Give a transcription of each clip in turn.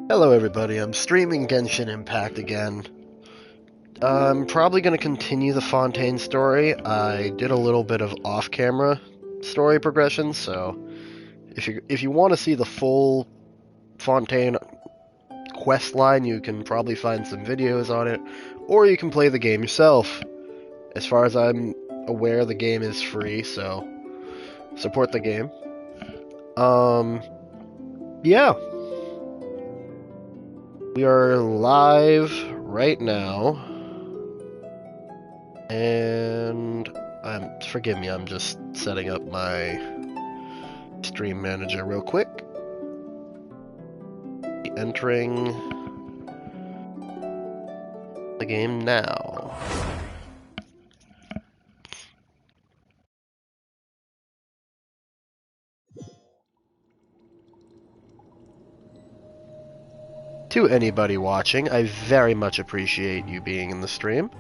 Hello everybody, I'm streaming Genshin Impact again. I'm probably going to continue the Fontaine story. I did a little bit of off-camera story progression, so if you want to see the full Fontaine quest line, you can probably find some videos on it, or you can play the game yourself. As far as I'm aware, the game is free, so support the game. Yeah. We are live right now. And forgive me, I'm just setting up my stream manager real quick. Entering the game now. To anybody watching, I very much appreciate you being in the stream.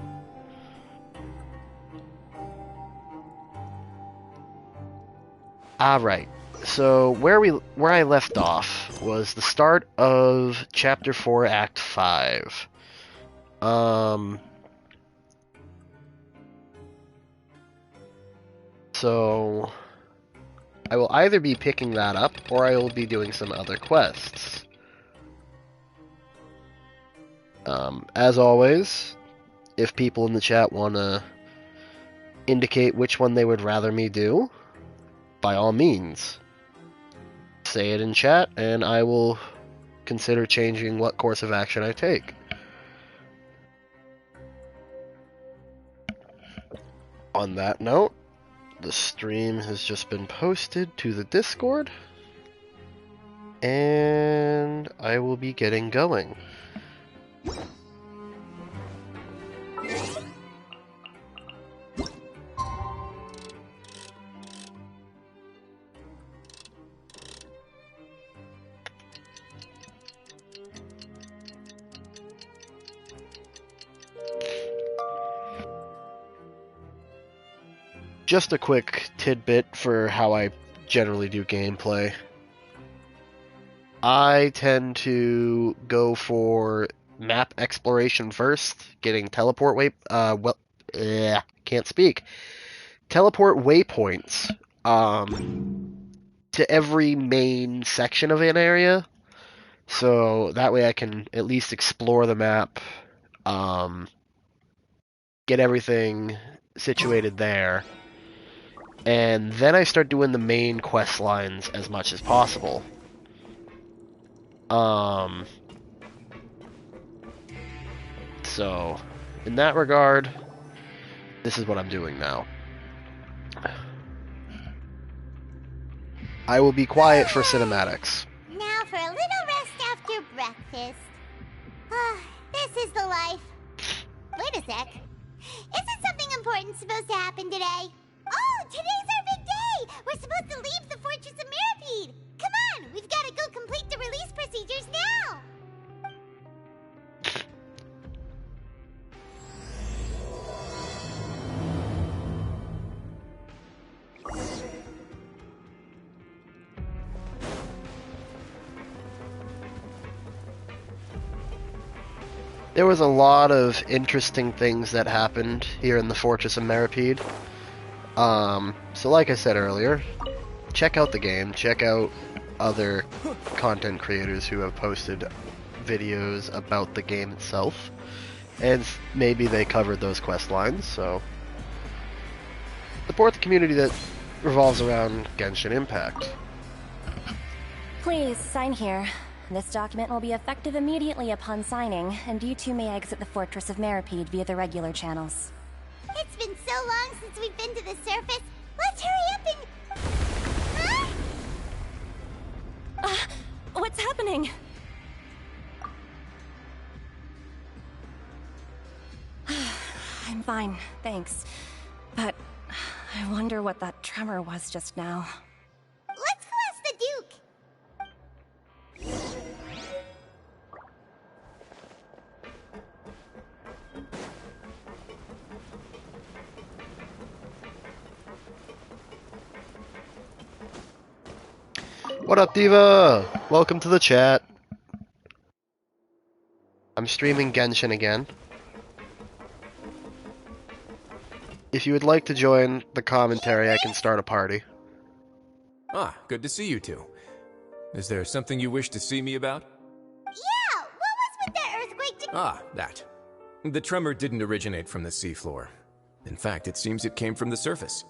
Alright, so where I left off was the start of Chapter 4, Act 5. So I will either be picking that up, or I will be doing some other quests. As always, if people in the chat want to indicate which one they would rather me do, by all means, say it in chat, and I will consider changing what course of action I take. On that note, the stream has just been posted to the Discord, and I will be getting going. Just a quick tidbit for how I generally do gameplay. I tend to go for map exploration first, getting teleport can't speak. Teleport waypoints to every main section of an area, so that way I can at least explore the map, get everything situated there, and then I start doing the main quest lines as much as possible. So, in that regard, this is what I'm doing now. I will be quiet for cinematics. Now for a little rest after breakfast. This is the life. Wait a sec. Isn't something important supposed to happen today? Oh, today's our big day! We're supposed to leave the Fortress of Mirapede! Come on, we've got to go complete the release procedures now! There was a lot of interesting things that happened here in the Fortress of Mirapede. So like I said earlier, check out the game, check out other content creators who have posted videos about the game itself, and maybe they covered those quest lines, so support the community that revolves around Genshin Impact. Please, sign here. This document will be effective immediately upon signing, and you two may exit the Fortress of Mirapede via the regular channels. It's been so long since we've been to the surface. Let's hurry up and... Huh? What's happening? I'm fine, thanks. But I wonder what that tremor was just now. Let's go ask the Duke. What up, Diva? Welcome to the chat. I'm streaming Genshin again. If you would like to join the commentary, I can start a party. Ah, good to see you two. Is there something you wish to see me about? Yeah, what was with that earthquake? Ah, that. The tremor didn't originate from the seafloor. In fact, it seems it came from the surface.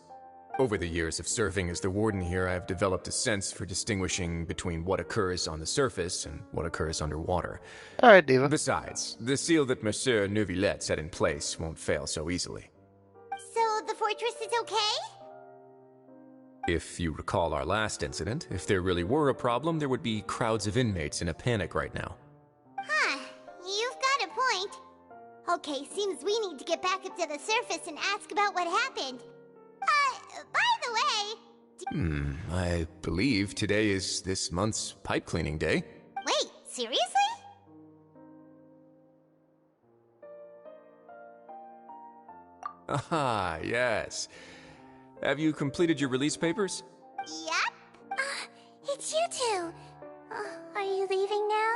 Over the years of serving as the warden here, I have developed a sense for distinguishing between what occurs on the surface and what occurs underwater. Alright, Diva. Besides, the seal that Monsieur Neuvillette set in place won't fail so easily. So the fortress is okay? If you recall our last incident, if there really were a problem, there would be crowds of inmates in a panic right now. Huh, you've got a point. Okay, seems we need to get back up to the surface and ask about what happened. By the way... I believe today is this month's pipe cleaning day. Wait, seriously? Ah, yes. Have you completed your release papers? Yep. It's you two. Are you leaving now?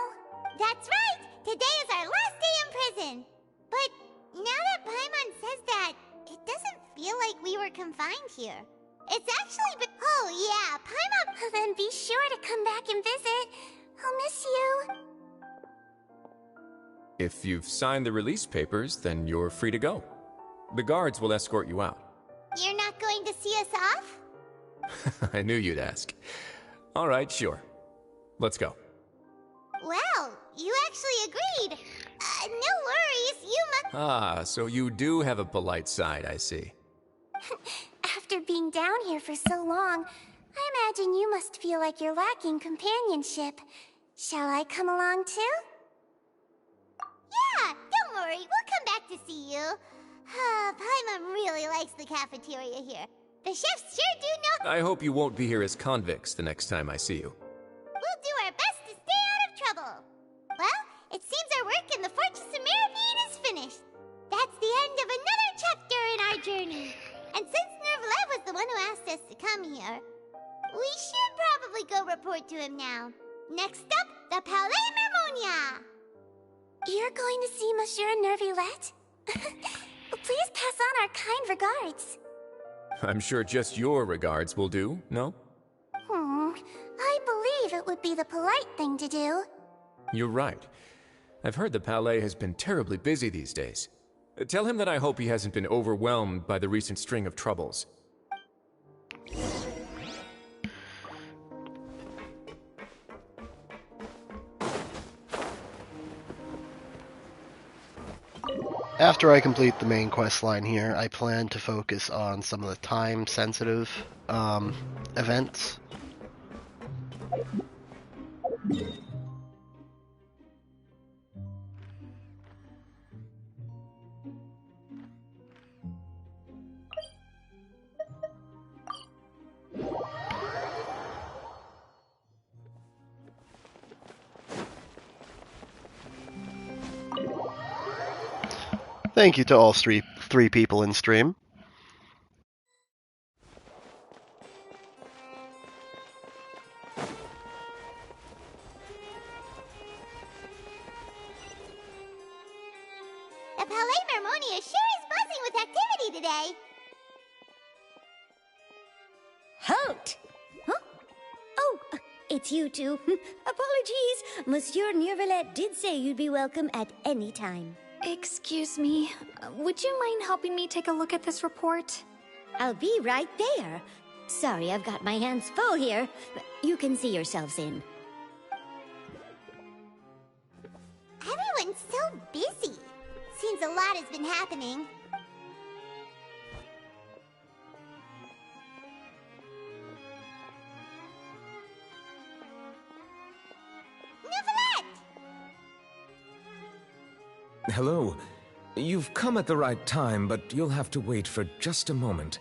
That's right! Today is our last day in prison! But now that Paimon says that, it doesn't feel like we were confined here. It's actually oh yeah, Paimon... Then be sure to come back and visit. I'll miss you. If you've signed the release papers, then you're free to go. The guards will escort you out. You're not going to see us off? I knew you'd ask. All right, sure. Let's go. Well, you actually agreed. No worries, you must... Ah, so you do have a polite side, I see. After being down here for so long, I imagine you must feel like you're lacking companionship. Shall I come along too? Yeah, don't worry, we'll come back to see you. Paimon really likes the cafeteria here. The chefs sure do know... I hope you won't be here as convicts the next time I see you. We'll do our best to stay out of trouble. Well, it seems our work in the Fortress of Meripede is finished. That's the end of another chapter in our journey. And since Neuvillette was the one who asked us to come here, we should probably go report to him now. Next up, the Palais Mermonia. You're going to see Monsieur Neuvillette? Please pass on our kind regards. I'm sure just your regards will do, no? I believe it would be the polite thing to do. You're right. I've heard the Palais has been terribly busy these days. Tell him that I hope he hasn't been overwhelmed by the recent string of troubles. After I complete the main quest line here, I plan to focus on some of the time-sensitive events. Thank you to all three people in stream. The Palais Mermonia sure is buzzing with activity today. Halt! Huh? Oh, it's you two. Apologies. Monsieur Neuvillette did say you'd be welcome at any time. Excuse me, would you mind helping me take a look at this report? I'll be right there. Sorry, I've got my hands full here. You can see yourselves in. Everyone's so busy. Seems a lot has been happening. Neuvillette! Hello. You've come at the right time, but you'll have to wait for just a moment,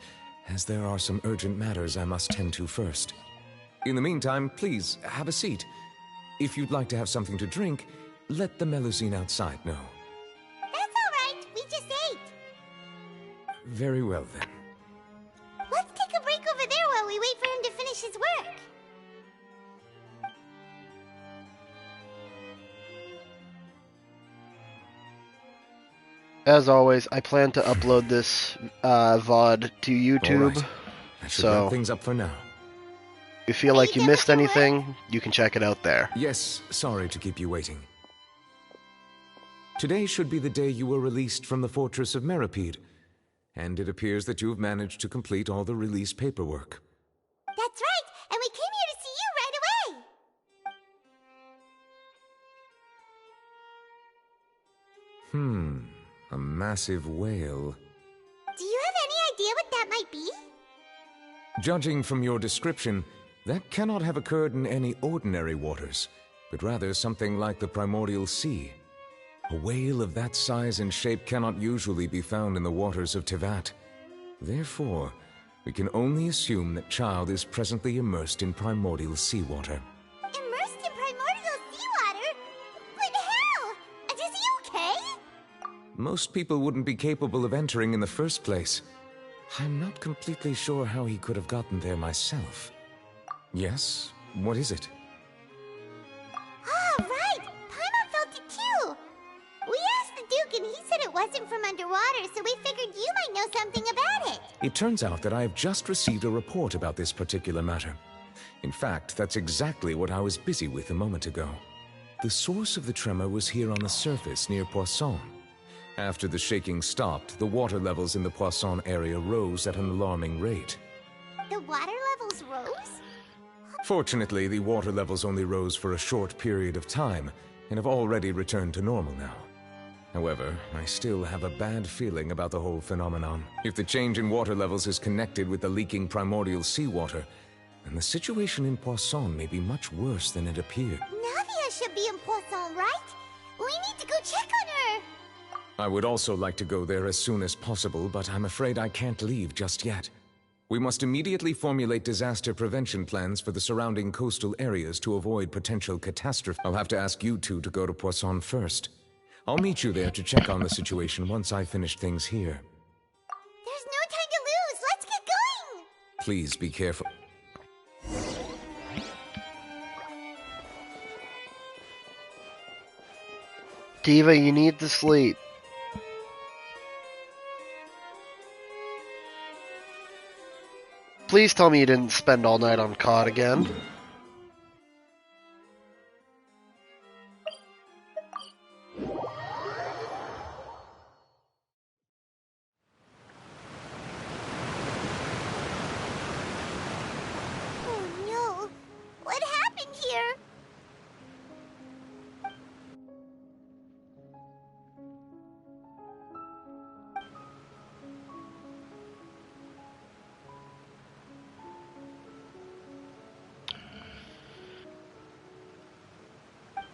as there are some urgent matters I must tend to first. In the meantime, please, have a seat. If you'd like to have something to drink, let the Melusine outside know. That's all right. We just ate. Very well, then. Let's take a break over there while we wait for him to finish his work. As always, I plan to upload this VOD to YouTube. All right. That should So- wrap things up for now. If you feel like you missed anything, you can check it out there. Yes, sorry to keep you waiting. Today should be the day you were released from the Fortress of Meripede, and it appears that you've managed to complete all the release paperwork. That's right, and we came here to see you right away. A massive whale. Do you have any idea what that might be? Judging from your description, that cannot have occurred in any ordinary waters, but rather something like the primordial sea. A whale of that size and shape cannot usually be found in the waters of Tevat. Therefore, we can only assume that Child is presently immersed in primordial seawater. Immersed in primordial seawater? But how? And is he okay? Most people wouldn't be capable of entering in the first place. I'm not completely sure how he could have gotten there myself. Yes? What is it? Ah, right! Paimon felt it too! We asked the Duke and he said it wasn't from underwater, so we figured you might know something about it. It turns out that I have just received a report about this particular matter. In fact, that's exactly what I was busy with a moment ago. The source of the tremor was here on the surface near Poisson. After the shaking stopped, the water levels in the Poisson area rose at an alarming rate. The water levels rose? Fortunately, the water levels only rose for a short period of time, and have already returned to normal now. However, I still have a bad feeling about the whole phenomenon. If the change in water levels is connected with the leaking primordial seawater, then the situation in Poisson may be much worse than it appeared. Navia should be in Poisson, right? We need to go check on her! I would also like to go there as soon as possible, but I'm afraid I can't leave just yet. We must immediately formulate disaster prevention plans for the surrounding coastal areas to avoid potential catastrophe. I'll have to ask you two to go to Poisson first. I'll meet you there to check on the situation once I finish things here. There's no time to lose! Let's get going! Please be careful. Diva, you need to sleep. Please tell me you didn't spend all night on COD again. Oh no! What happened here?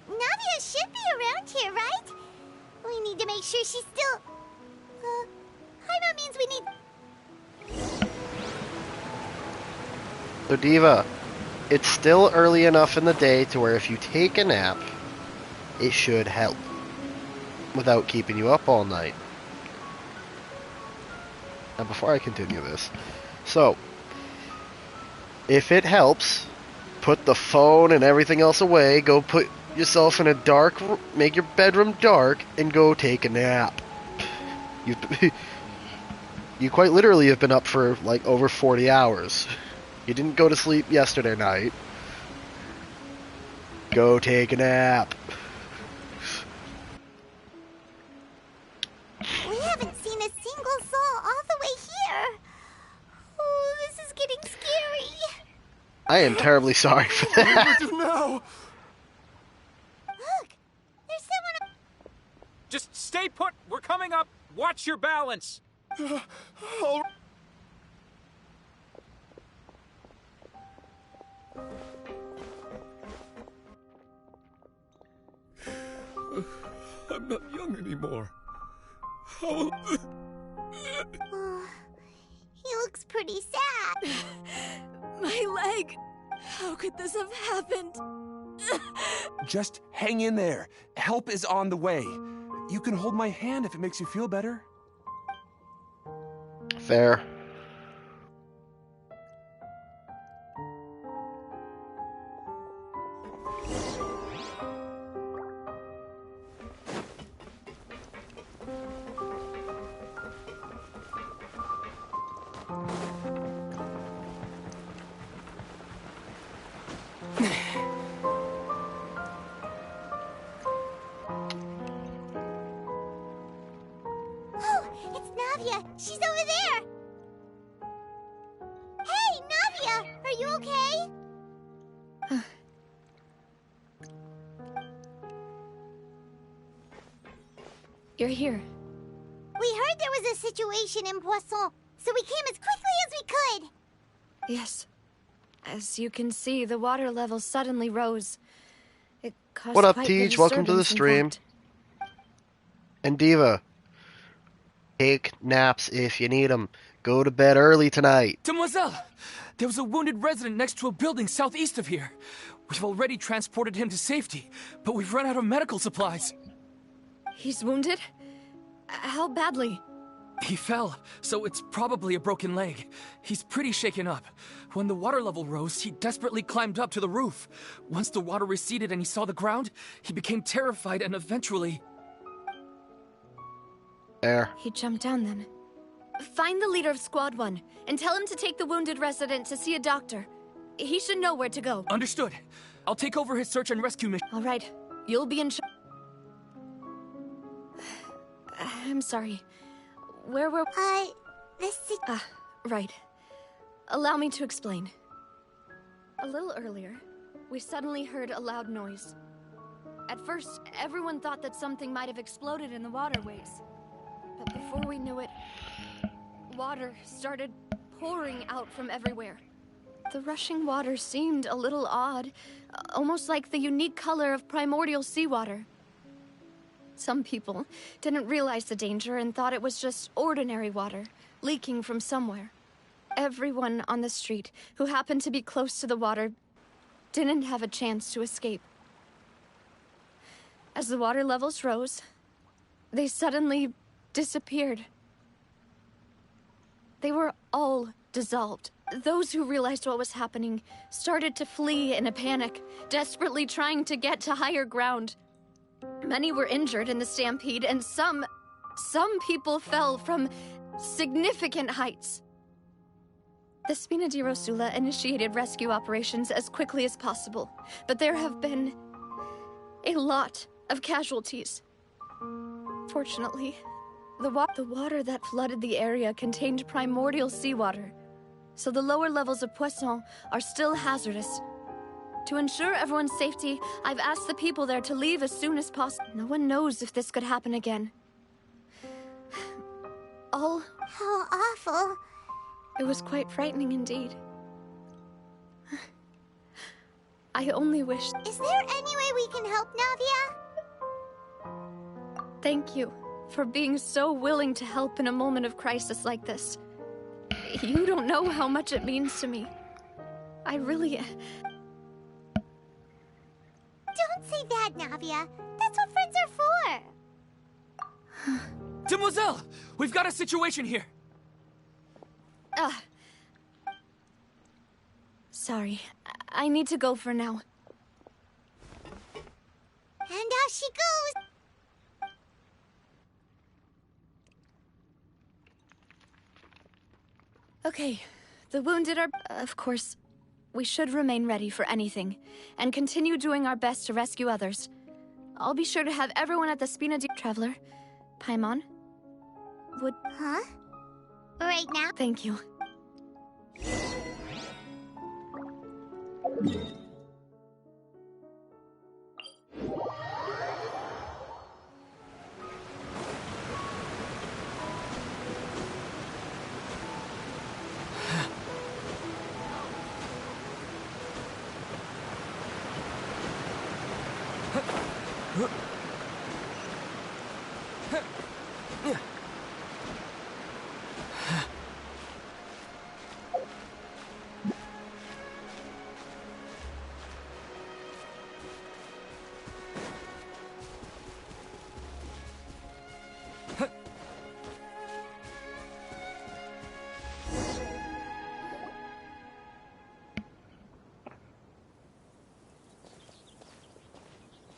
Navia should be around here, right? We need to make sure she's still... Paimon means we need... So Diva, it's still early enough in the day to where if you take a nap, it should help. Without keeping you up all night. Now before I continue this, so, if it helps, put the phone and everything else away, go put yourself in a dark, make your bedroom dark, and go take a nap. You quite literally have been up for like over 40 hours. You didn't go to sleep yesterday night. Go take a nap. We haven't seen a single soul all the way here. Oh, this is getting scary. I am terribly sorry for that. No! Look, there's someone... Just stay put! We're coming up! Watch your balance! Oh, I'm not young anymore. Oh, he looks pretty sad. My leg! How could this have happened? Just hang in there. Help is on the way. You can hold my hand if it makes you feel better. Fair. over there! Hey, Navia! Are you okay? You're here. We heard there was a situation in Poisson, so we came as quickly as we could. Yes. As you can see, the water level suddenly rose. It caused What up, quite the Teach? Welcome to the disturbance, in stream. fact. And Diva, take naps if you need them. Go to bed early tonight. Demoiselle! There was a wounded resident next to a building southeast of here. We've already transported him to safety, but we've run out of medical supplies. He's wounded? How badly? He fell, so it's probably a broken leg. He's pretty shaken up. When the water level rose, he desperately climbed up to the roof. Once the water receded and he saw the ground, he became terrified and eventually... There. He jumped down then. Find the leader of Squad 1 and tell him to take the wounded resident to see a doctor. He should know where to go. Understood. I'll take over his search and rescue mission. All right. You'll be in charge. I'm sorry. Where were... right. Allow me to explain. A little earlier, we suddenly heard a loud noise. At first, everyone thought that something might have exploded in the waterways. But before we knew it, water started pouring out from everywhere. The rushing water seemed a little odd, almost like the unique color of primordial seawater. Some people didn't realize the danger and thought it was just ordinary water, leaking from somewhere. Everyone on the street who happened to be close to the water didn't have a chance to escape. As the water levels rose, they suddenly disappeared. They were all dissolved. Those who realized what was happening started to flee in a panic, desperately trying to get to higher ground. Many were injured in the stampede, and some people fell from significant heights. The Spina di Rosula initiated rescue operations as quickly as possible, but there have been a lot of casualties. Fortunately, the water that flooded the area contained primordial seawater, so the lower levels of Poisson are still hazardous. To ensure everyone's safety, I've asked the people there to leave as soon as possible. No one knows if this could happen again. How awful. It was quite frightening indeed. I only wish... Is there any way we can help, Navia? Thank you for being so willing to help in a moment of crisis like this. You don't know how much it means to me. I really... Don't say that, Navia. That's what friends are for. Demoiselle! We've got a situation here! Sorry. I need to go for now. And out she goes! Okay, the wounded are... Of course, we should remain ready for anything, and continue doing our best to rescue others. I'll be sure to have everyone at the Spina di... Traveler, Paimon, would... Huh? Right now? Thank you.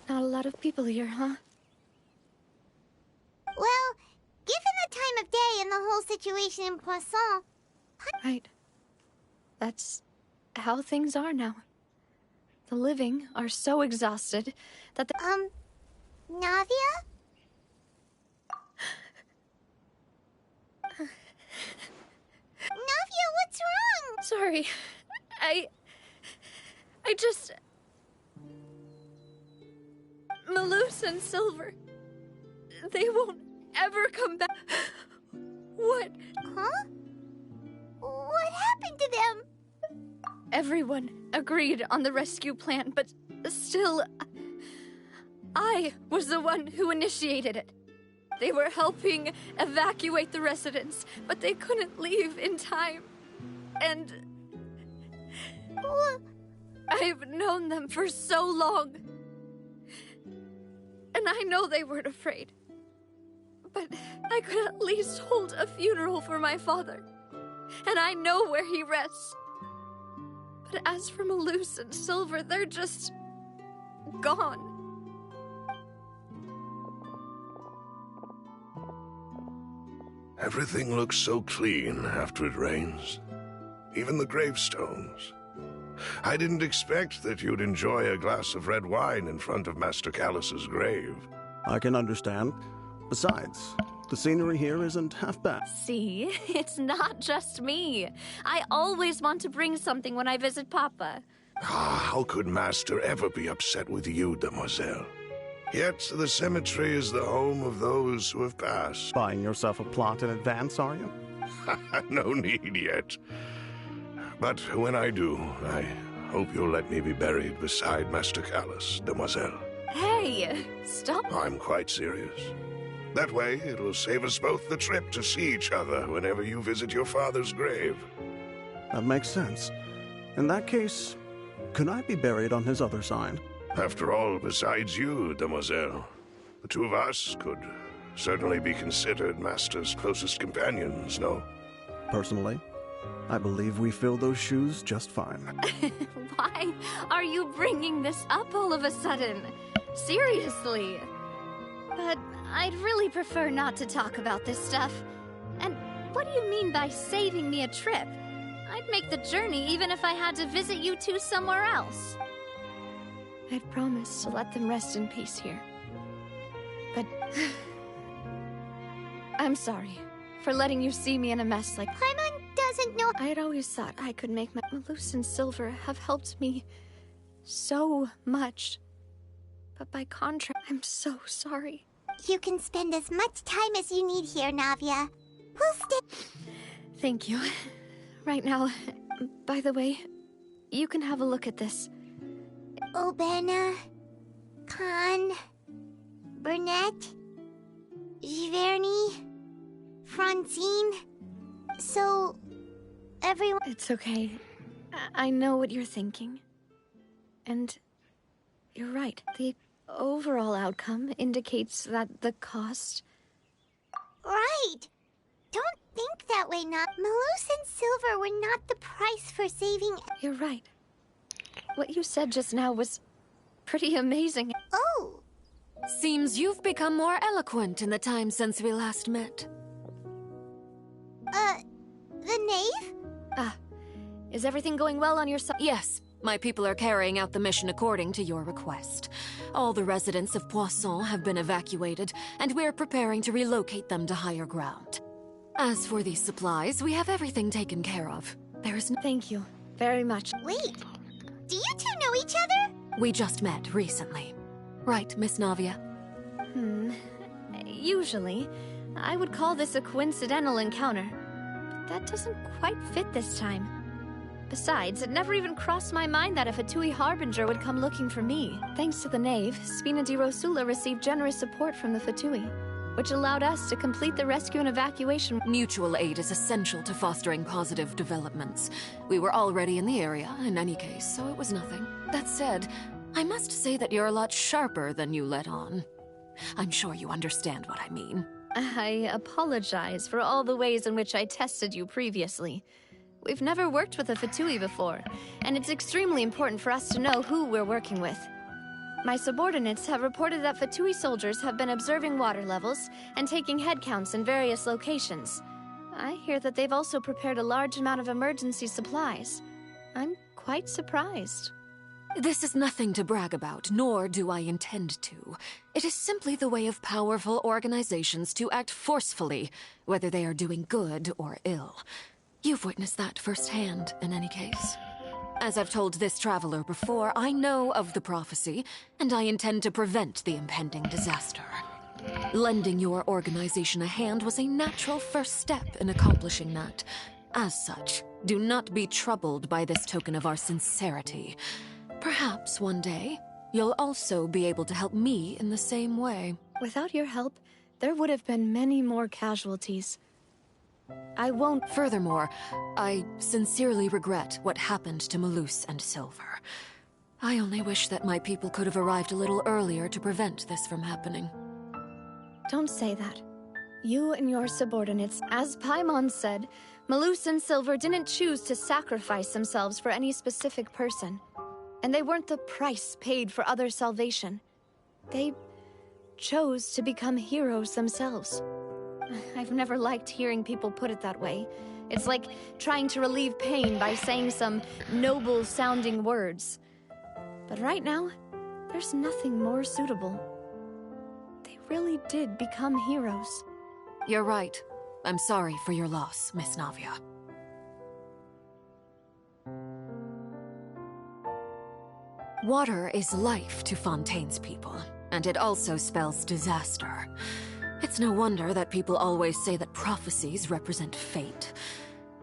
Not a lot of people here, huh? Well, given the time of day and the whole situation in Poisson... Right. That's how things are now. The living are so exhausted that Navia? Navia, what's wrong? Sorry. I just... Maloose and Silver, they won't ever come back. What? Huh? What happened to them? Everyone agreed on the rescue plan, but still, I was the one who initiated it. They were helping evacuate the residents, but they couldn't leave in time. And I've known them for so long. And I know they weren't afraid. But I could at least hold a funeral for my father. And I know where he rests. But as for Maloose and Silver, they're just gone. Everything looks so clean after it rains. Even the gravestones. I didn't expect that you'd enjoy a glass of red wine in front of Master Callus's grave. I can understand. Besides, the scenery here isn't half bad. See, it's not just me. I always want to bring something when I visit Papa. How could Master ever be upset with you, demoiselle? Yet the cemetery is the home of those who have passed. Buying yourself a plot in advance, are you? No need yet. But when I do, I hope you'll let me be buried beside Master Callus, demoiselle. Hey, stop. I'm quite serious. That way, it'll save us both the trip to see each other whenever you visit your father's grave. That makes sense. In that case, could I be buried on his other side? After all, besides you, demoiselle, the two of us could certainly be considered Master's closest companions, no? Personally, I believe we fill those shoes just fine. Why are you bringing this up all of a sudden? Seriously. But I'd really prefer not to talk about this stuff. And what do you mean by saving me a trip? I'd make the journey even if I had to visit you two somewhere else. I'd promised to let them rest in peace here. But I'm sorry for letting you see me in a mess like... Paimon doesn't know... I had always thought I could make my... Maloose and Silver have helped me so much. But by contrast, I'm so sorry. You can spend as much time as you need here, Navia. We'll stay... Thank you. Right now, by the way, you can have a look at this. Obena, Khan, Burnett, Giverny, Francine. So, everyone... It's okay. I know what you're thinking. And you're right. The overall outcome indicates that the cost... Right! Don't think that way, not. Maloose and Silver were not the price for saving... You're right. What you said just now was pretty amazing. Oh! Seems you've become more eloquent in the time since we last met. The knave? Is everything going well on your side? Yes, my people are carrying out the mission according to your request. All the residents of Poisson have been evacuated, and we're preparing to relocate them to higher ground. As for these supplies, we have everything taken care of. There is no... Thank you very much. Wait, do you two know each other? We just met recently. Right, Miss Navia? Usually, I would call this a coincidental encounter. But that doesn't quite fit this time. Besides, it never even crossed my mind that a Fatui Harbinger would come looking for me. Thanks to the Knave, Spina di Rosula received generous support from the Fatui, which allowed us to complete the rescue and evacuation. Mutual aid is essential to fostering positive developments. We were already in the area, in any case, so it was nothing. That said, I must say that you're a lot sharper than you let on. I'm sure you understand what I mean. I apologize for all the ways in which I tested you previously. We've never worked with a Fatui before, and it's extremely important for us to know who we're working with. My subordinates have reported that Fatui soldiers have been observing water levels and taking head counts in various locations. I hear that they've also prepared a large amount of emergency supplies. I'm quite surprised. This is nothing to brag about, nor do I intend to. It is simply the way of powerful organizations to act forcefully, whether they are doing good or ill. You've witnessed that firsthand, in any case. As I've told this traveler before, I know of the prophecy, and I intend to prevent the impending disaster. Lending your organization a hand was a natural first step in accomplishing that. As such, do not be troubled by this token of our sincerity. Perhaps one day, you'll also be able to help me in the same way. Without your help, there would have been many more casualties. I won't... Furthermore, I sincerely regret what happened to Malus and Silver. I only wish that my people could have arrived a little earlier to prevent this from happening. Don't say that. You and your subordinates, as Paimon said, Malus and Silver didn't choose to sacrifice themselves for any specific person. And they weren't the price paid for others' salvation. They chose to become heroes themselves. I've never liked hearing people put it that way. It's like trying to relieve pain by saying some noble-sounding words. But right now, there's nothing more suitable. They really did become heroes. You're right. I'm sorry for your loss, Miss Navia. Water is life to Fontaine's people, and it also spells disaster. It's no wonder that people always say that prophecies represent fate.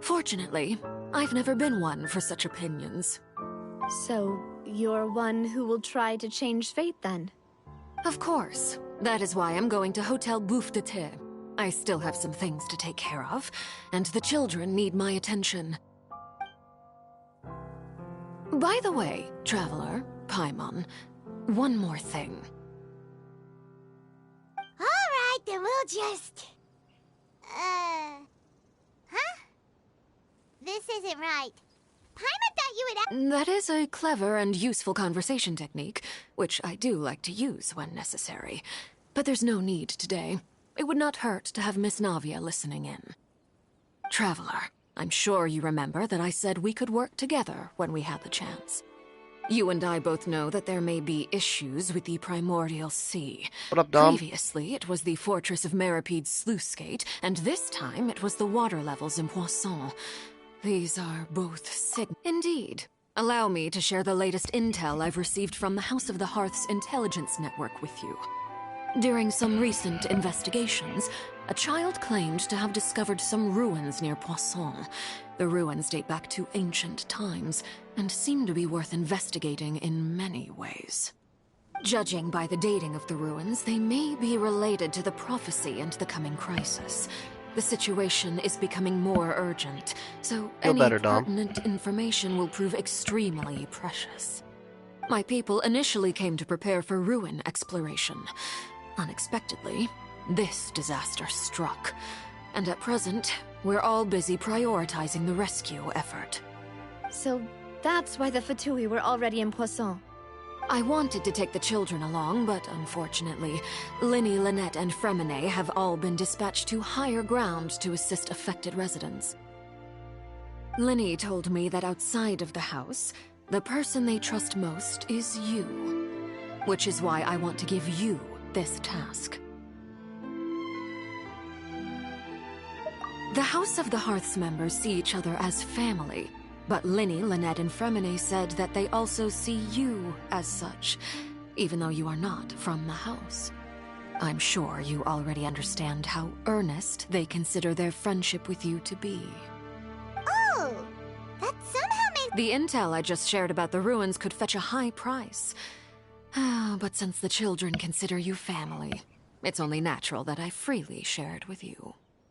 Fortunately, I've never been one for such opinions. So, you're one who will try to change fate, then? Of course. That is why I'm going to Hotel Bouffe de Thé. I still have some things to take care of, and the children need my attention. By the way, Traveler, Paimon, one more thing. Alright, then we'll just... Huh? This isn't right. Paimon thought you would... That is a clever and useful conversation technique, which I do like to use when necessary. But there's no need today. It would not hurt to have Miss Navia listening in. Traveler, I'm sure you remember that I said we could work together when we had the chance. You and I both know that there may be issues with the Primordial Sea. What up, Dom? Previously, it was the Fortress of Maripede's sluice gate, and this time it was the water levels in Poisson. These are both Indeed. Allow me to share the latest intel I've received from the House of the Hearth's intelligence network with you. During some recent investigations, a child claimed to have discovered some ruins near Poisson. The ruins date back to ancient times, and seem to be worth investigating in many ways. Judging by the dating of the ruins, they may be related to the prophecy and the coming crisis. The situation is becoming more urgent, so any pertinent information will prove extremely precious. My people initially came to prepare for ruin exploration. Unexpectedly, this disaster struck, and at present, we're all busy prioritizing the rescue effort. So that's why the Fatui were already in Poisson. I wanted to take the children along, but unfortunately, Linny, Lynette, and Fremine have all been dispatched to higher ground to assist affected residents. Linny told me that outside of the house, the person they trust most is you, which is why I want to give you this task. The House of the Hearth's members see each other as family, but Linny, Lynette, and Fremine said that they also see you as such, even though you are not from the house. I'm sure you already understand how earnest they consider their friendship with you to be. Oh! That somehow made... The intel I just shared about the ruins could fetch a high price. But since the children consider you family, it's only natural that I freely share it with you.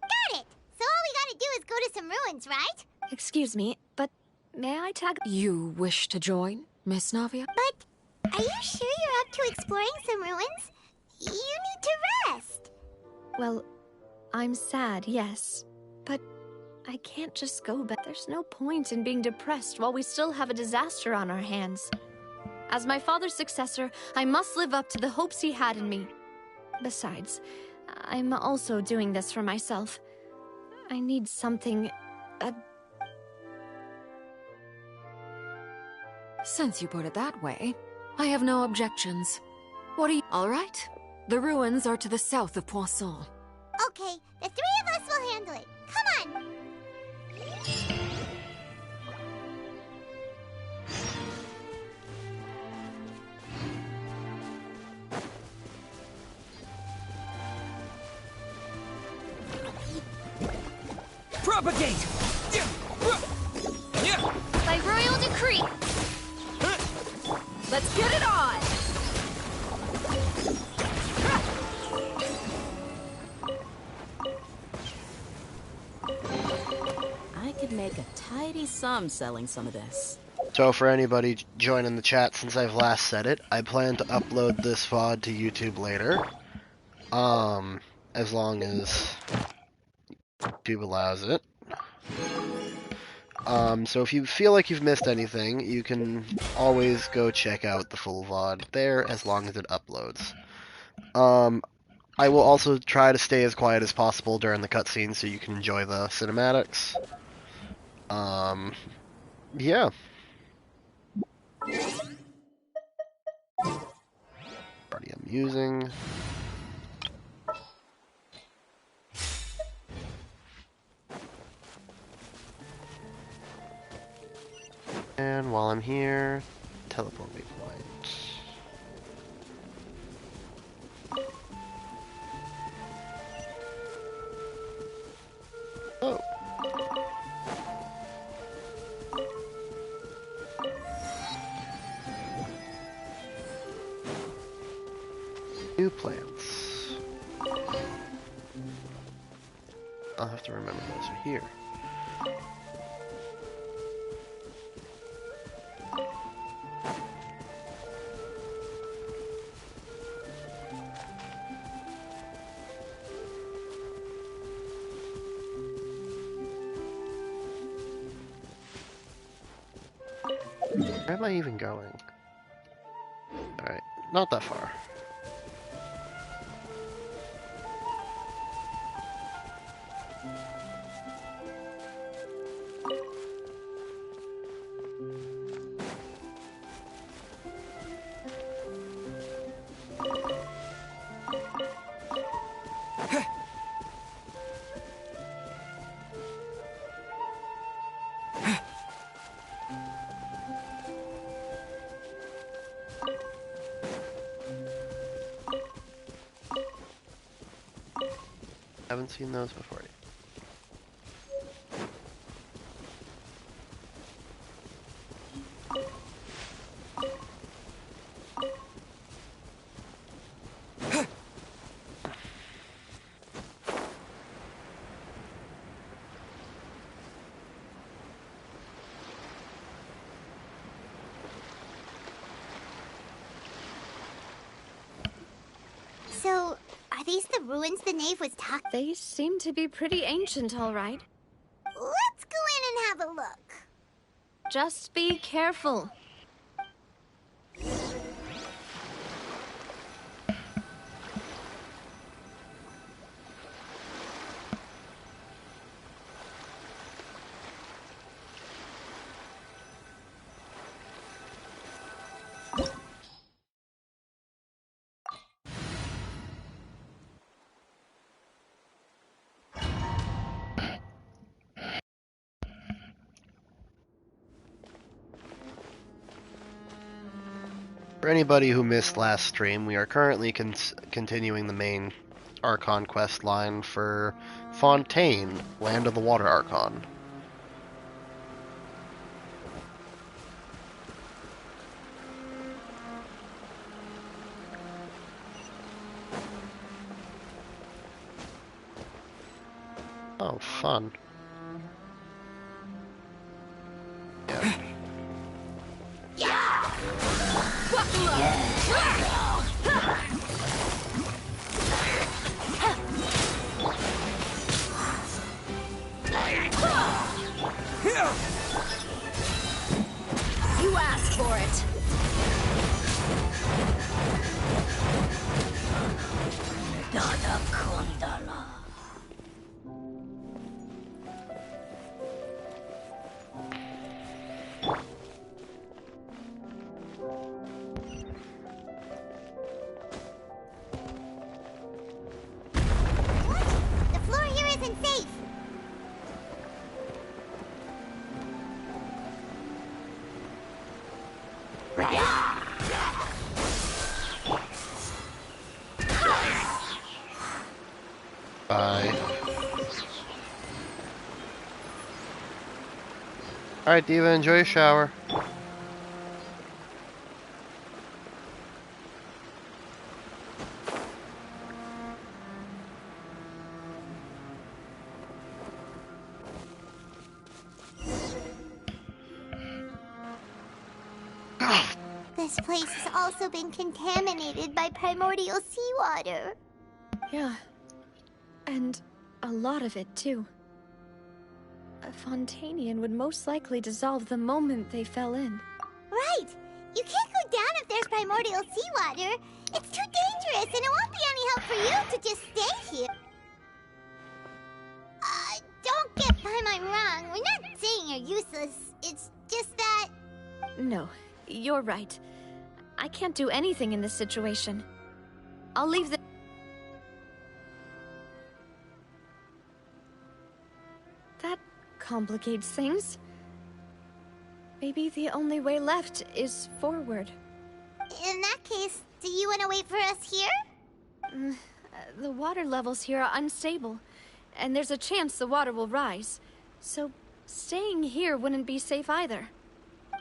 Got it! So all we gotta do is go to some ruins, right? Excuse me, but may I tag... You wish to join, Miss Navia? But are you sure you're up to exploring some ruins? You need to rest. Well, I'm sad, yes. But I can't just go back. There's no point in being depressed while we still have a disaster on our hands. As my father's successor, I must live up to the hopes he had in me. Besides, I'm also doing this for myself. I need something... Since you put it that way, I have no objections. What do you... All right. The ruins are to the south of Poisson. Okay, the three of us will handle it. Come on! Propagate! By royal decree! Let's get it on! I could make a tidy sum selling some of this. So for anybody joining the chat since I've last said it, I plan to upload this VOD to YouTube later. As long as YouTube allows it. So if you feel like you've missed anything, you can always go check out the full VOD there as long as it uploads. I will also try to stay as quiet as possible during the cutscenes so you can enjoy the cinematics. Yeah. Already I'm using. And while I'm here, teleport me point. Oh. New plants. I'll have to remember those are here. Where am I even going? Alright, not that far. Haven't seen those before yet. So, are these the ruins the knave was talking? They seem to be pretty ancient, all right. Let's go in and have a look. Just be careful. For anybody who missed last stream, we are currently continuing the main Archon quest line for Fontaine, Land of the Water Archon. Oh, fun. Yeah. You asked for it. Alright, Diva, enjoy your shower. This place has also been contaminated by primordial seawater. Yeah. And a lot of it, too. A Fontanian would most likely dissolve the moment they fell in. Right! You can't go down if there's primordial seawater. It's too dangerous, and it won't be any help for you to just stay here. Don't get Paimon wrong. We're not saying you're useless. It's just that... No, you're right. I can't do anything in this situation. I'll leave the... That complicates things. Maybe the only way left is forward. In that case, do you want to wait for us here? The water levels here are unstable, and there's a chance the water will rise. So, staying here wouldn't be safe either.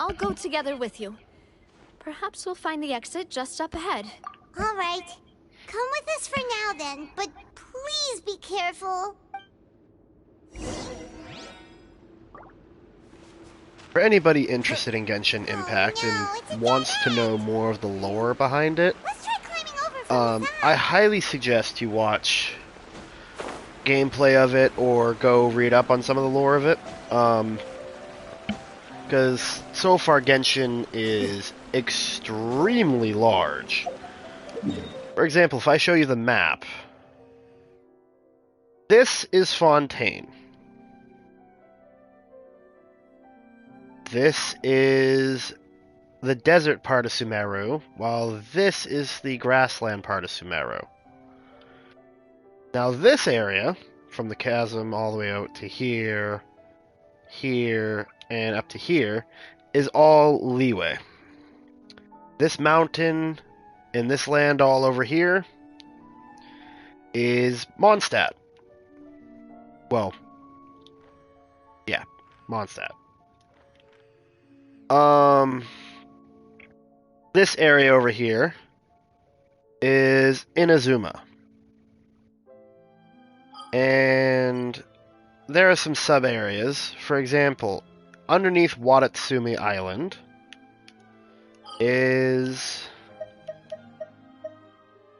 I'll go together with you. Perhaps we'll find the exit just up ahead. All right. Come with us for now then, but please be careful. For anybody interested in Genshin Impact and wants to know more of the lore behind it, I highly suggest you watch gameplay of it or go read up on some of the lore of it. Because so far Genshin is extremely large. For example, if I show you the map, this is Fontaine. This is the desert part of Sumeru, while this is the grassland part of Sumeru. Now this area, from the chasm all the way out to here, here, and up to here, is all Liyue. This mountain and this land all over here is Mondstadt. Well, yeah, Mondstadt. This area over here is Inazuma. And there are some sub-areas. For example, underneath Watatsumi Island is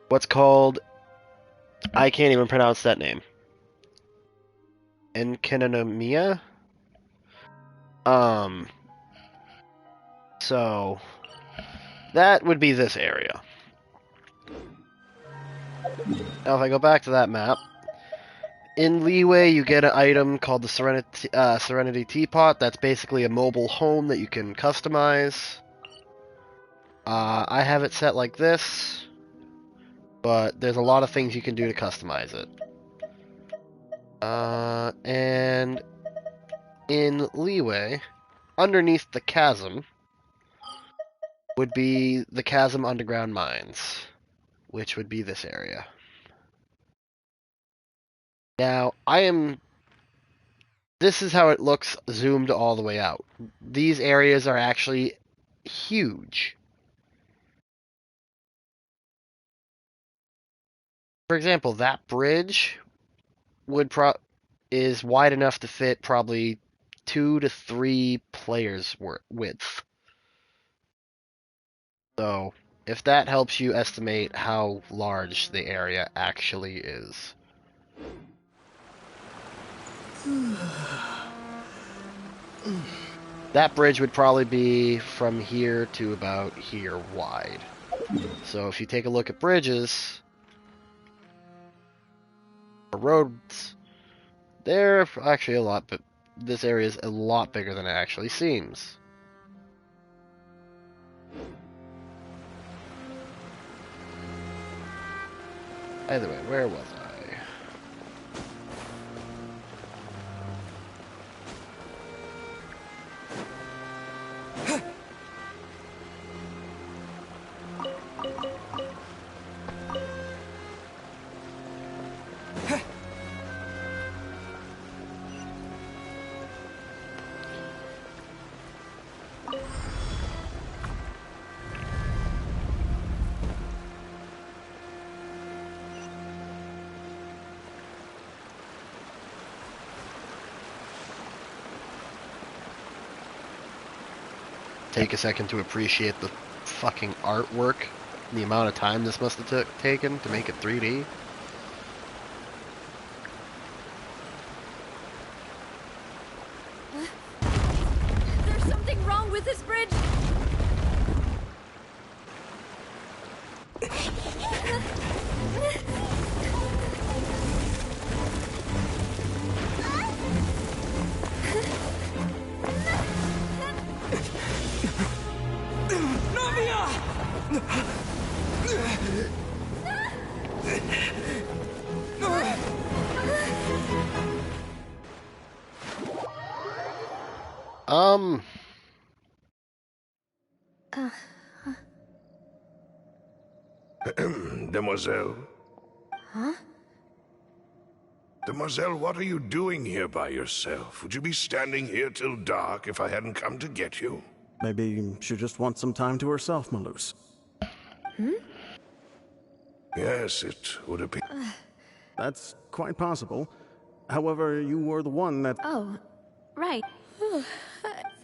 what's called... I can't even pronounce that name. Enkinomiya? So, that would be this area. Now if I go back to that map, in Liyue you get an item called the Serenity Teapot. That's basically a mobile home that you can customize. I have it set like this, but there's a lot of things you can do to customize it. And in Liyue, underneath the chasm, would be the Chasm Underground Mines, which would be this area. Now, this is how it looks zoomed all the way out. These areas are actually huge. For example, that bridge is wide enough to fit probably 2 to 3 players' width. So, if that helps you estimate how large the area actually is. That bridge would probably be from here to about here wide. So if you take a look at bridges, or roads, they're actually a lot, but this area is a lot bigger than it actually seems. Either way, where was I? take a second to appreciate the fucking artwork and the amount of time this must have taken to make it 3D. There's something wrong with this bridge! Demoiselle? Huh? Demoiselle, what are you doing here by yourself? Would you be standing here till dark if I hadn't come to get you? Maybe she just wants some time to herself, Malus. Yes, it would appear. That's quite possible. However, you were the one that... Oh, right.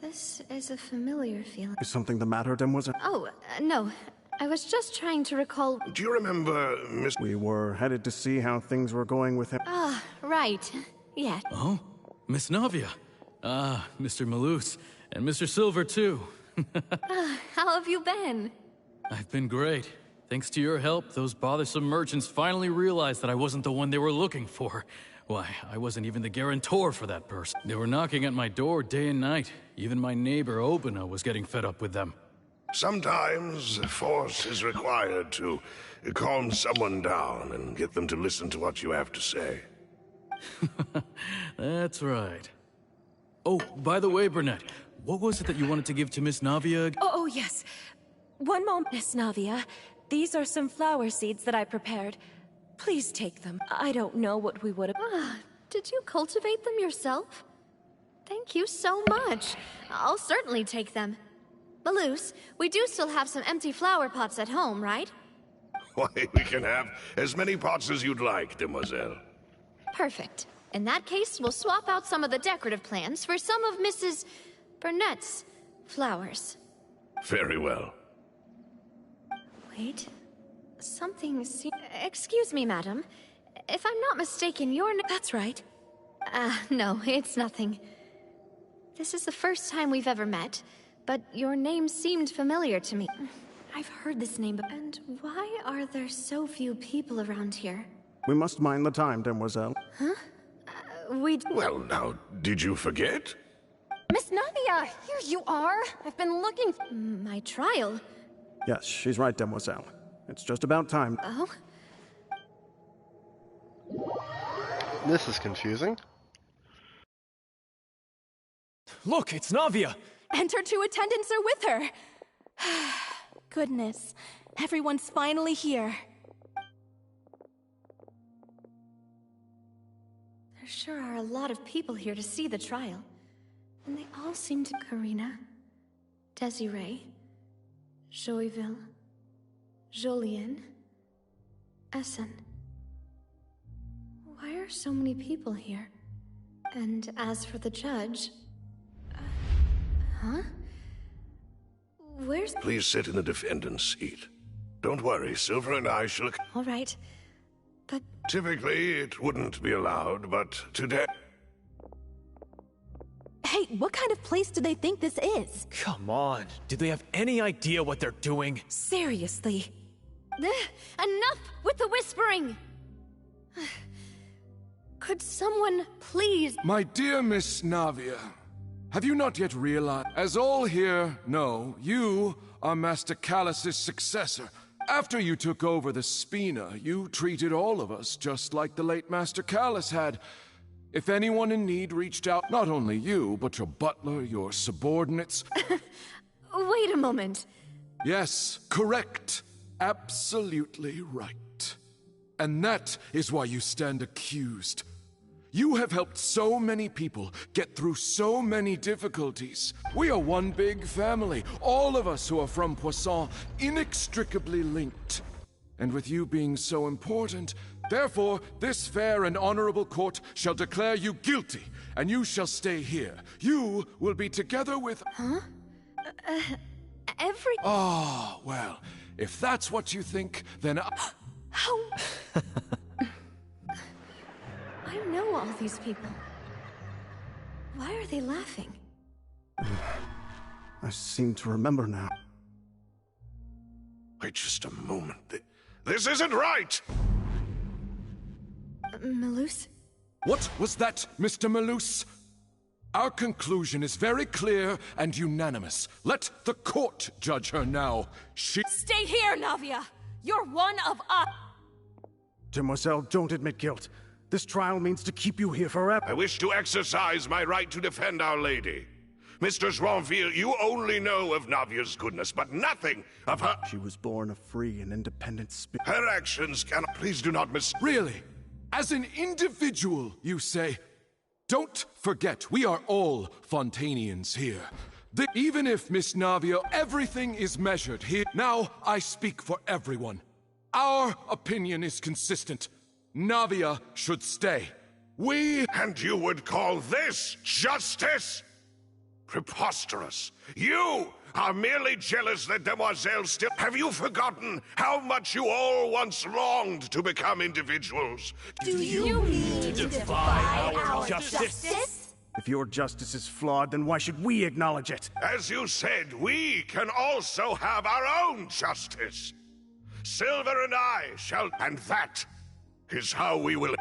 This is a familiar feeling. Is something the matter, Demoiselle? Oh, no. I was just trying to recall... Do you remember, Miss... We were headed to see how things were going with him. Ah, right. Yeah. Oh? Miss Navia. Ah, Mr. Malus. And Mr. Silver, too. How have you been? I've been great. Thanks to your help, those bothersome merchants finally realized that I wasn't the one they were looking for. Why, I wasn't even the guarantor for that person. They were knocking at my door day and night. Even my neighbor, Obina, was getting fed up with them. Sometimes force is required to calm someone down and get them to listen to what you have to say. That's right. Oh, by the way, Burnett, what was it that you wanted to give to Miss Navia? Oh, yes. One moment, Miss Navia. These are some flower seeds that I prepared. Please take them. I don't know what we would have... Did you cultivate them yourself? Thank you so much. I'll certainly take them. Malus, we do still have some empty flower pots at home, right? Why, we can have as many pots as you'd like, Demoiselle. Perfect. In that case, we'll swap out some of the decorative plants for some of Mrs. Burnett's flowers. Very well. Wait. Something Excuse me, madam. If I'm not mistaken, your That's right. No, it's nothing. This is the first time we've ever met, but your name seemed familiar to me. I've heard this name, and why are there so few people around here? We must mind the time, Demoiselle. Huh? Well, now, did you forget? Miss Navia, here you are. I've been looking... My trial? Yes, she's right, Demoiselle. It's just about time. Oh? This is confusing. Look, it's Navia! And her two attendants are with her. Goodness, everyone's finally here. There sure are a lot of people here to see the trial. And they all seem to... Karina, Desiree, Joyville, Jolien, Essen. Why are so many people here? And as for the judge... huh? Where's... Please sit in the defendant's seat. Don't worry, Silver and I shall... All right, but... Typically, it wouldn't be allowed, but today... Hey, what kind of place do they think this is? Come on, do they have any idea what they're doing? Seriously. Enough with the whispering! Could someone please... My dear Miss Navia, have you not yet realized? As all here know, you are Master Callus's successor. After you took over the Spina, you treated all of us just like the late Master Callus had. If anyone in need reached out, not only you, but your butler, your subordinates... Wait a moment. Yes, correct. Absolutely right. And that is why you stand accused. You have helped so many people get through so many difficulties. We are one big family, all of us who are from Poisson, inextricably linked. And with you being so important, therefore, this fair and honorable court shall declare you guilty, and you shall stay here. You will be together with... Huh? Every... Oh, well, if that's what you think, then How... I know all these people. Why are they laughing? I seem to remember now. Wait just a moment. This isn't right! Malus? What was that, Mr. Malus? Our conclusion is very clear and unanimous. Let the court judge her now. Stay here, Navia! You're one of us! Demoiselle, don't admit guilt. This trial means to keep you here forever. I wish to exercise my right to defend Our Lady. Mr. Joinville, you only know of Navia's goodness, but nothing of her... She was born a free and independent spirit. Her actions cannot... Please do not Really? As an individual, you say? Don't forget, we are all Fontanians here. Even if Miss Navia, everything is measured here. Now, I speak for everyone. Our opinion is consistent. Navia should stay. And you would call this justice? Preposterous. You are merely jealous that Demoiselle still... Have you forgotten how much you all once longed to become individuals? Do you mean to defy our justice? If your justice is flawed, then why should we acknowledge it? As you said, we can also have our own justice. Silver and I shall... And that is how we will...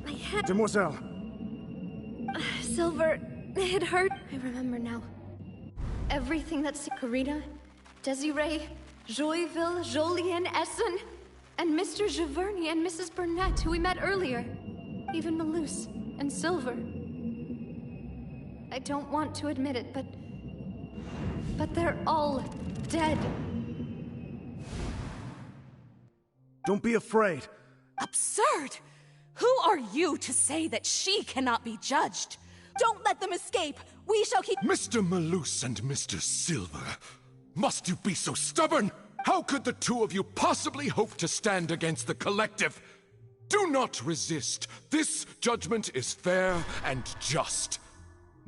My head... Demoiselle! Silver... It hurt. I remember now. Everything that Karina, Desiree, Joyville, Jolien, Essen, and Mr. Giverny and Mrs. Burnett, who we met earlier. Even Malus and Silver. I don't want to admit it, but they're all dead. Don't be afraid. Absurd! Who are you to say that she cannot be judged? Don't let them escape! We shall keep— Mr. Malus and Mr. Silver, must you be so stubborn? How could the two of you possibly hope to stand against the collective? Do not resist. This judgment is fair and just.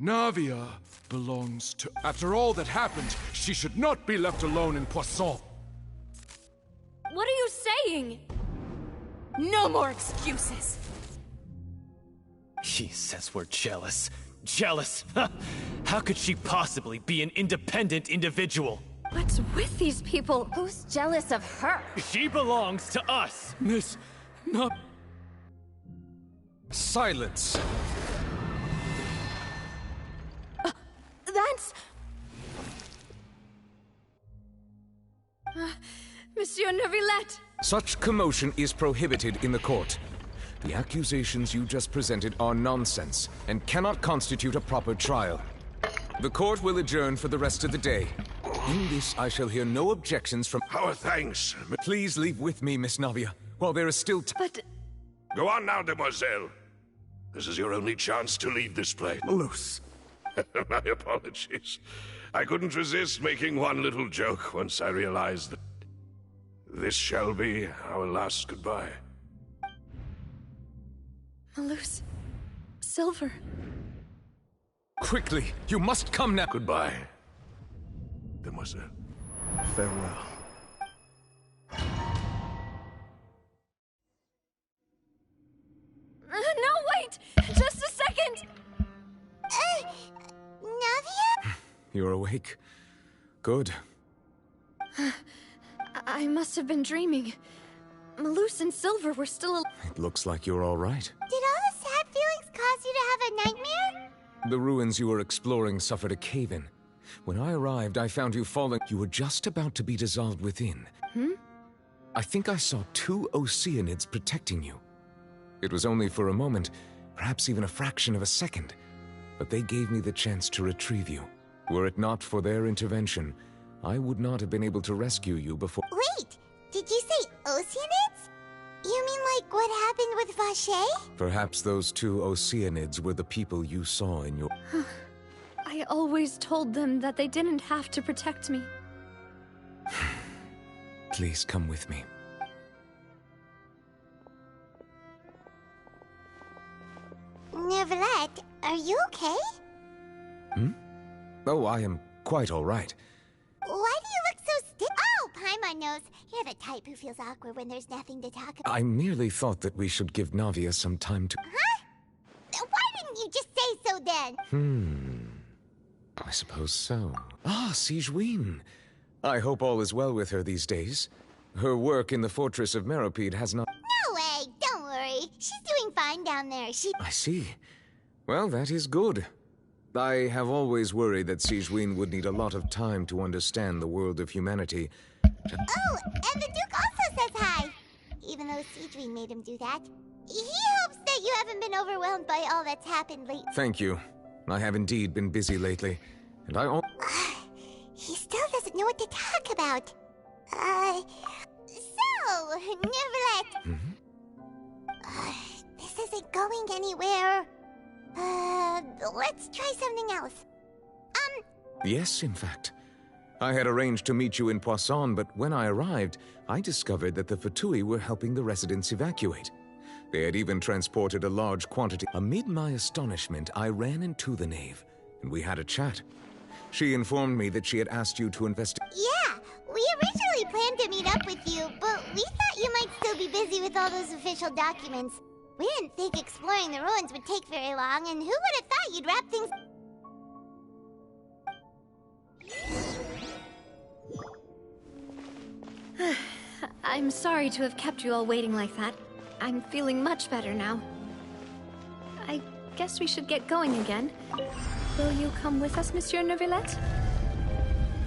Navia belongs to... After all that happened, she should not be left alone in Poisson. What are you saying? No more excuses! She says we're jealous. Jealous? How could she possibly be an independent individual? What's with these people? Who's jealous of her? She belongs to us! Miss... not... Silence! That's... Monsieur Neuvillette! Such commotion is prohibited in the court. The accusations you just presented are nonsense and cannot constitute a proper trial. The court will adjourn for the rest of the day. In this, I shall hear no objections from... Our thanks. Please leave with me, Miss Navia, while there is still But... Go on now, demoiselle. This is your only chance to leave this place. Malus. My apologies. I couldn't resist making one little joke once I realized that this shall be our last goodbye. Malus... Silver... Quickly, you must come now. Goodbye, demoiselle. Farewell. No, wait! Just a second! Navia? You're awake. Good. I must have been dreaming. Malus and Silver were still alive. It looks like you're all right. Did all the sad feelings cause you to have a nightmare? The ruins you were exploring suffered a cave-in. When I arrived, I found you falling. You were just about to be dissolved within. I think I saw 2 Oceanids protecting you. It was only for a moment, perhaps even a fraction of a second, but they gave me the chance to retrieve you. Were it not for their intervention, I would not have been able to rescue you before— Wait! Did you say Oceanids? You mean like what happened with Vache? Perhaps those 2 Oceanids were the people you saw in your— I always told them that they didn't have to protect me. Please come with me. Neuvillette, are you okay? Oh, I am quite all right. Why do you look so stiff? Oh, Paimon knows. You're the type who feels awkward when there's nothing to talk about. I merely thought that we should give Navia some time to... Huh? Why didn't you just say so then? I suppose so. Ah, Sigewinne. I hope all is well with her these days. Her work in the Fortress of Meropide has not... No way, don't worry. She's doing fine down there. I see. Well, that is good. I have always worried that Sigewinne would need a lot of time to understand the world of humanity. Oh, and the Duke also says hi. Even though Sigewinne made him do that. He hopes that you haven't been overwhelmed by all that's happened lately. Thank you. I have indeed been busy lately, and He still doesn't know what to talk about. So, Neverlet. This isn't going anywhere. Let's try something else. Yes, in fact. I had arranged to meet you in Poisson, but when I arrived, I discovered that the Fatui were helping the residents evacuate. They had even transported a large quantity. Amid my astonishment, I ran into the knave, and we had a chat. She informed me that she had asked you to investigate. Yeah, we originally planned to meet up with you, but we thought you might still be busy with all those official documents. We didn't think exploring the ruins would take very long, and who would have thought you'd wrap things... I'm sorry to have kept you all waiting like that. I'm feeling much better now. I guess we should get going again. Will you come with us, Monsieur Neuvillette?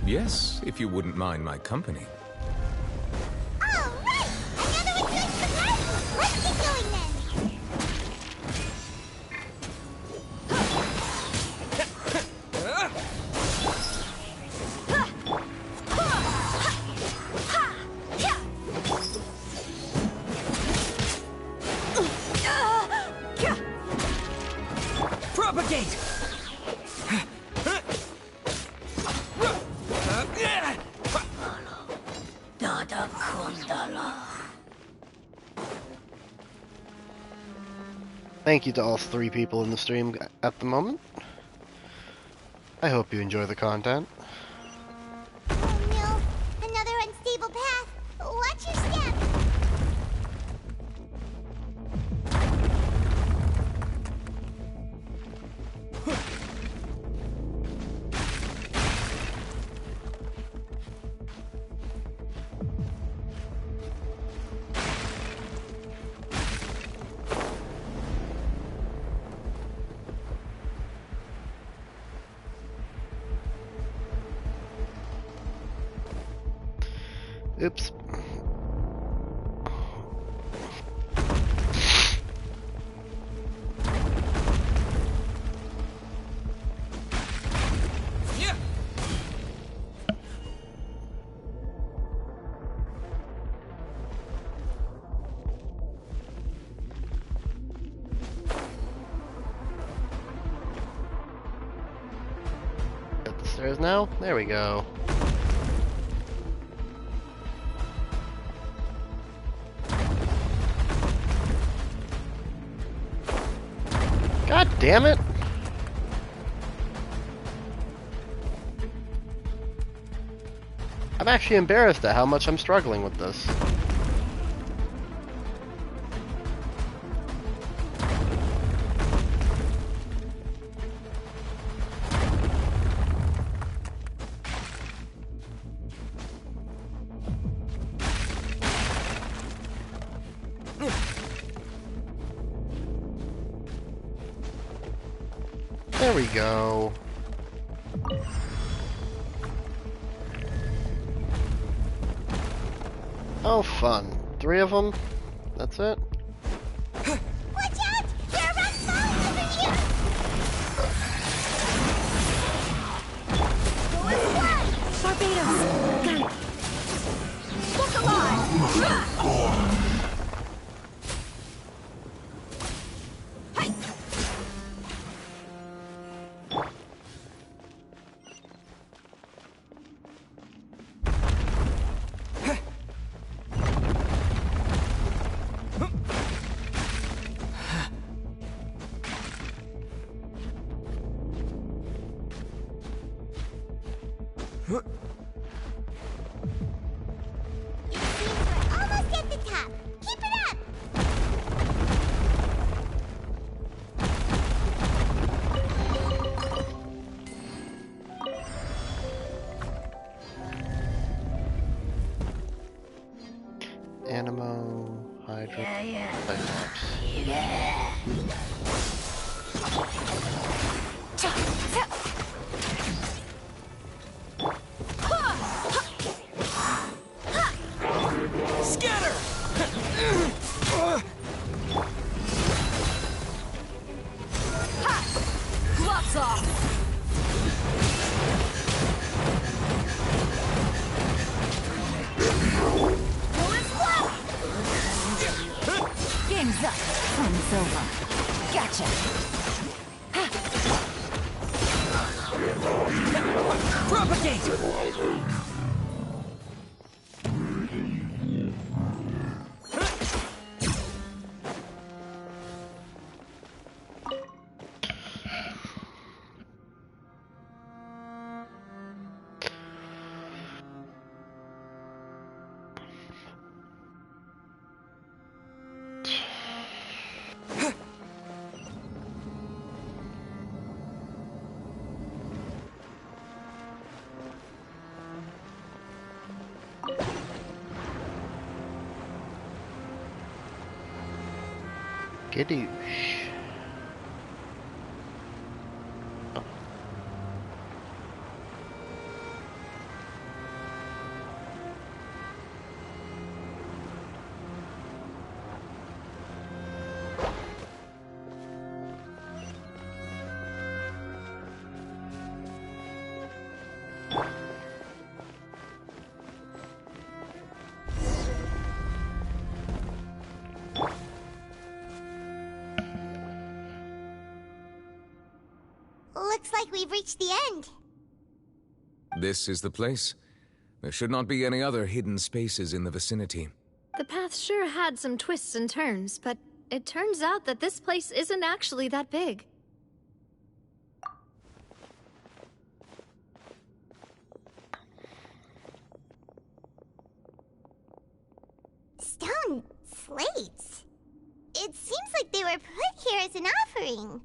Yes, if you wouldn't mind my company. All right! Another one joins the party! Let's get going then! Propagate! Thank you to all 3 people in the stream at the moment. I hope you enjoy the content. Oh no! Another unstable path! Watch your step! Oops. Up the stairs now? There we go. God damn it! I'm actually embarrassed at how much I'm struggling with this. There we go. Oh, fun. 3 of them? That's it? Watch out! There are rock falls over here! Barbados! Gun! Look alive! Animo, Hydra, Cyclops. Scatter! Gloves off! Game's up. Fun's over. Gotcha. Propagate! Gadoosh. Looks like we've reached the end. This is the place. There should not be any other hidden spaces in the vicinity. The path sure had some twists and turns, but it turns out that this place isn't actually that big. Stone slates. It seems like they were put here as an offering.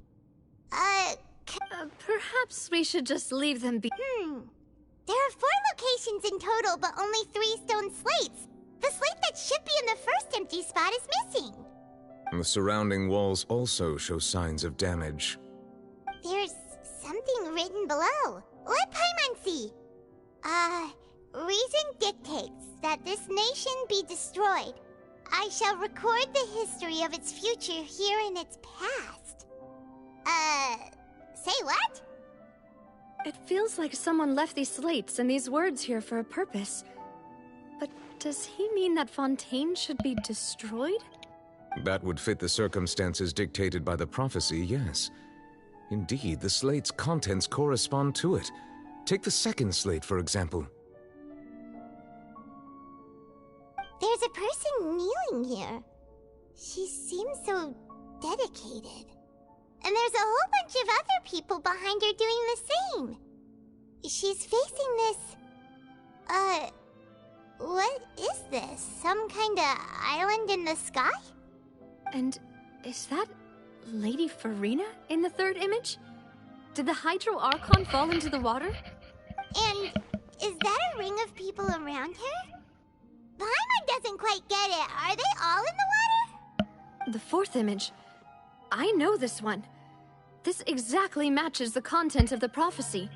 Perhaps we should just leave them be- There are 4 locations in total, but only 3 stone slates. The slate that should be in the first empty spot is missing. The surrounding walls also show signs of damage. There's something written below. Let Paimon see. Reason dictates that this nation be destroyed. I shall record the history of its future here in its past. Say what? It feels like someone left these slates and these words here for a purpose. But does he mean that Fontaine should be destroyed? That would fit the circumstances dictated by the prophecy, yes. Indeed, the slate's contents correspond to it. Take the second slate, for example. There's a person kneeling here. She seems so dedicated. And there's a whole bunch of other people behind her doing the same. She's facing this... what is this? Some kind of island in the sky? And is that Lady Farina in the third image? Did the Hydro Archon fall into the water? And is that a ring of people around her? Paimon doesn't quite get it. Are they all in the water? The fourth image. I know this one. This exactly matches the content of the prophecy.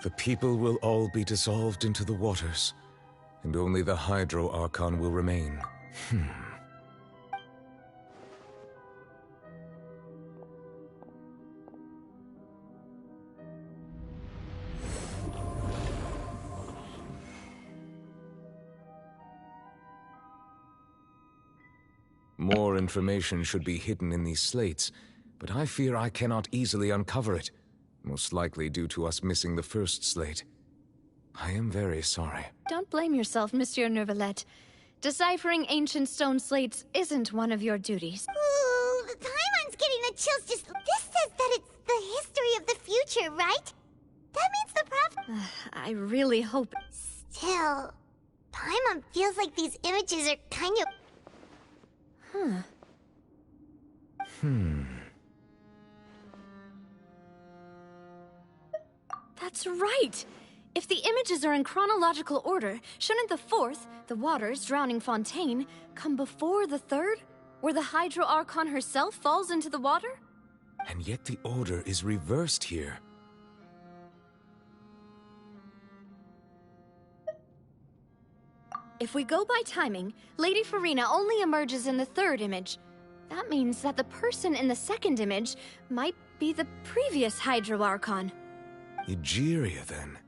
The people will all be dissolved into the waters, and only the Hydro Archon will remain. More information should be hidden in these slates, but I fear I cannot easily uncover it, most likely due to us missing the first slate. I am very sorry. Don't blame yourself, Monsieur Neuvillette. Deciphering ancient stone slates isn't one of your duties. Ooh, Paimon's getting the chills just... This says that it's the history of the future, right? That means the prophet... I really hope... Still, Paimon feels like these images are kind of... That's right! If the images are in chronological order, shouldn't the fourth, the waters drowning Fontaine, come before the third, where the Hydro Archon herself falls into the water? And yet the order is reversed here. If we go by timing, Lady Farina only emerges in the third image. That means that the person in the second image might be the previous Hydro Archon. Egeria, then.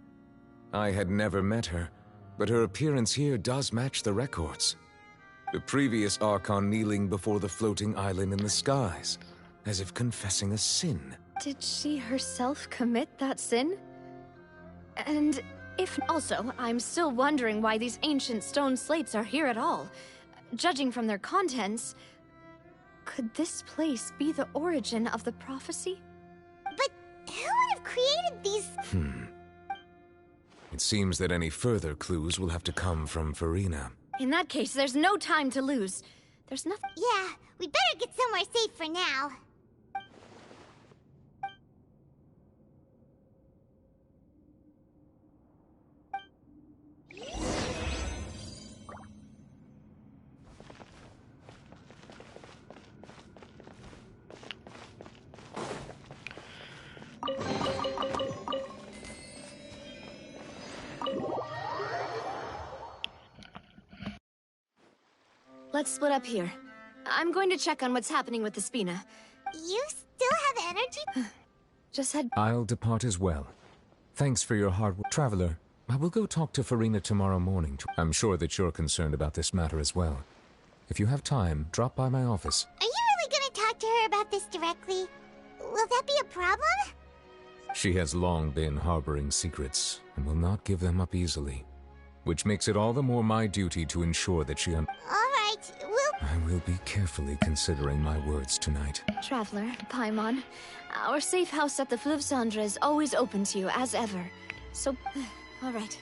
I had never met her, but her appearance here does match the records. The previous Archon kneeling before the floating island in the skies, as if confessing a sin. Did she herself commit that sin? And if also, I'm still wondering why these ancient stone slates are here at all. Judging from their contents, could this place be the origin of the prophecy? But who would have created these? It seems that any further clues will have to come from Farina. In that case, there's no time to lose. There's nothing. Yeah, we better get somewhere safe for now. Let's split up here. I'm going to check on what's happening with the Spina. You still have energy? Just head. I'll depart as well. Thanks for your hard work. Traveler, I will go talk to Farina tomorrow morning. I'm sure that you're concerned about this matter as well. If you have time, drop by my office. Are you really going to talk to her about this directly? Will that be a problem? She has long been harboring secrets, and will not give them up easily. Which makes it all the more my duty to ensure that she All right, I will be carefully considering my words tonight. Traveler, Paimon, our safe house at the Fleuve Cendre is always open to you, as ever. So, all right.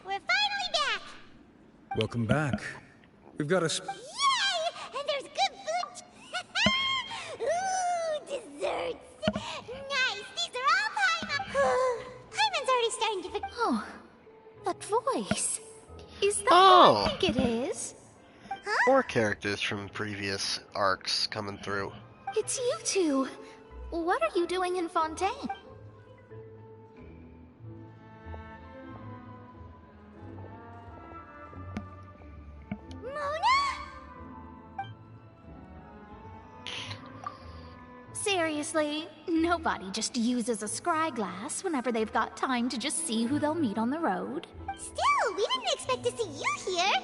We're finally back! Welcome back. We've got a... Yay! And there's good food! Ooh, desserts! Nice! These are all Paimon! Paimon's already starting to... Oh, that voice. Is that Oh. what I think it is? More characters from previous arcs coming through. It's you two. What are you doing in Fontaine? Seriously, nobody just uses a scry glass whenever they've got time to just see who they'll meet on the road. Still, we didn't expect to see you here!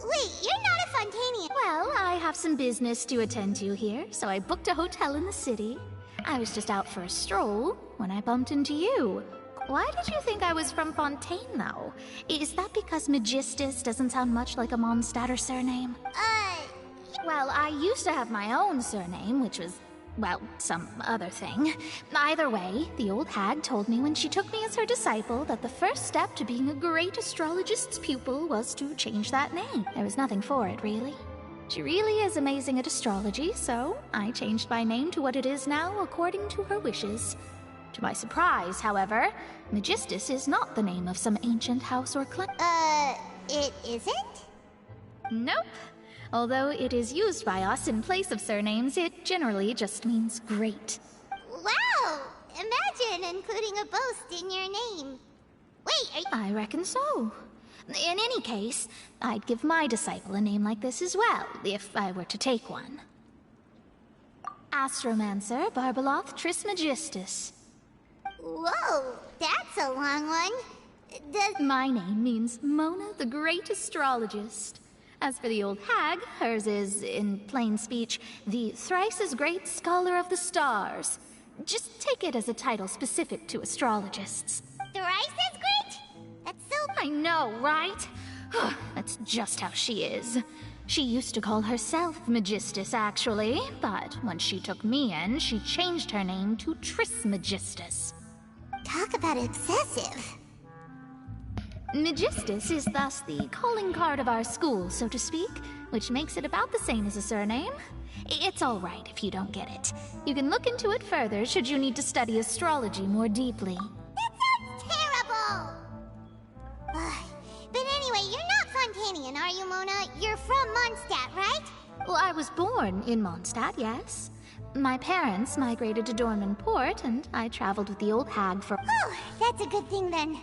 Wait, you're not a Fontanian. Well, I have some business to attend to here, so I booked a hotel in the city. I was just out for a stroll when I bumped into you. Why did you think I was from Fontaine, though? Is that because Magistus doesn't sound much like a Mondstatter surname? Well, I used to have my own surname, which was, well, some other thing. Either way, the old hag told me when she took me as her disciple that the first step to being a great astrologist's pupil was to change that name. There was nothing for it, really. She really is amazing at astrology, so I changed my name to what it is now according to her wishes. To my surprise, however, Magistus is not the name of some ancient house or clan. It isn't? Nope. Although it is used by us in place of surnames, it generally just means great. Wow! Imagine including a boast in your name. Wait, are you... I reckon so. In any case, I'd give my disciple a name like this as well, if I were to take one. Astromancer Barbeloth Trismegistus. Whoa, that's a long one. My name means Mona the Great Astrologist. As for the old hag, hers is, in plain speech, the thrice-as-great Scholar of the Stars. Just take it as a title specific to astrologists. Thrice as great? That's so... I know, right? That's just how she is. She used to call herself Magistus, actually, but when she took me in, she changed her name to Trismegistus. Talk about obsessive. Megistus is thus the calling card of our school, so to speak, which makes it about the same as a surname. It's all right if you don't get it. You can look into it further should you need to study astrology more deeply. Terrible! But anyway, you're not Fontanian, are you, Mona? You're from Mondstadt, right? Well, I was born in Mondstadt, yes. My parents migrated to Dornman Port, and I traveled with the old hag for— Oh, that's a good thing then.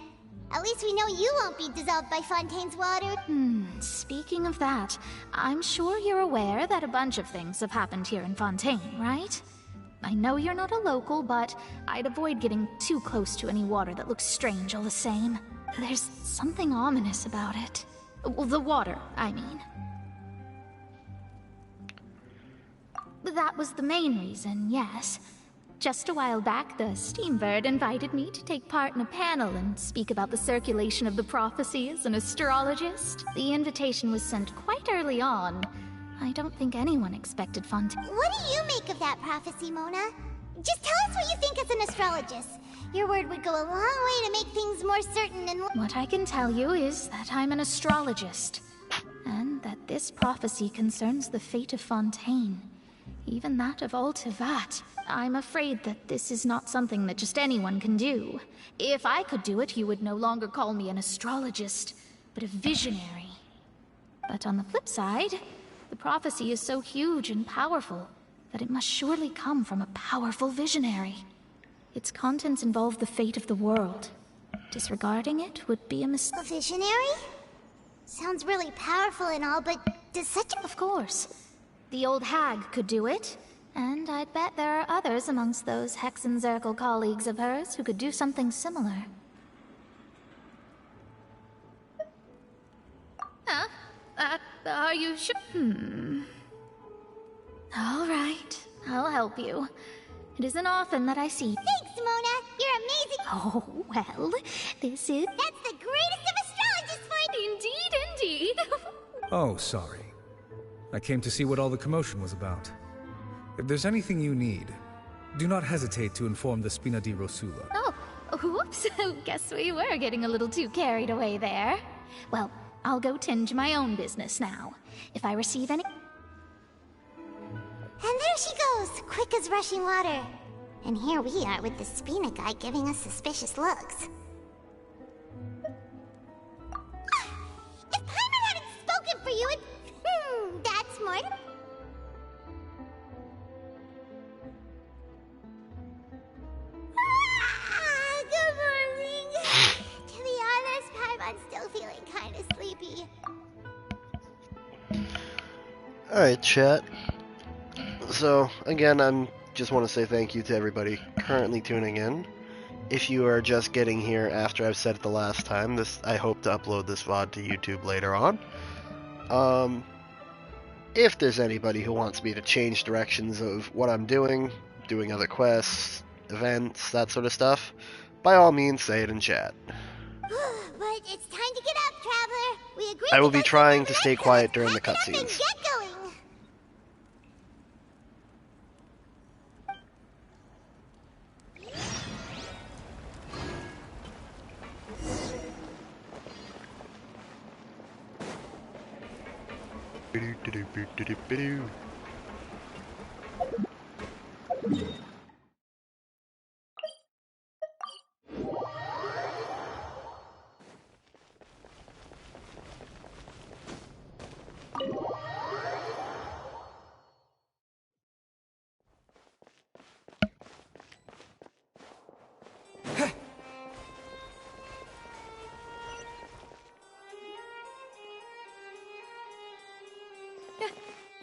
At least we know you won't be dissolved by Fontaine's water. Speaking of that, I'm sure you're aware that a bunch of things have happened here in Fontaine, right? I know you're not a local, but I'd avoid getting too close to any water that looks strange all the same. There's something ominous about it. Well, the water, I mean. That was the main reason, yes. Just a while back, the Steambird invited me to take part in a panel and speak about the circulation of the prophecy as an astrologist. The invitation was sent quite early on. I don't think anyone expected Fontaine. What do you make of that prophecy, Mona? Just tell us what you think as an astrologist. Your word would go a long way to make things more certain and— What I can tell you is that I'm an astrologist, and that this prophecy concerns the fate of Fontaine, even that of all Tevat. I'm afraid that this is not something that just anyone can do. If I could do it, you would no longer call me an astrologist, but a visionary. But on the flip side, the prophecy is so huge and powerful that it must surely come from a powerful visionary. Its contents involve the fate of the world. Disregarding it would be a mistake. A visionary? Sounds really powerful and all, but does such a— Of course. The old hag could do it, and I'd bet there are others amongst those Hexenzirkel colleagues of hers who could do something similar. Huh? Are you sure? All right, I'll help you. It isn't often that I see— Thanks, Mona! You're amazing! Oh, well, this is— That's the greatest of astrologists for— Indeed. Oh, sorry. I came to see what all the commotion was about. If there's anything you need, do not hesitate to inform the Spina di Rosula. Oh, whoops. Guess we were getting a little too carried away there. Well, I'll go tend to my own business now. If I receive any— And there she goes, quick as rushing water. And here we are with the Spina guy giving us suspicious looks. If Paimon hadn't spoken for you, that's smart. Good morning. To be honest, Paimon's still feeling kind of sleepy. Alright, chat. So, again, I'm just want to say thank you to everybody currently tuning in. If you are just getting here after I've said it the last time, I hope to upload this VOD to YouTube later on. If there's anybody who wants me to change directions of what I'm doing other quests, events, that sort of stuff, by all means say it in chat. But it's time to get up, Traveler. We agreed I will to be trying to stay quiet during the cutscenes. get going.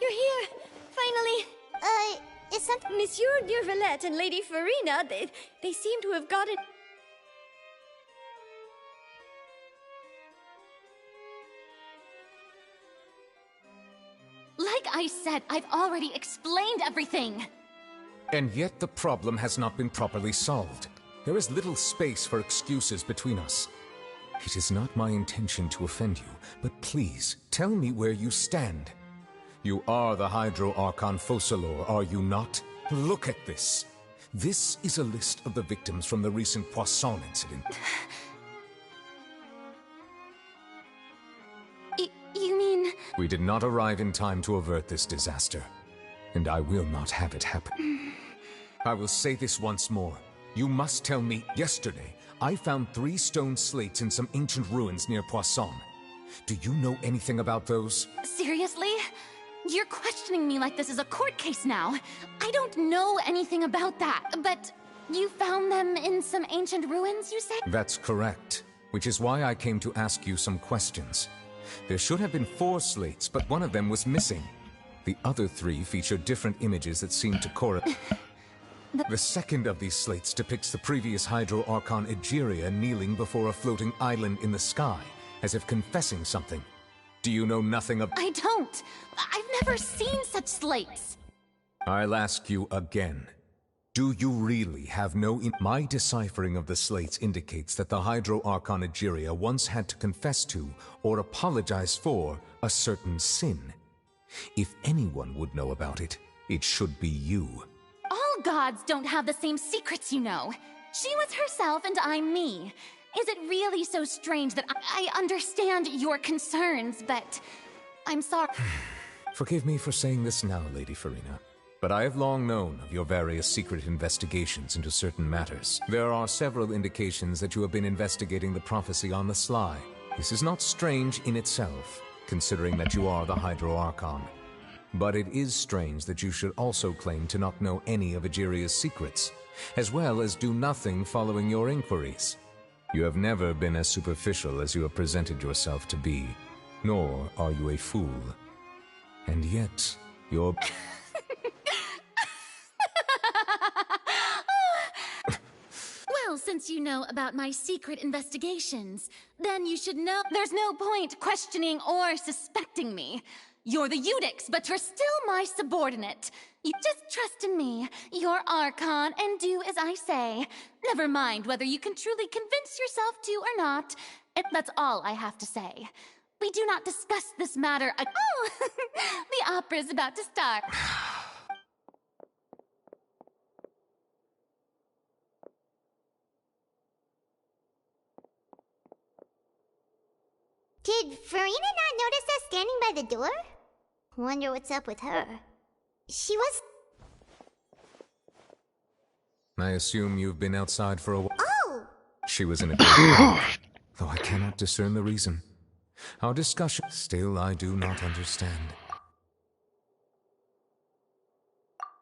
You're here! Finally! Is something— Monsieur Neurvalette and Lady Farina, they seem to have gotten— Like I said, I've already explained everything! And yet the problem has not been properly solved. There is little space for excuses between us. It is not my intention to offend you, but please, tell me where you stand. You are the Hydro Archon Focalor, are you not? Look at this. This is a list of the victims from the recent Poisson incident. We did not arrive in time to avert this disaster, and I will not have it happen. I will say this once more. You must tell me. Yesterday, I found 3 stone slates in some ancient ruins near Poisson. Do you know anything about those? Seriously? You're questioning me like this is a court case now. I don't know anything about that, but you found them in some ancient ruins, you say? That's correct, which is why I came to ask you some questions. There should have been 4 slates, but one of them was missing. The other 3 feature different images that seem to correlate. The second of these slates depicts the previous Hydro Archon Egeria kneeling before a floating island in the sky, as if confessing something. Do you know nothing of— I don't. I've never seen such slates. I'll ask you again. Do you really have no— My deciphering of the slates indicates that the Hydro Archon Egeria once had to confess to, or apologize for, a certain sin. If anyone would know about it, it should be you. All gods don't have the same secrets, you know. She was herself and I'm me. Is it really so strange that I understand your concerns, but I'm sorry. Forgive me for saying this now, Lady Farina, but I have long known of your various secret investigations into certain matters. There are several indications that you have been investigating the prophecy on the sly. This is not strange in itself, considering that you are the Hydro Archon. But it is strange that you should also claim to not know any of Egeria's secrets, as well as do nothing following your inquiries. You have never been as superficial as you have presented yourself to be, nor are you a fool. And yet, you're... Well, since you know about my secret investigations, then you should know there's no point questioning or suspecting me. You're the Eudix, but you're still my subordinate. You just trust in me, your Archon, and do as I say. Never mind whether you can truly convince yourself to or not. That's all I have to say. We do not discuss this matter Oh, the opera's about to start. Did Farina not notice us standing by the door? Wonder what's up with her. She was... I assume you've been outside for a while. Oh! She was in a great panic, though I cannot discern the reason. Our discussion... Still, I do not understand.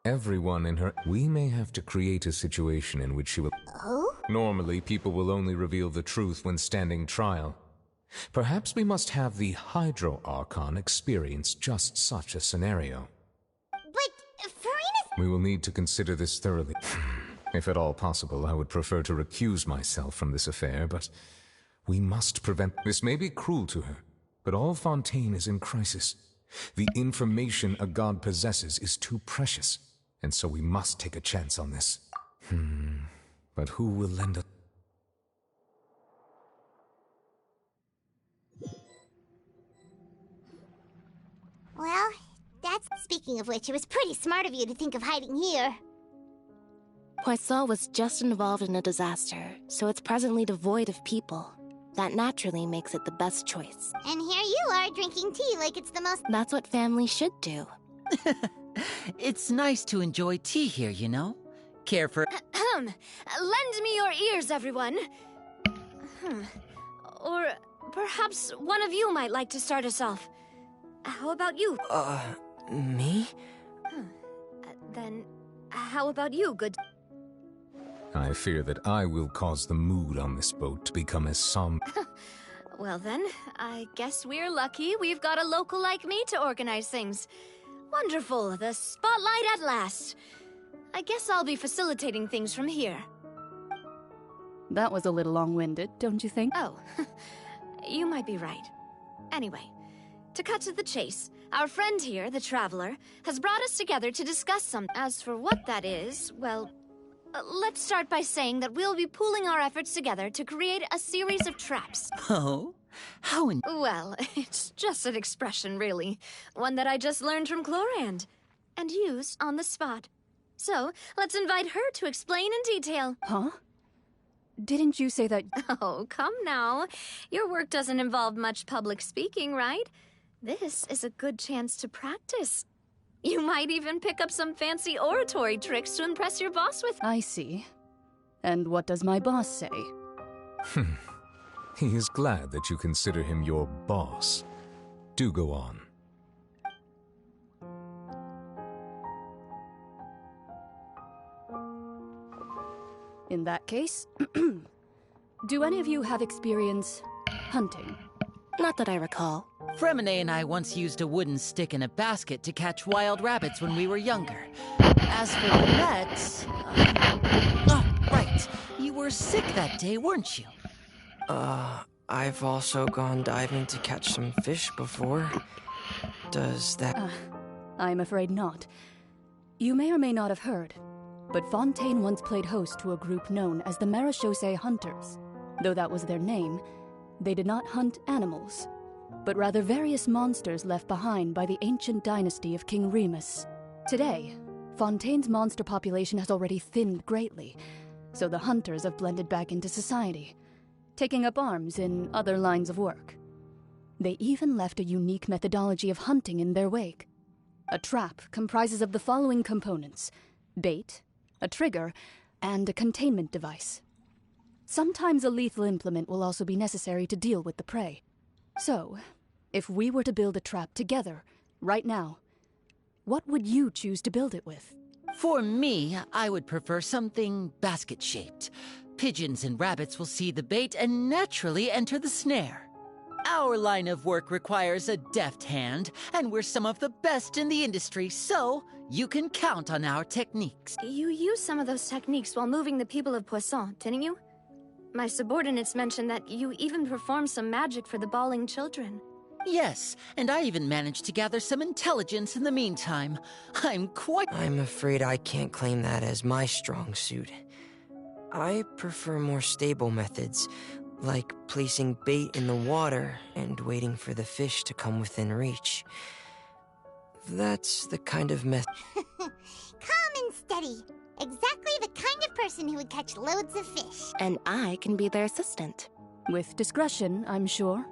Everyone in her... We may have to create a situation in which she will... Oh? Normally, people will only reveal the truth when standing trial. Perhaps we must have the Hydro Archon experience just such a scenario. But Farina's... We will need to consider this thoroughly. If at all possible, I would prefer to recuse myself from this affair, but we must prevent... This may be cruel to her, but all Fontaine is in crisis. The information a god possesses is too precious, and so we must take a chance on this. But who will lend a... Well, that's... Speaking of which, it was pretty smart of you to think of hiding here. Poisson was just involved in a disaster, so it's presently devoid of people. That naturally makes it the best choice. And here you are, drinking tea like it's the most... That's what family should do. It's nice to enjoy tea here, you know? Care for... Lend me your ears, everyone. Or perhaps one of you might like to start us off. How about you? Me? Then, how about you, good... I fear that I will cause the mood on this boat to become as somber. Well then, I guess we're lucky we've got a local like me to organize things. Wonderful, the spotlight at last. I guess I'll be facilitating things from here. That was a little long-winded, don't you think? Oh, you might be right. Anyway, to cut to the chase, our friend here, the Traveler, has brought us together to discuss some... As for what that is, well... let's start by saying that we'll be pooling our efforts together to create a series of traps. Oh? How in... Well, it's just an expression, really. One that I just learned from Chlorand. And used on the spot. So, let's invite her to explain in detail. Huh? Didn't you say that... Oh, come now. Your work doesn't involve much public speaking, right? This is a good chance to practice. You might even pick up some fancy oratory tricks to impress your boss with. I see. And what does my boss say? He is glad that you consider him your boss. Do go on. In that case, do any of you have experience hunting? Not that I recall. Fremine and I once used a wooden stick in a basket to catch wild rabbits when we were younger. As for the nets... oh, right. You were sick that day, weren't you? I've also gone diving to catch some fish before. Does that... I'm afraid not. You may or may not have heard, but Fontaine once played host to a group known as the Marechaussee Hunters. Though that was their name, they did not hunt animals, but rather various monsters left behind by the ancient dynasty of King Remus. Today, Fontaine's monster population has already thinned greatly, so the hunters have blended back into society, taking up arms in other lines of work. They even left a unique methodology of hunting in their wake. A trap comprises of the following components: bait, a trigger, and a containment device. Sometimes a lethal implement will also be necessary to deal with the prey. So, if we were to build a trap together, right now, what would you choose to build it with? For me, I would prefer something basket-shaped. Pigeons and rabbits will see the bait and naturally enter the snare. Our line of work requires a deft hand, and we're some of the best in the industry, so you can count on our techniques. You used some of those techniques while moving the people of Poisson, didn't you? My subordinates mentioned that you even performed some magic for the bawling children. Yes, and I even managed to gather some intelligence in the meantime. I'm afraid I can't claim that as my strong suit. I prefer more stable methods, like placing bait in the water and waiting for the fish to come within reach. That's the kind of method... Calm and steady. Exactly the kind of person who would catch loads of fish. And I can be their assistant. With discretion, I'm sure.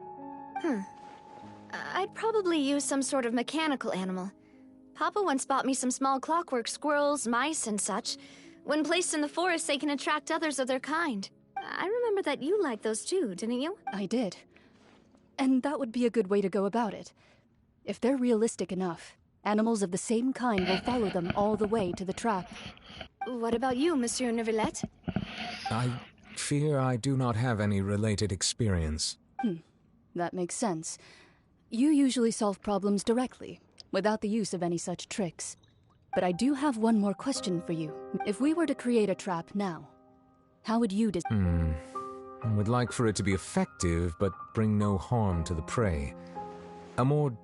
I'd probably use some sort of mechanical animal. Papa once bought me some small clockwork squirrels, mice, and such. When placed in the forest, they can attract others of their kind. I remember that you liked those too, didn't you? I did. And that would be a good way to go about it. If they're realistic enough, animals of the same kind will follow them all the way to the trap. What about you, Monsieur Neuvillette? I fear I do not have any related experience. That makes sense. You usually solve problems directly, without the use of any such tricks. But I do have one more question for you. If we were to create a trap now, how would you I would like for it to be effective, but bring no harm to the prey. A more...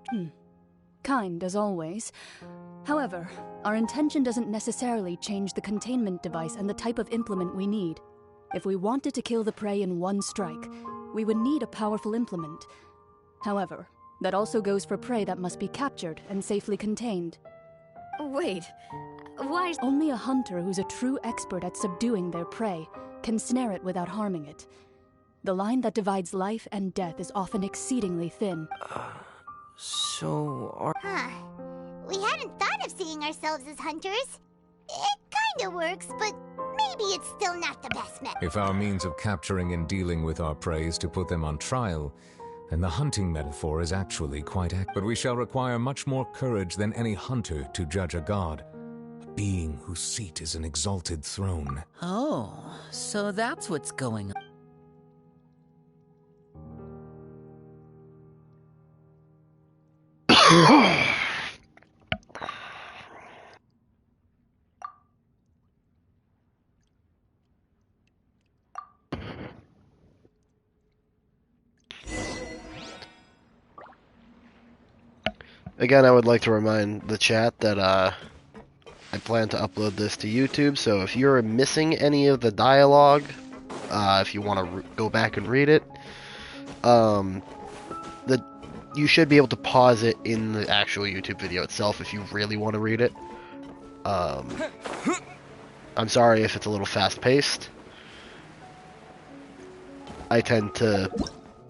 Kind, as always. However, our intention doesn't necessarily change the containment device and the type of implement we need. If we wanted to kill the prey in one strike, we would need a powerful implement. However, that also goes for prey that must be captured and safely contained. Wait, why? Only a hunter who's a true expert at subduing their prey can snare it without harming it. The line that divides life and death is often exceedingly thin. We hadn't thought of seeing ourselves as hunters. It kinda works, but maybe it's still not the best method. If our means of capturing and dealing with our prey is to put them on trial, then the hunting metaphor is actually quite accurate. But we shall require much more courage than any hunter to judge a god, a being whose seat is an exalted throne. Oh, so that's what's going on. Again, I would like to remind the chat that I plan to upload this to YouTube, so if you're missing any of the dialogue, if you want to go back and read it, you should be able to pause it in the actual YouTube video itself if you really want to read it. I'm sorry if it's a little fast-paced. I tend to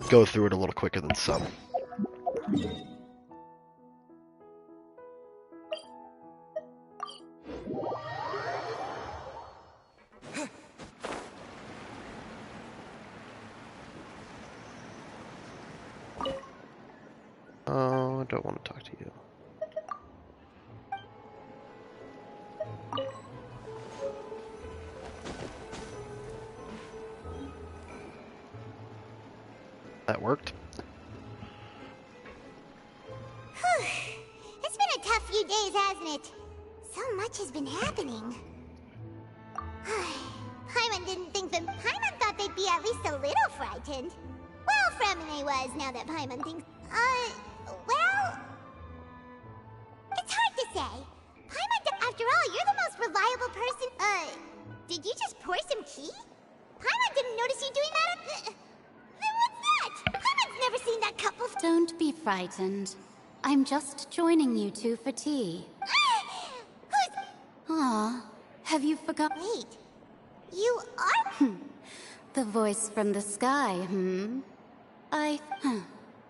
go through it a little quicker than some. Oh, I don't want to talk to you. That worked. It's been a tough few days, hasn't it? So much has been happening. Paimon didn't think that... Paimon thought they'd be at least a little frightened. Well, Fremine was, now that Paimon thinks... well... It's hard to say. Paimon, after all, you're the most reliable person... did you just pour some tea? Paimon didn't notice you doing that. Then what's that? Paimon's never seen that couple... Don't be frightened. I'm just joining you two for tea. Ah, have you forgotten? Wait, you are... The voice from the sky,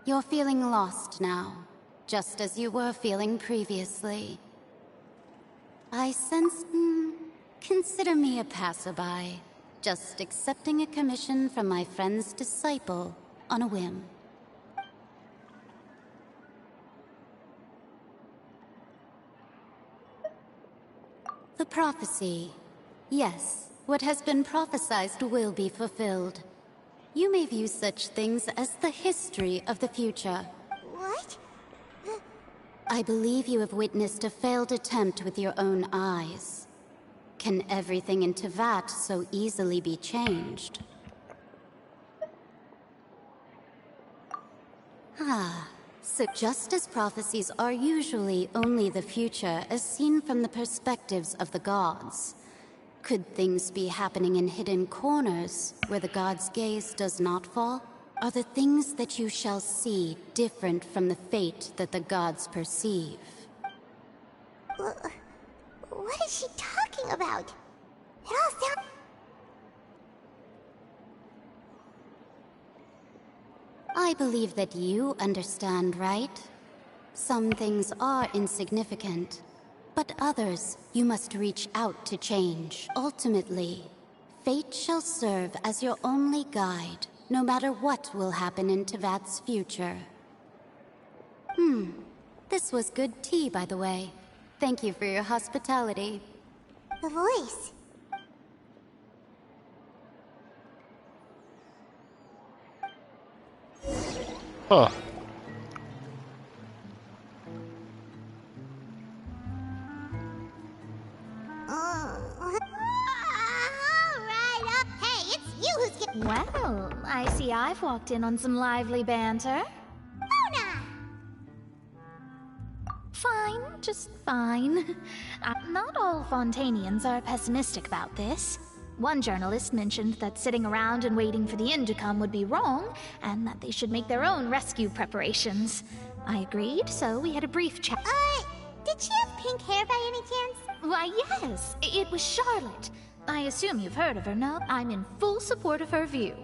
You're feeling lost now, just as you were feeling previously. I sense... consider me a passerby, just accepting a commission from my friend's disciple on a whim. The prophecy. Yes, what has been prophesied will be fulfilled. You may view such things as the history of the future. What? I believe you have witnessed a failed attempt with your own eyes. Can everything in Teyvat so easily be changed? So just as prophecies are usually only the future as seen from the perspectives of the gods, could things be happening in hidden corners where the gods' gaze does not fall? Are the things that you shall see different from the fate that the gods perceive? What is she talking about? It all sounds... I believe that you understand, right? Some things are insignificant, but others you must reach out to change. Ultimately, fate shall serve as your only guide, no matter what will happen in Teyvat's future. This was good tea, by the way. Thank you for your hospitality. The voice. Huh. Hey, it's you who's getting... Well, I see I've walked in on some lively banter. Mona! Fine, just fine. Not all Fontanians are pessimistic about this. One journalist mentioned that sitting around and waiting for the end to come would be wrong, and that they should make their own rescue preparations. I agreed, so we had a brief chat. Did she have pink hair by any chance? Why, yes, it was Charlotte. I assume you've heard of her, no? I'm in full support of her view.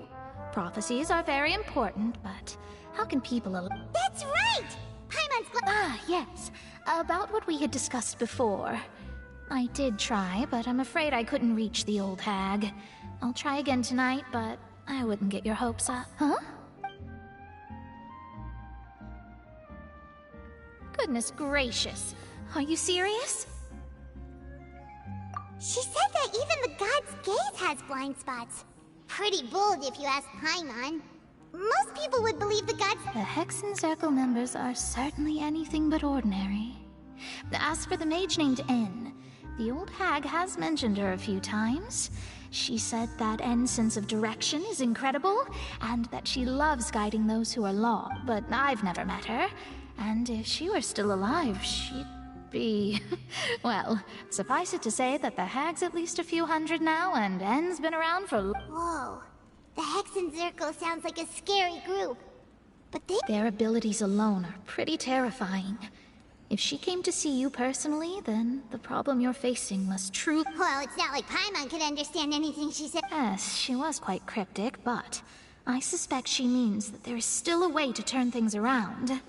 Prophecies are very important, but how can people... That's right! Paimon's... yes. About what we had discussed before. I did try, but I'm afraid I couldn't reach the old hag. I'll try again tonight, but I wouldn't get your hopes up. Huh? Goodness gracious. Are you serious? She said that even the god's gaze has blind spots. Pretty bold if you ask Paimon. Most people would believe the gods... The Hexen Circle members are certainly anything but ordinary. As for the mage named N, the old hag has mentioned her a few times. She said that N's sense of direction is incredible, and that she loves guiding those who are lost. But I've never met her, and if she were still alive, she'd be... Well, suffice it to say that the hag's at least a few hundred now, and N's been around for... Whoa. The Hexen Circle sounds like a scary group. But their abilities alone are pretty terrifying. If she came to see you personally, then the problem you're facing must truly... Well, it's not like Paimon could understand anything she said. Yes, she was quite cryptic, but I suspect she means that there is still a way to turn things around.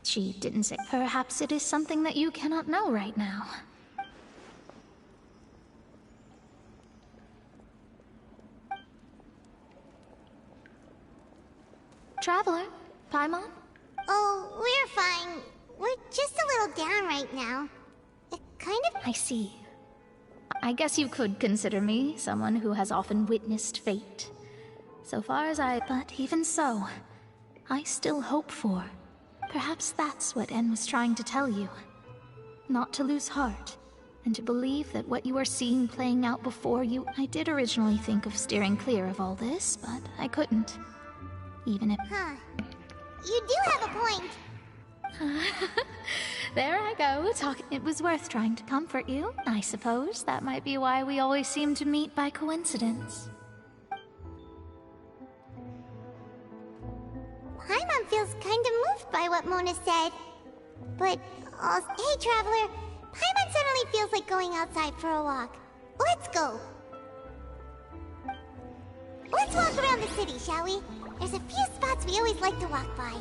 She didn't say... Perhaps it is something that you cannot know right now. Traveler, Paimon? Oh, we're fine. We're just a little down right now. It kind of... I see. I guess you could consider me someone who has often witnessed fate. So far as But even so, I still hope for. Perhaps that's what En was trying to tell you. Not to lose heart, and to believe that what you are seeing playing out before you... I did originally think of steering clear of all this, but I couldn't. Even if... Huh. You do have a point. There I go, talking. It was worth trying to comfort you. I suppose that might be why we always seem to meet by coincidence. Paimon feels kind of moved by what Mona said. But, hey Traveler, Paimon suddenly feels like going outside for a walk. Let's go. Let's walk around the city, shall we? There's a few spots we always like to walk by.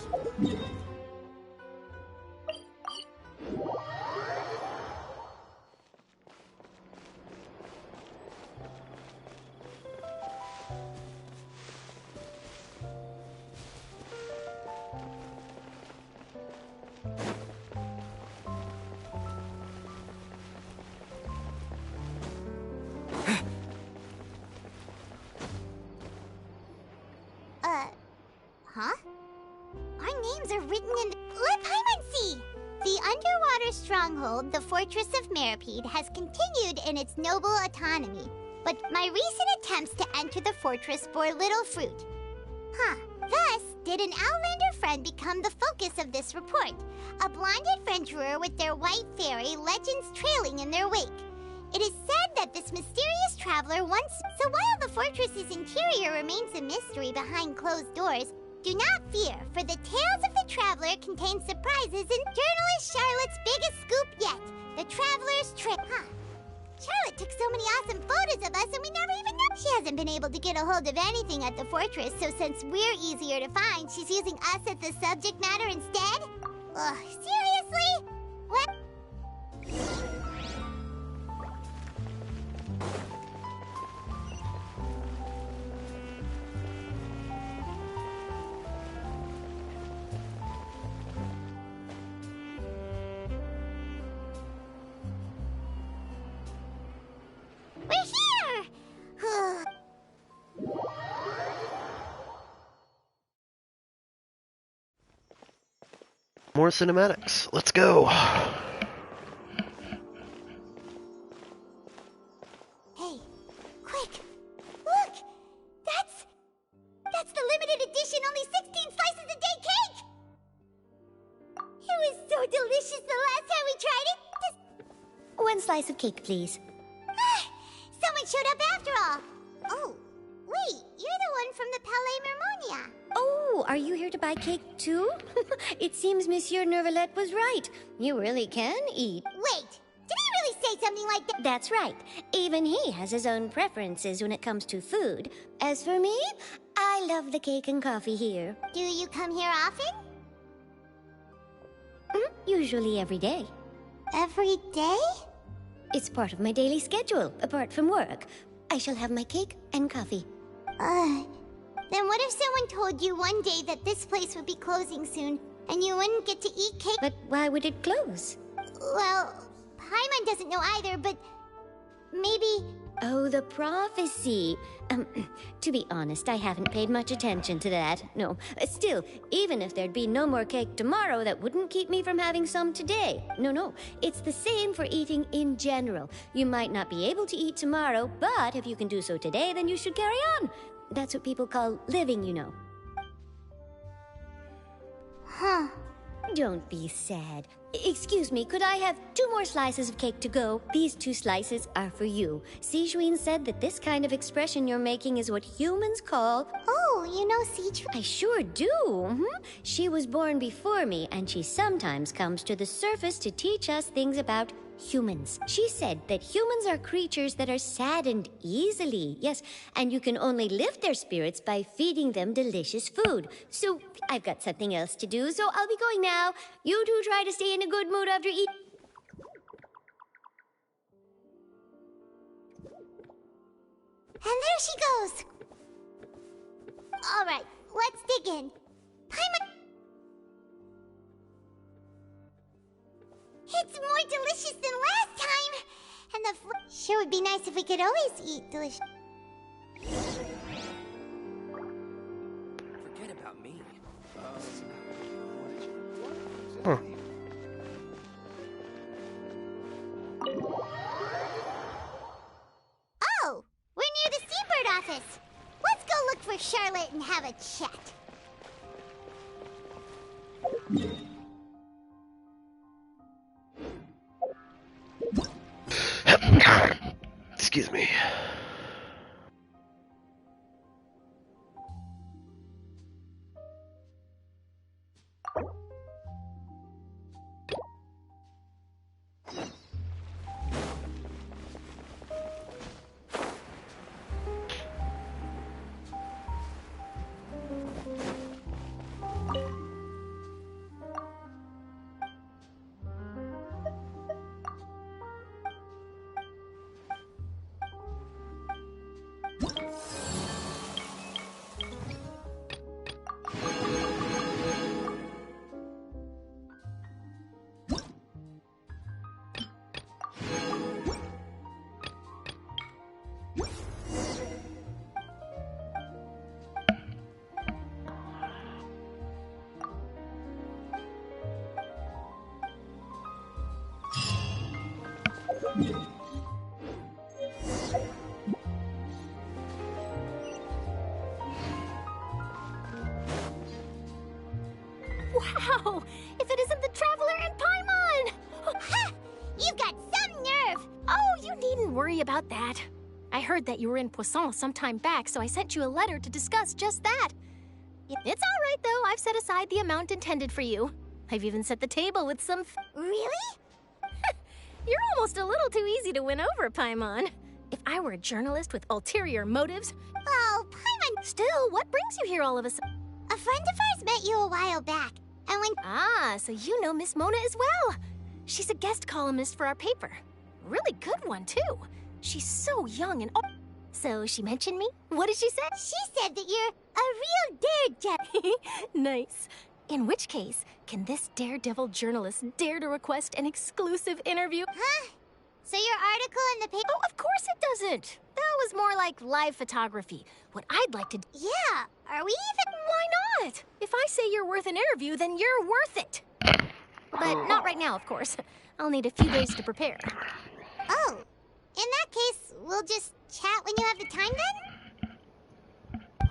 Huh? Our names are written in... Let Paimon see! The underwater stronghold, the Fortress of Meripede, has continued in its noble autonomy. But my recent attempts to enter the fortress bore little fruit. Huh. Thus, did an Outlander friend become the focus of this report? A blonde adventurer with their white fairy, legends trailing in their wake. It is said that this mysterious traveler once... So while the fortress's interior remains a mystery behind closed doors, do not fear, for the tales of the traveler contain surprises in journalist Charlotte's biggest scoop yet, the traveler's trip. Huh. Charlotte took so many awesome photos of us and we never even know. She hasn't been able to get a hold of anything at the fortress, so since we're easier to find, she's using us as the subject matter instead? Ugh, seriously? What? We're here! More cinematics. Let's go. Hey, quick! Look! That's the limited edition only 16 slices a day cake! It was so delicious the last time we tried it! One slice of cake, please. Someone showed up after all! Oh, wait, you're the one from the Palais Mermonia. Oh, are you here to buy cake too? It seems Monsieur Nervalette was right. You really can eat. Wait, did he really say something like that? That's right. Even he has his own preferences when it comes to food. As for me, I love the cake and coffee here. Do you come here often? Usually every day. Every day? It's part of my daily schedule, apart from work. I shall have my cake and coffee. Then what if someone told you one day that this place would be closing soon, and you wouldn't get to eat cake? But why would it close? Well, Paimon doesn't know either, but maybe... Oh, the prophecy. To be honest, I haven't paid much attention to that. No, still, even if there'd be no more cake tomorrow, that wouldn't keep me from having some today. No, it's the same for eating in general. You might not be able to eat tomorrow, but if you can do so today, then you should carry on. That's what people call living, you know. Huh. Don't be sad. Excuse me, could I have 2 more slices of cake to go? These 2 slices are for you. Sijuin said that this kind of expression you're making is what humans call... Oh, you know Sijuin? I sure do. She was born before me, and she sometimes comes to the surface to teach us things about humans. She said that humans are creatures that are saddened easily. Yes, and you can only lift their spirits by feeding them delicious food. So, I've got something else to do, so I'll be going now. You two try to stay in a good mood after eating. And there she goes! Alright, let's dig in. Paimon... It's more delicious than last time! And the sure would be nice if we could always eat delicious... Forget about me. Huh. Oh! We're near the Seabird office! Let's go look for Charlotte and have a chat. Excuse me. Wow! If it isn't the Traveler and Paimon! Ha! You've got some nerve! Oh, you needn't worry about that. I heard that you were in Poisson some time back, so I sent you a letter to discuss just that. It's all right, though. I've set aside the amount intended for you. I've even set the table with some... Really? You're almost a little too easy to win over, Paimon. If I were a journalist with ulterior motives... Oh, Paimon... Still, what brings you here all of a sudden? A friend of ours met you a while back, and when... Ah, so you know Miss Mona as well. She's a guest columnist for our paper. Really good one, too. She's so young and... So she mentioned me? What did she say? She said that you're a real daredevil. Nice. In which case, can this daredevil journalist dare to request an exclusive interview? Huh? So your article in the paper... Oh, of course it doesn't. That was more like live photography. What I'd like to... Yeah, are we even... Why not? If I say you're worth an interview, then you're worth it. But not right now, of course. I'll need a few days to prepare. Oh, in that case, we'll just chat when you have the time then?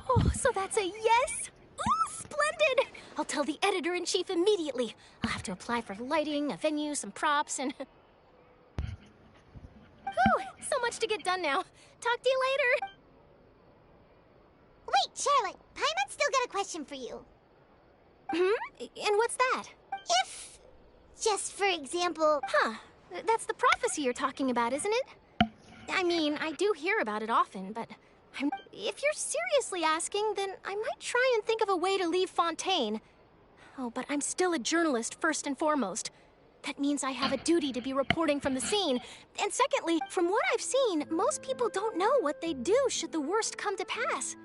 Oh, so that's a yes? Ooh, splendid! I'll tell the editor-in-chief immediately. I'll have to apply for lighting, a venue, some props, and... Whew, so much to get done now. Talk to you later. Wait, Charlotte, Paimon's still got a question for you. And what's that? If, just for example... Huh, that's the prophecy you're talking about, isn't it? I mean, I do hear about it often, but... If you're seriously asking, then I might try and think of a way to leave Fontaine. Oh, but I'm still a journalist, first and foremost. That means I have a duty to be reporting from the scene. And secondly, from what I've seen, most people don't know what they'd do should the worst come to pass.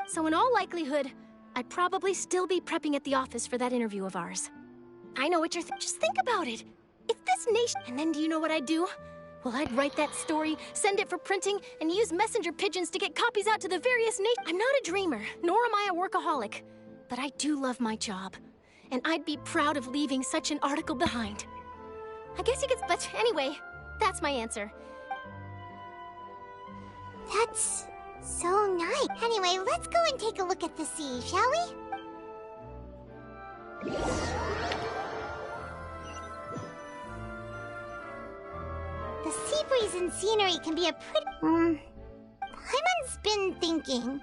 So in all likelihood, I'd probably still be prepping at the office for that interview of ours. I know what you're just think about it. If this nation... And then do you know what I'd do? Well, I'd write that story, send it for printing, and use messenger pigeons to get copies out to the various nations. I'm not a dreamer, nor am I a workaholic. But I do love my job. And I'd be proud of leaving such an article behind. I guess you could... But anyway, that's my answer. That's so nice. Anyway, let's go and take a look at the sea, shall we? The sea breeze and scenery can be a pretty... Paimon's been thinking...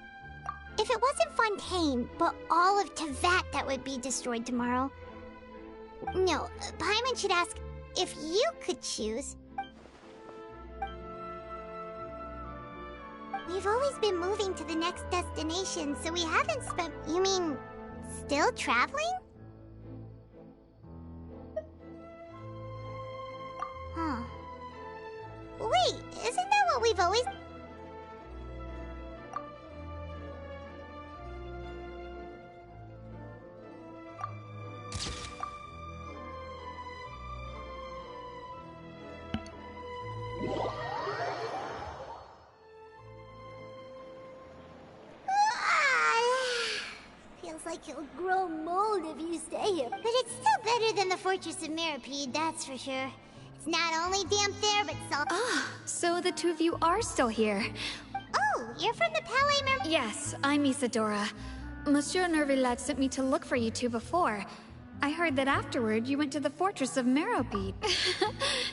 If it wasn't Fontaine, but all of Tevat that would be destroyed tomorrow... No, Paimon should ask if you could choose... We've always been moving to the next destination, so we haven't spent... You mean, still traveling? Huh. Wait, isn't that what we've always... You'll grow mold if you stay here. But it's still better than the Fortress of Mirapede, that's for sure. It's not only damp there, but salt. Ah, so the two of you are still here. Oh, you're from the Palais Yes, I'm Isadora. Monsieur Nervillet sent me to look for you two before. I heard that afterward you went to the Fortress of Meropide.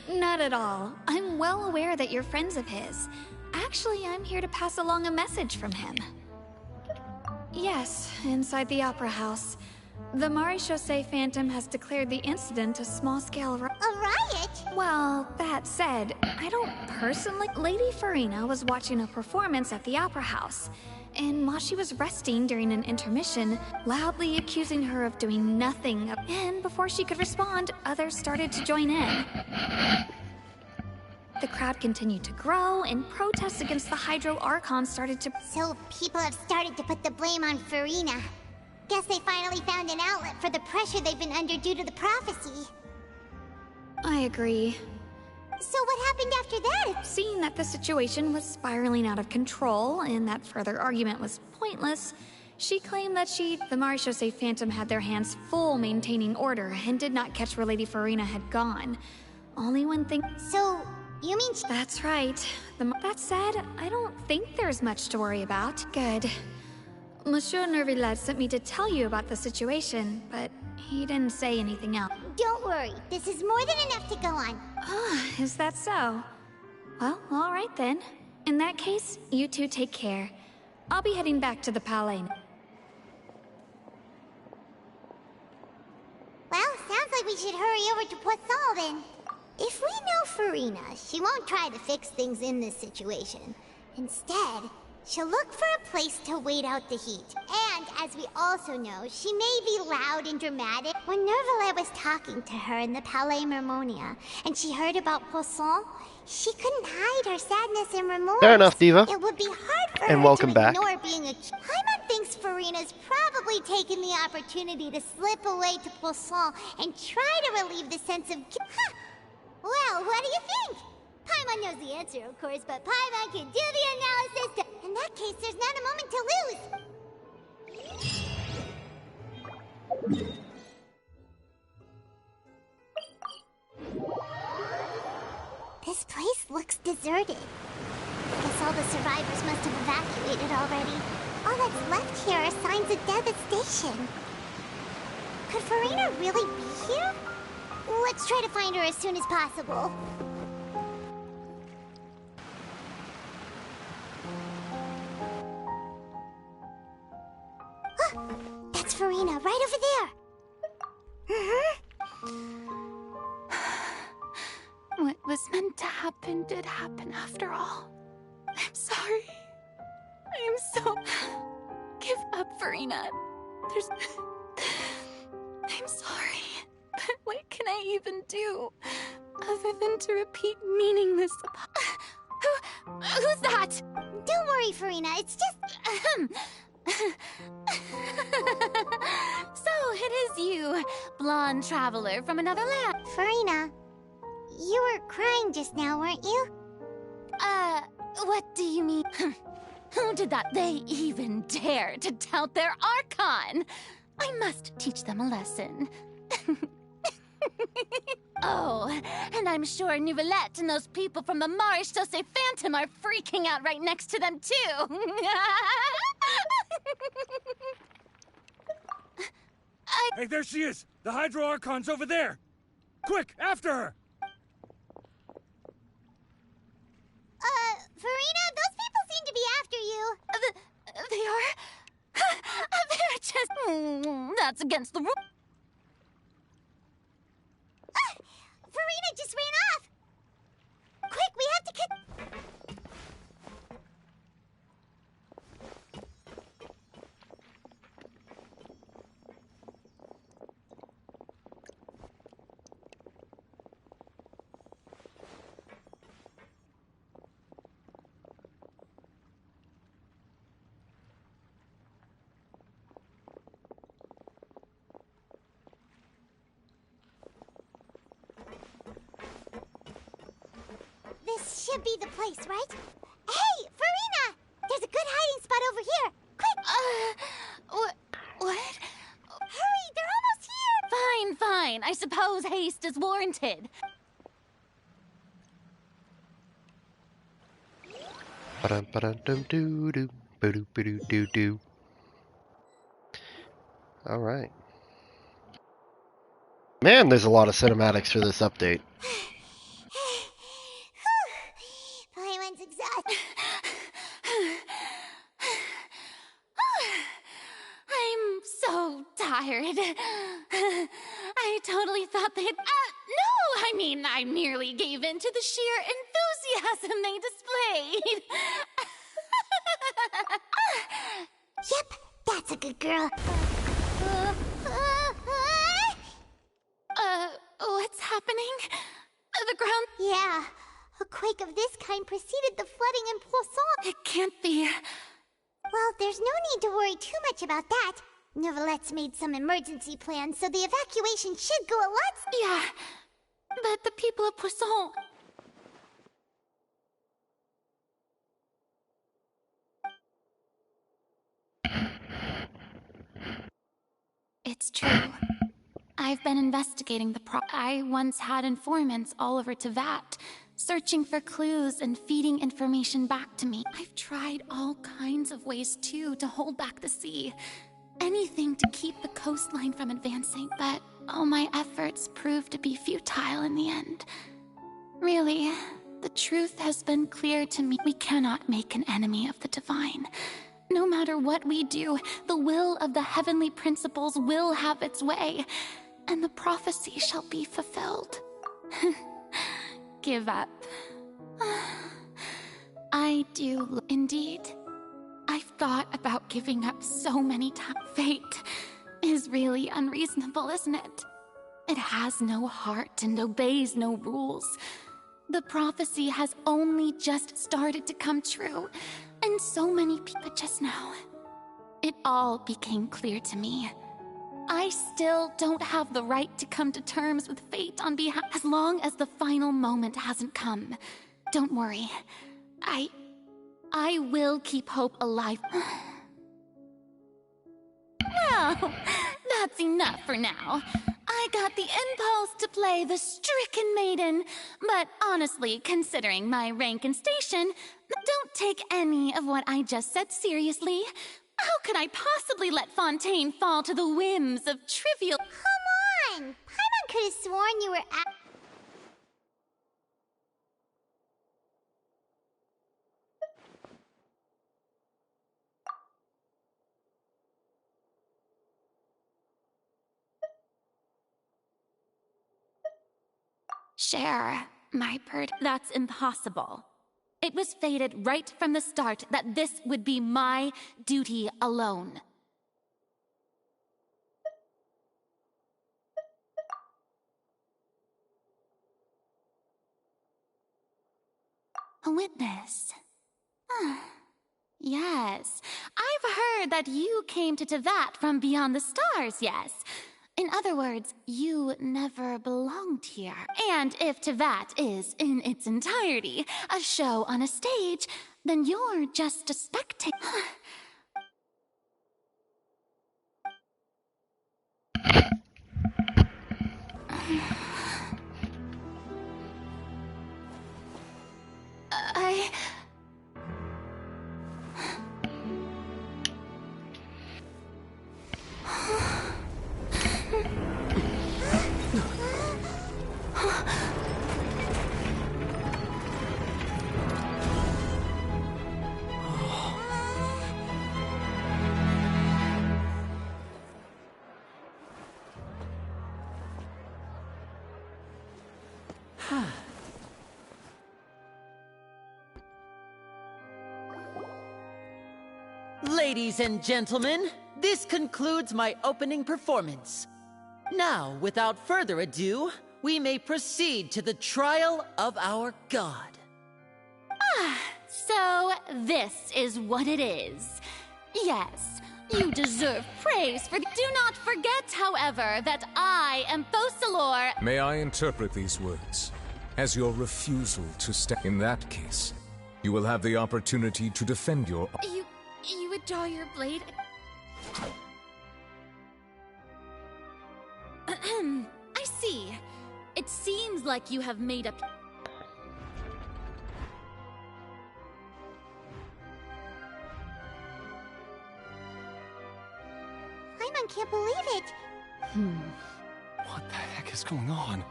Not at all. I'm well aware that you're friends of his. Actually, I'm here to pass along a message from him. Yes, inside the Opera House. The Maréchaussée Phantom has declared the incident a small-scale riot. A riot? Well, that said, I don't personally... Lady Farina was watching a performance at the Opera House, and while she was resting during an intermission, loudly accusing her of doing nothing. And before she could respond, others started to join in. The crowd continued to grow, and protests against the Hydro Archon started to... So people have started to put the blame on Farina. Guess they finally found an outlet for the pressure they've been under due to the prophecy. I agree. So what happened after that? Seeing that the situation was spiraling out of control and that further argument was pointless, she claimed that the Maréchaussée Phantom had their hands full maintaining order and did not catch where Lady Farina had gone. Only one thing... So, you mean That's right. That said, I don't think there's much to worry about. Good. Monsieur Nervillet sent me to tell you about the situation, but he didn't say anything else. Don't worry, this is more than enough to go on. Ah, is that so? Well, all right then. In that case, you two take care. I'll be heading back to the Palais. Well, sounds like we should hurry over to Poisson then. If we know Farina, she won't try to fix things in this situation. Instead, she'll look for a place to wait out the heat. And, as we also know, she may be loud and dramatic. When Nervillet was talking to her in the Palais Mermonia, and she heard about Poisson, she couldn't hide her sadness and remorse. Fair enough, Diva. It would be hard for And her welcome to back. ignore being a... Paimon thinks Farina's probably taken the opportunity to slip away to Poisson and try to relieve the sense of... Huh. Well, what do you think? Paimon knows the answer, of course, but Paimon can do the analysis. In that case, there's not a moment to lose. This place looks deserted. Guess all the survivors must have evacuated already. All that's left here are signs of devastation. Could Farina really be here? Let's try to find her as soon as possible. That's Farina, right over there. What was meant to happen did happen after all. I'm sorry. I am so... Give up, Farina. I'm sorry. But what can I even do? Other than to repeat meaningless... Who's that? Don't worry, Farina. It's just... So it is you, blonde traveler from another land. Farina, you were crying just now, weren't you? What do you mean? Who did that they even dare to tout their Archon? I must teach them a lesson. Oh, and I'm sure Neuvillette and those people from the Maréchaussée Phantom are freaking out right next to them, too. Hey, there she is! The Hydro Archon's over there! Quick, after her! Farina, those people seem to be after you. They are? They're just... That's against the rules. Farina just ran off! Quick, we have to get... This should be the place, right? Hey, Farina! There's a good hiding spot over here! Quick! What? fine. I suppose haste is warranted. Ba-dum-ba-dum-dum-doo-doo. Alright. Man, there's a lot of cinematics for this update. Paimon's exhausted. I'm so tired. I totally thought they'd... no! I mean, I merely gave in to the sheer enthusiasm they displayed. Yep, that's a good girl. What's happening? The ground... Yeah, a quake of this kind preceded the flooding in Poisson. It can't be. Well, there's no need to worry too much about that. Novelette's made some emergency plans, so the evacuation should go a lot... Yeah, but the people of Poisson... It's true. I've been investigating the I once had informants all over Tevat, searching for clues and feeding information back to me. I've tried all kinds of ways, too, to hold back the sea. Anything to keep the coastline from advancing, but all my efforts proved to be futile in the end. Really, the truth has been clear to me. We cannot make an enemy of the divine. No matter what we do, the will of the heavenly principles will have its way, and the prophecy shall be fulfilled. Give up. I do indeed. I've thought about giving up so many times. Fate is really unreasonable, isn't it? It has no heart and obeys no rules. The prophecy has only just started to come true, and so many people just now. It all became clear to me. I still don't have the right to come to terms with fate on behalf, as long as the final moment hasn't come. Don't worry. I will keep hope alive. Well, that's enough for now. I got the impulse to play the stricken maiden, but honestly, considering my rank and station, don't take any of what I just said seriously. How could I possibly let Fontaine fall to the whims of trivial— Come on! Paimon could have sworn you were Share, my bird. That's impossible. It was fated right from the start that this would be my duty alone. A witness. Yes, I've heard that you came to Tevat from beyond the stars, yes. In other words, you never belonged here. And if Tevat is, in its entirety, a show on a stage, then you're just a spectator. Ladies and gentlemen, this concludes my opening performance. Now, without further ado, we may proceed to the trial of our god. So this is what it is. Yes, you deserve praise for... Do not forget, however, that I am Focalor. May I interpret these words as your refusal to step? In that case, you will have the opportunity to defend your... You would draw your blade... I seems like you have made up. Paimon can't believe it. What the heck is going on?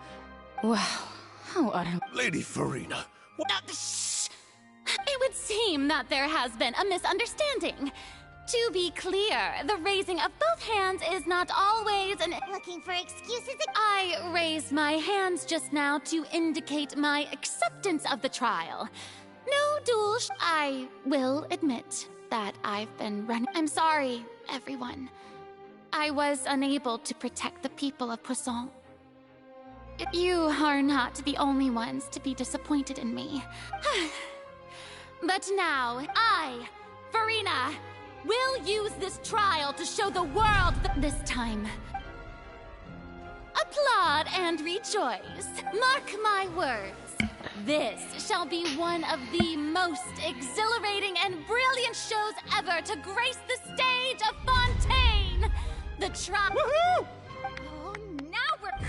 Wow, how utter... Lady Farina, It would seem that there has been a misunderstanding. To be clear, the raising of both hands is not always an... Looking for excuses? I raised my hands just now to indicate my acceptance of the trial. No duel I will admit that I've been running... I'm sorry, everyone. I was unable to protect the people of Poisson. You are not the only ones to be disappointed in me. But now, I, Farina, will use this trial to show the world that this time. Applaud and rejoice. Mark my words. This shall be one of the most exhilarating and brilliant shows ever to grace the stage of Fontaine. The trial. Woohoo! Oh, now we're.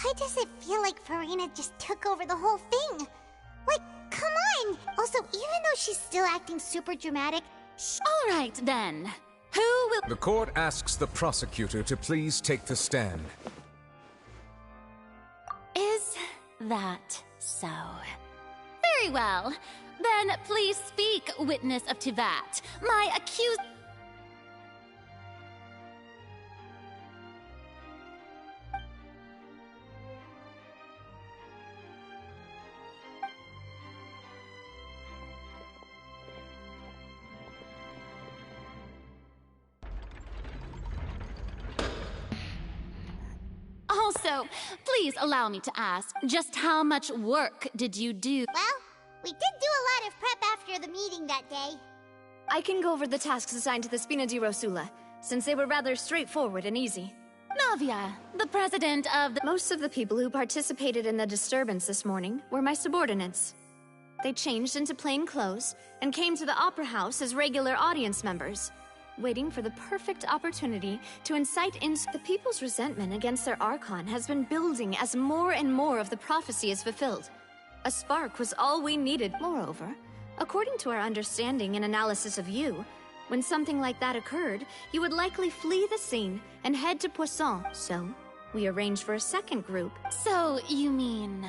Why does it feel like Farina just took over the whole thing? Like, come on! Also, even though she's still acting super dramatic... All right, then. Who will... The court asks the prosecutor to please take the stand. Is that so? Very well. Then please speak, witness of Tivat. My accused... Also, please allow me to ask, just how much work did you do? Well, we did do a lot of prep after the meeting that day. I can go over the tasks assigned to the Spina di Rosula, since they were rather straightforward and easy. Navia, the president of the... Most of the people who participated in the disturbance this morning were my subordinates. They changed into plain clothes and came to the Opera House as regular audience members, waiting for the perfect opportunity to incite the people's resentment against their Archon has been building as more and more of the prophecy is fulfilled. A spark was all we needed. Moreover, according to our understanding and analysis of you, when something like that occurred, you would likely flee the scene and head to Poisson. So, we arranged for a second group. So, you mean...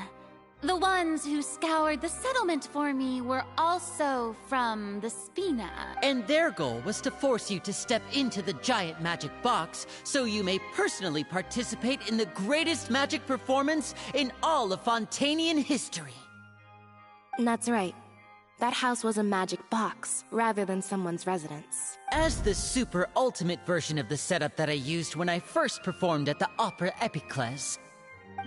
the ones who scoured the settlement for me were also from the Spina. And their goal was to force you to step into the giant magic box so you may personally participate in the greatest magic performance in all of Fontainian history. That's right. That house was a magic box, rather than someone's residence. As the super ultimate version of the setup that I used when I first performed at the Opera Epiclese,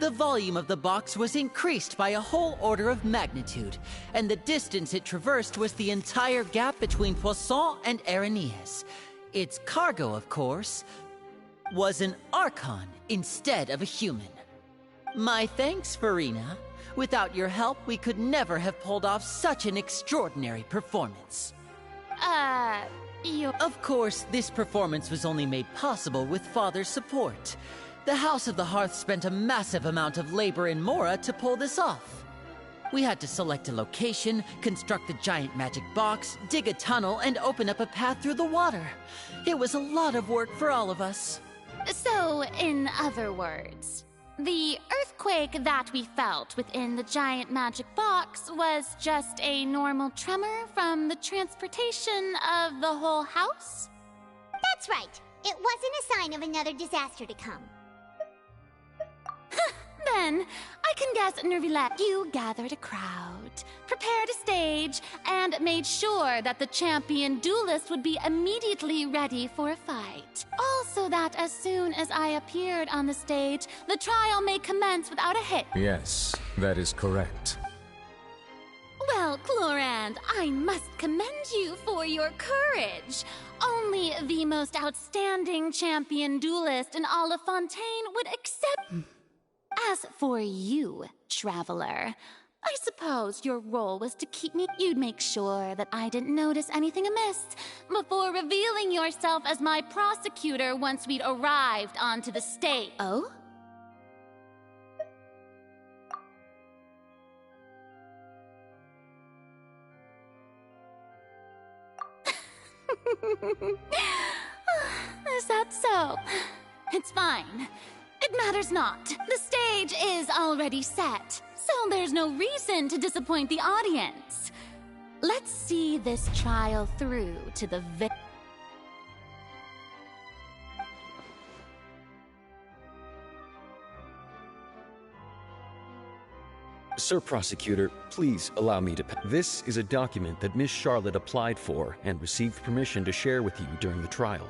the volume of the box was increased by a whole order of magnitude, and the distance it traversed was the entire gap between Poisson and Araneas. Its cargo, of course, was an Archon instead of a human. My thanks, Farina. Without your help, we could never have pulled off such an extraordinary performance. Of course, this performance was only made possible with Father's support. The House of the Hearth spent a massive amount of labor in Mora to pull this off. We had to select a location, construct the giant magic box, dig a tunnel, and open up a path through the water. It was a lot of work for all of us. So, in other words, the earthquake that we felt within the giant magic box was just a normal tremor from the transportation of the whole house? That's right. It wasn't a sign of another disaster to come. Then, I can guess, Nervilet, you gathered a crowd, prepared a stage, and made sure that the champion duelist would be immediately ready for a fight. Also that as soon as I appeared on the stage, the trial may commence without a hit. Yes, that is correct. Well, Clorand, I must commend you for your courage. Only the most outstanding champion duelist in all of Fontaine would accept... As for you, Traveler, I suppose your role was to keep me... You'd make sure that I didn't notice anything amiss before revealing yourself as my prosecutor once we'd arrived onto the stage. Oh? Is that so? It's fine. It matters not. The stage is already set, so there's no reason to disappoint the audience. Let's see this trial through to the Sir Prosecutor, please allow me to... This is a document that Miss Charlotte applied for and received permission to share with you during the trial.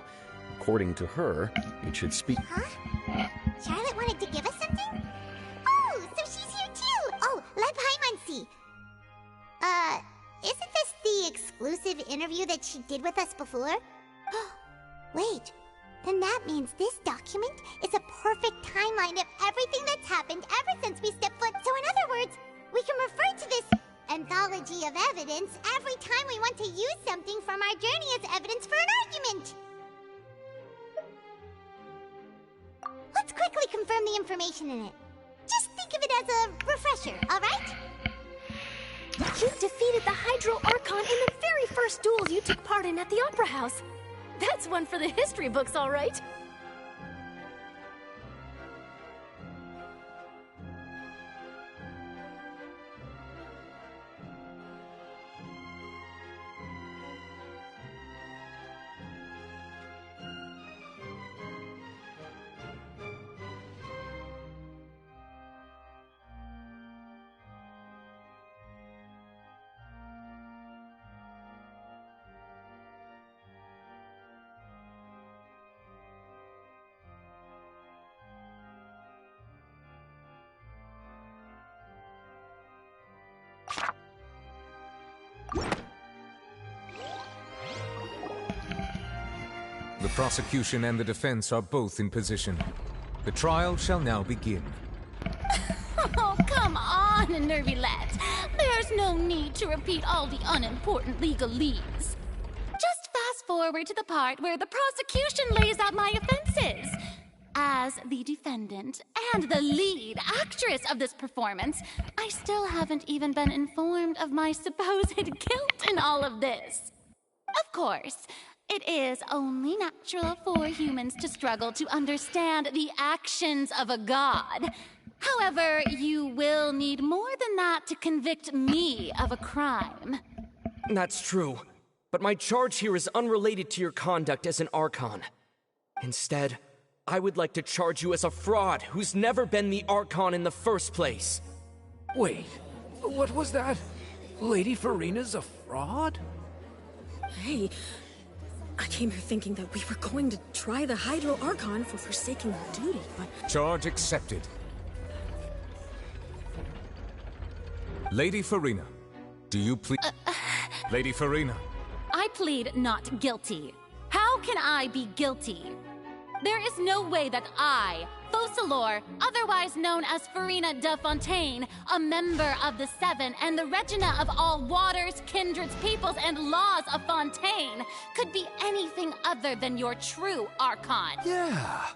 According to her, it should speak... Huh? Charlotte wanted to give us something? Oh, so she's here too! Oh, let Paimon see. Isn't this the exclusive interview that she did with us before? Wait, then that means this document is a perfect timeline of everything that's happened ever since we stepped foot. So in other words, we can refer to this anthology of evidence every time we want to use something from our journey as evidence for an argument. Let's quickly confirm the information in it. Just think of it as a refresher, alright? You defeated the Hydro Archon in the very first duels you took part in at the Opera House. That's one for the history books, all right. The prosecution and the defense are both in position. The trial shall now begin. Oh, come on, Nervylette. There's no need to repeat all the unimportant legalese. Just fast forward to the part where the prosecution lays out my offenses. As the defendant and the lead actress of this performance, I still haven't even been informed of my supposed guilt in all of this. Of course, it is only natural for humans to struggle to understand the actions of a god. However, you will need more than that to convict me of a crime. That's true, but my charge here is unrelated to your conduct as an Archon. Instead, I would like to charge you as a fraud who's never been the Archon in the first place. Wait, what was that? Lady Farina's a fraud? Hey, I came here thinking that we were going to try the Hydro Archon for forsaking our duty, but... Charge accepted. Lady Farina, do you plead... Lady Farina. I plead not guilty. How can I be guilty? There is no way that I, Focalor, otherwise known as Farina de Fontaine, a member of the Seven and the Regina of all waters, kindreds, peoples, and laws of Fontaine, could be anything other than your true Archon. Yeah,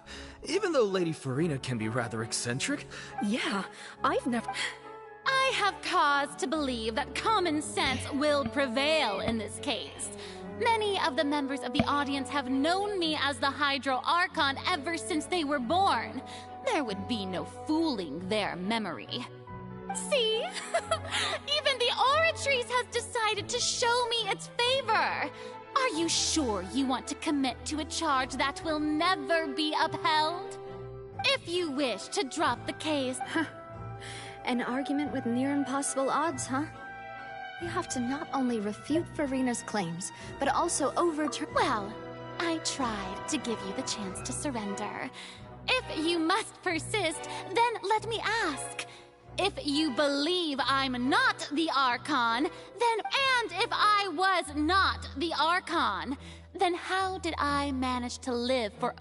even though Lady Farina can be rather eccentric. Yeah, I've never... I have cause to believe that common sense will prevail in this case. Many of the members of the audience have known me as the Hydro Archon ever since they were born. There would be no fooling their memory. See? Even the Oratrice has decided to show me its favor. Are you sure you want to commit to a charge that will never be upheld? If you wish to drop the case... An argument with near impossible odds, huh? We have to not only refute Farina's claims, but also overturn... Well, I tried to give you the chance to surrender. If you must persist, then let me ask. If you believe I'm not the Archon, then... And if I was not the Archon, then how did I manage to live for...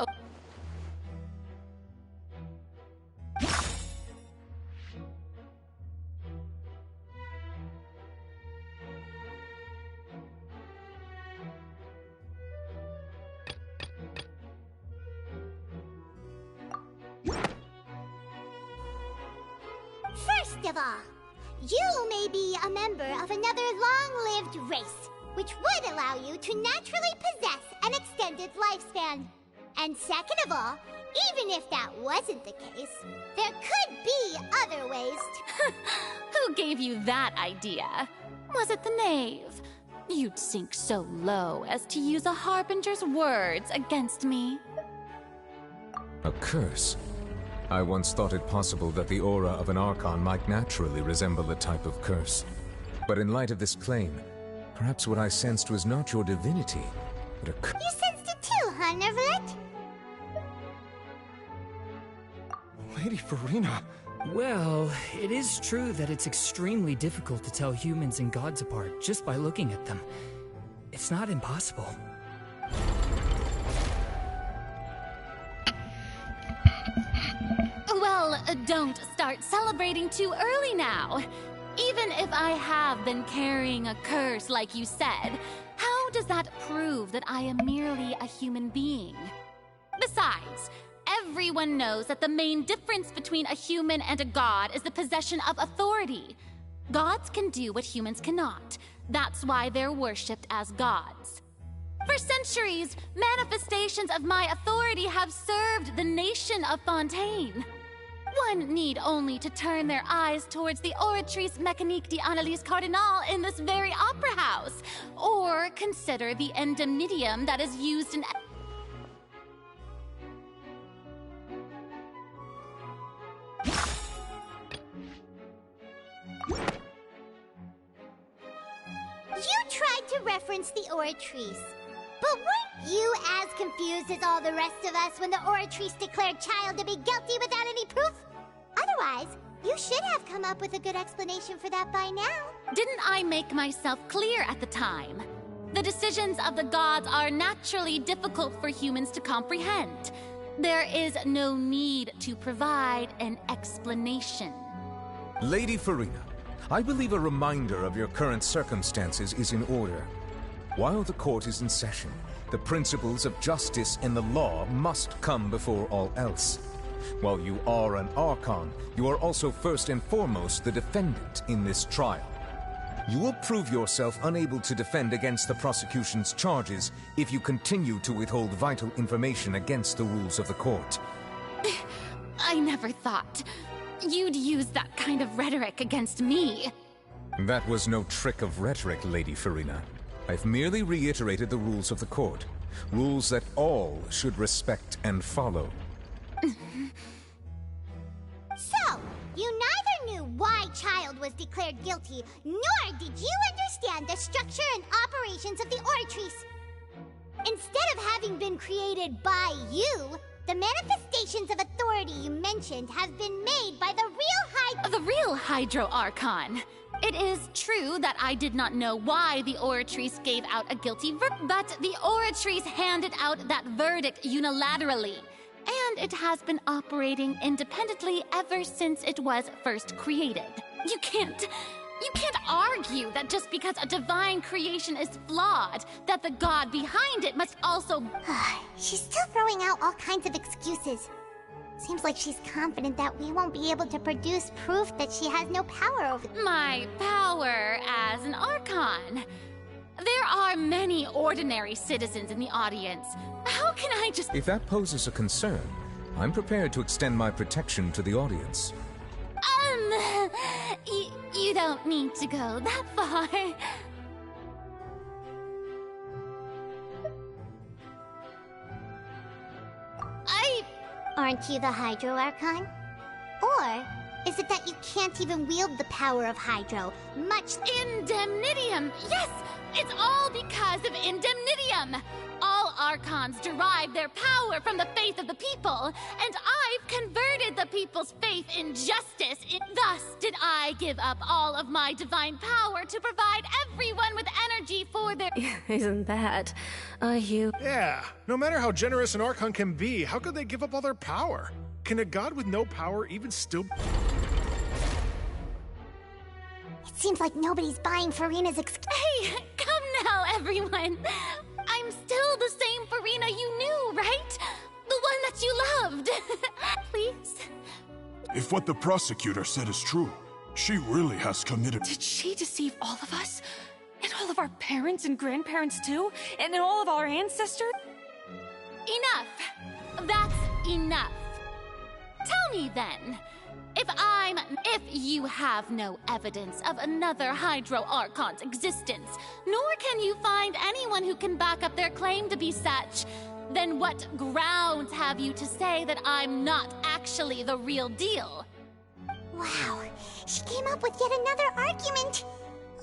First of all, you may be a member of another long-lived race, which would allow you to naturally possess an extended lifespan. And second of all, even if that wasn't the case, there could be other ways to... Who gave you that idea? Was it the knave? You'd sink so low as to use a harbinger's words against me. A curse? I once thought it possible that the aura of an Archon might naturally resemble a type of curse. But in light of this claim, perhaps what I sensed was not your divinity, but a curse. You sensed it too, huh, Nervalet? Lady Farina. Well, it is true that it's extremely difficult to tell humans and gods apart just by looking at them. It's not impossible. Well, don't start celebrating too early now. Even if I have been carrying a curse like you said, how does that prove that I am merely a human being? Besides, everyone knows that the main difference between a human and a god is the possession of authority. Gods can do what humans cannot. That's why they're worshipped as gods. For centuries, manifestations of my authority have served the nation of Fontaine. One need only to turn their eyes towards the Oratrice Mécanique d'Analyse Cardinal in this very opera house, or consider the indemnitium that is used in... You tried to reference the Oratrice. But weren't you as confused as all the rest of us when the Oratrice declared Child to be guilty without any proof? Otherwise, you should have come up with a good explanation for that by now. Didn't I make myself clear at the time? The decisions of the gods are naturally difficult for humans to comprehend. There is no need to provide an explanation. Lady Farina, I believe a reminder of your current circumstances is in order. While the court is in session, the principles of justice and the law must come before all else. While you are an Archon, you are also first and foremost the defendant in this trial. You will prove yourself unable to defend against the prosecution's charges if you continue to withhold vital information against the rules of the court. I never thought you'd use that kind of rhetoric against me. That was no trick of rhetoric, Lady Farina. I've merely reiterated the rules of the court. Rules that all should respect and follow. So, you neither knew why Child was declared guilty, nor did you understand the structure and operations of the Oratrice. Instead of having been created by you, the manifestations of authority you mentioned have been made by the real Hydro Archon. It is true that I did not know why the Oratrice gave out a guilty verdict, but the Oratrice handed out that verdict unilaterally, and it has been operating independently ever since it was first created. You can't argue that just because a divine creation is flawed, that the god behind it must also... She's still throwing out all kinds of excuses. Seems like she's confident that we won't be able to produce proof that she has no power over... My power as an Archon. There are many ordinary citizens in the audience. How can I just... If that poses a concern, I'm prepared to extend my protection to the audience. You don't need to go that far. Aren't you the Hydro Archon? Or is it that you can't even wield the power of Hydro, much... Indemnitium! Yes! It's all because of Indemnitium! All Archons derive their power from the faith of the people, and I've converted the people's faith in justice. Thus did I give up all of my divine power to provide everyone with energy for their... Isn't that a huge... Yeah, no matter how generous an Archon can be, how could they give up all their power? Can a god with no power even still... It seems like nobody's buying Farina's excuse. Hey, come now, everyone. I'm still the same Farina you knew, right? The one that you loved. Please. If what the prosecutor said is true, she really has committed... Did she deceive all of us? And all of of our parents and grandparents too? And then all of our ancestors? Enough! That's enough. Tell me then, if you have no evidence of another Hydro Archon's existence, nor can you find anyone who can back up their claim to be such, then what grounds have you to say that I'm not actually the real deal? Wow, she came up with yet another argument.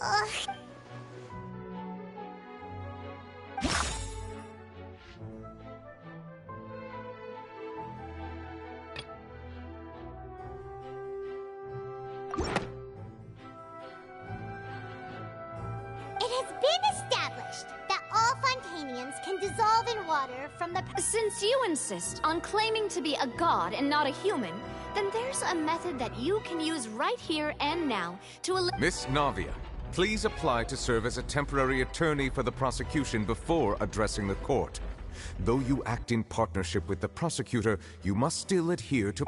Ugh. It has been established that all Fontanians can dissolve in water from the... Since you insist on claiming to be a god and not a human, then there's a method that you can use right here and now to Miss Navia, please apply to serve as a temporary attorney for the prosecution before addressing the court. Though you act in partnership with the prosecutor, you must still adhere to...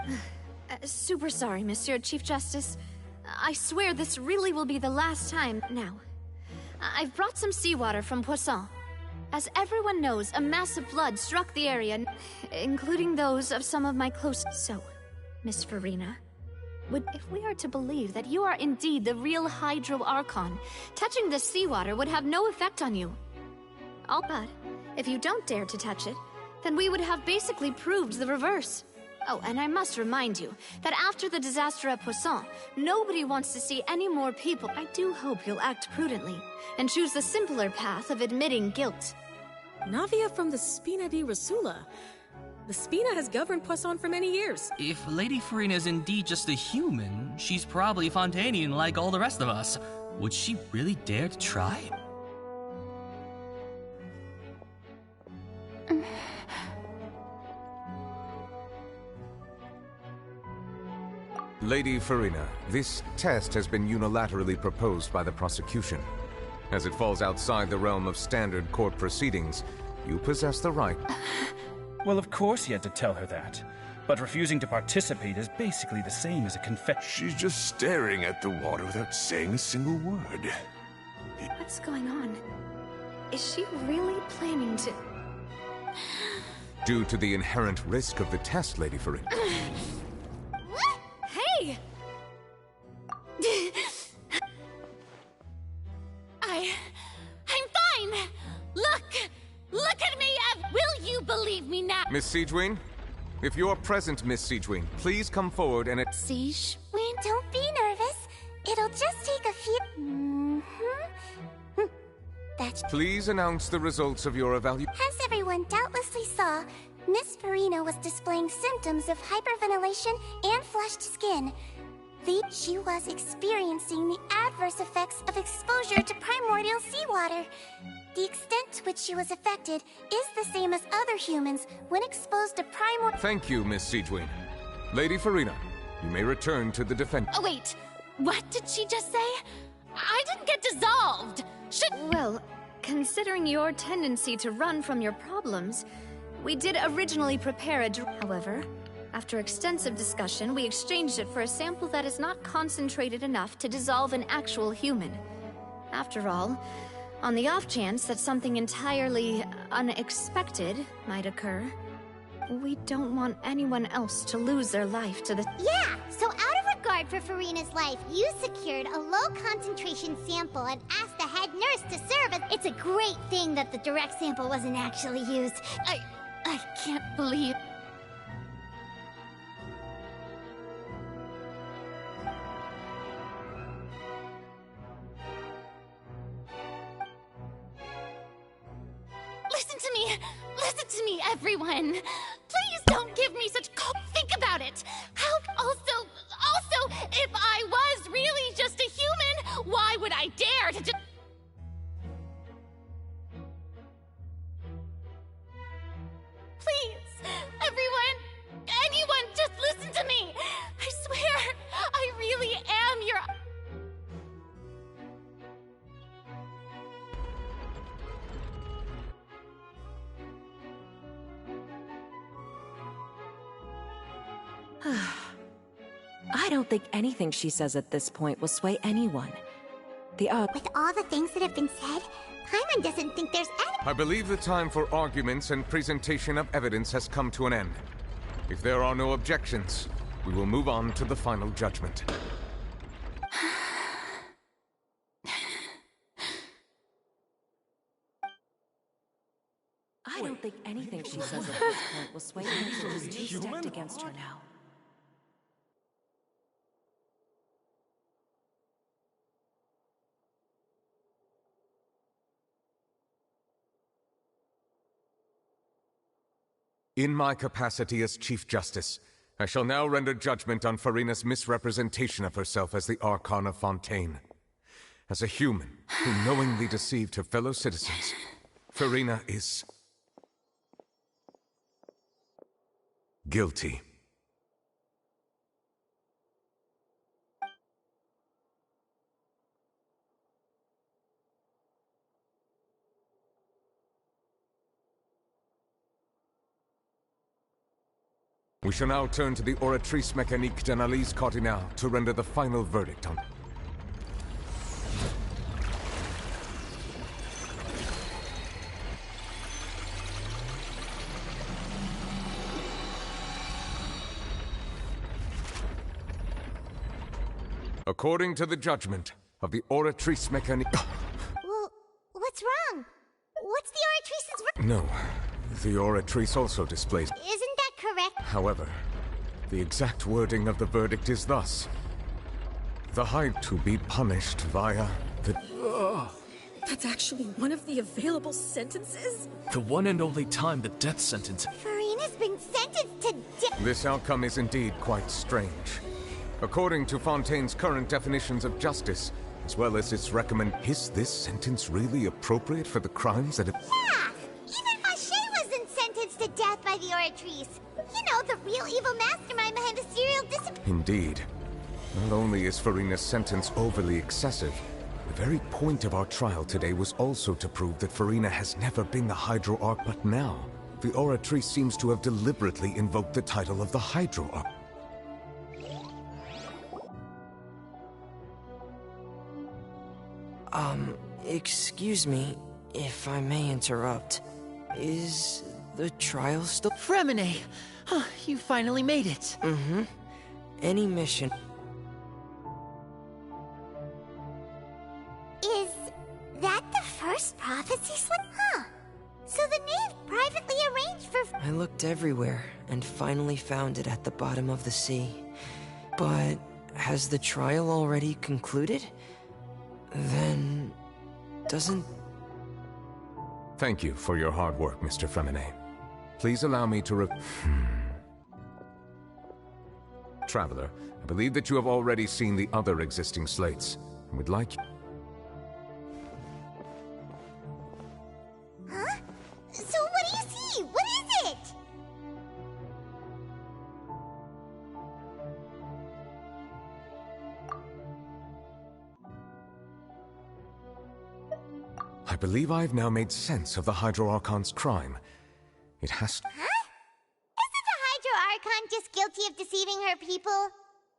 Super sorry, Monsieur Chief Justice. I swear this really will be the last time now. I've brought some seawater from Poisson. As everyone knows, a massive flood struck the area, including those of some of my close... So, Miss Farina, if we are to believe that you are indeed the real Hydro Archon, touching this seawater would have no effect on you. But if you don't dare to touch it, then we would have basically proved the reverse. Oh, and I must remind you that after the disaster at Poisson, nobody wants to see any more people. I do hope you'll act prudently and choose the simpler path of admitting guilt. Navia from the Spina di Rasula. The Spina has governed Poisson for many years. If Lady Farina is indeed just a human, she's probably Fontanian like all the rest of us. Would she really dare to try? Lady Farina, this test has been unilaterally proposed by the prosecution. As it falls outside the realm of standard court proceedings, you possess the right... Well, of course he had to tell her that. But refusing to participate is basically the same as a confession. She's just staring at the water without saying a single word. What's going on? Is she really planning to... Due to the inherent risk of the test, Lady Farina. Hey! I'm fine! Look at me! Will you believe me now? Miss Siegewin? If you're present, Miss Siegewin, please come forward and... Siegewin, don't be nervous. It'll just take a few... That's... Please announce the results of your evaluation. As everyone doubtlessly saw, Miss Farina was displaying symptoms of hyperventilation and flushed skin. She was experiencing the adverse effects of exposure to primordial seawater. The extent to which she was affected is the same as other humans when exposed to primordial... Thank you, Miss Siegewin. Lady Farina, you may return to the defense. Oh, wait. What did she just say? I didn't get dissolved. Well, considering your tendency to run from your problems, we did originally prepare a... However, after extensive discussion, we exchanged it for a sample that is not concentrated enough to dissolve an actual human. After all, on the off chance that something entirely unexpected might occur, we don't want anyone else to lose their life to the... Yeah, so out of regard for Farina's life, you secured a low-concentration sample and asked the head nurse to serve it. It's a great thing that the direct sample wasn't actually used. I can't believe... Listen to me, everyone. Please don't give me such think about it. How also, if I was really just a human, why would I dare to just... Please, anyone, just listen to me. I swear, I really am your... I don't think anything she says at this point will sway anyone. With all the things that have been said, Paimon doesn't think there's any— I believe the time for arguments and presentation of evidence has come to an end. If there are no objections, we will move on to the final judgment. I don't think anything she says at this point will sway her. She's too stacked against her now. In my capacity as Chief Justice, I shall now render judgment on Furina's misrepresentation of herself as the Archon of Fontaine. As a human who knowingly deceived her fellow citizens, Furina is guilty. We shall now turn to the Oratrice Mécanique d'Analyse Cardinale to render the final verdict on... According to the judgment of the Oratrice Mécanique... Well, what's wrong? What's the Oratrice's... No, the Oratrice also displays... Isn't that correct? However, the exact wording of the verdict is thus. The Hyde to be punished via the... That's actually one of the available sentences? The one and only time the death sentence... Furina's been sentenced to death. This outcome is indeed quite strange. According to Fontaine's current definitions of justice, as well as its is this sentence really appropriate for the crimes that have... Yeah! Even Vacher wasn't sentenced to death by the Oratrice. You know, the real evil mastermind behind the serial disappearance. Indeed. Not only is Furina's sentence overly excessive, the very point of our trial today was also to prove that Furina has never been the Hydro Arc, but now, the Oratrice seems to have deliberately invoked the title of the Hydro Arc. Excuse me, if I may interrupt. Is the trial still— Fremine! You finally made it! Mm-hmm. Any mission... Is that the first prophecy slip? Huh. So the knave privately arranged for... I looked everywhere and finally found it at the bottom of the sea. But has the trial already concluded? Then... doesn't... Thank you for your hard work, Mr. Fremine. Please allow me to Traveler, I believe that you have already seen the other existing slates, and would like... Huh? So what do you see? What is it? I believe I've now made sense of the Hydro Archon's crime. It has... Huh? Isn't the Hydro Archon just guilty of deceiving her people?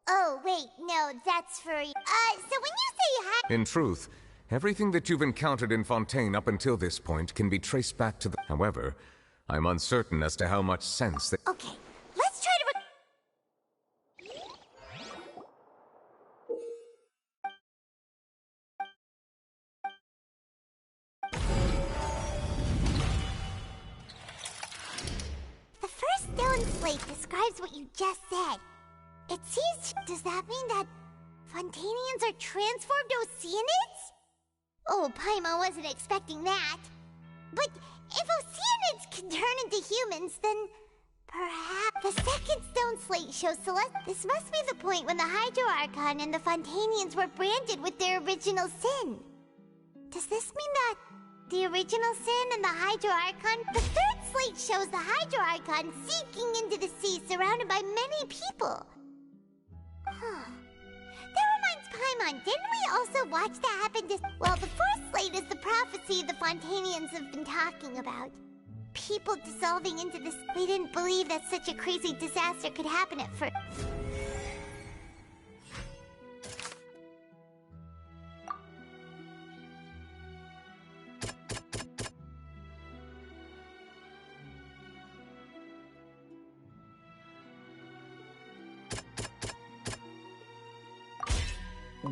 Oh, wait, no, that's for... so when you say In truth, everything that you've encountered in Fontaine up until this point can be traced back to the... However, I'm uncertain as to how much sense that... Okay, let's try to... The first stone slate describes what you just said. It seems... Does that mean that Fontainians are transformed Oceanids? Oh, Paimon wasn't expecting that. But if Oceanids can turn into humans, then perhaps... The second stone slate shows Celeste... This must be the point when the Hydro Archon and the Fontainians were branded with their original sin. Does this mean that the original sin and the Hydro Archon... The third slate shows the Hydro Archon sinking into the sea surrounded by many people. Huh. That reminds Paimon, didn't we also watch that happen to... Well, the fourth slate is the prophecy the Fontainians have been talking about. People dissolving into this... They didn't believe that such a crazy disaster could happen at first.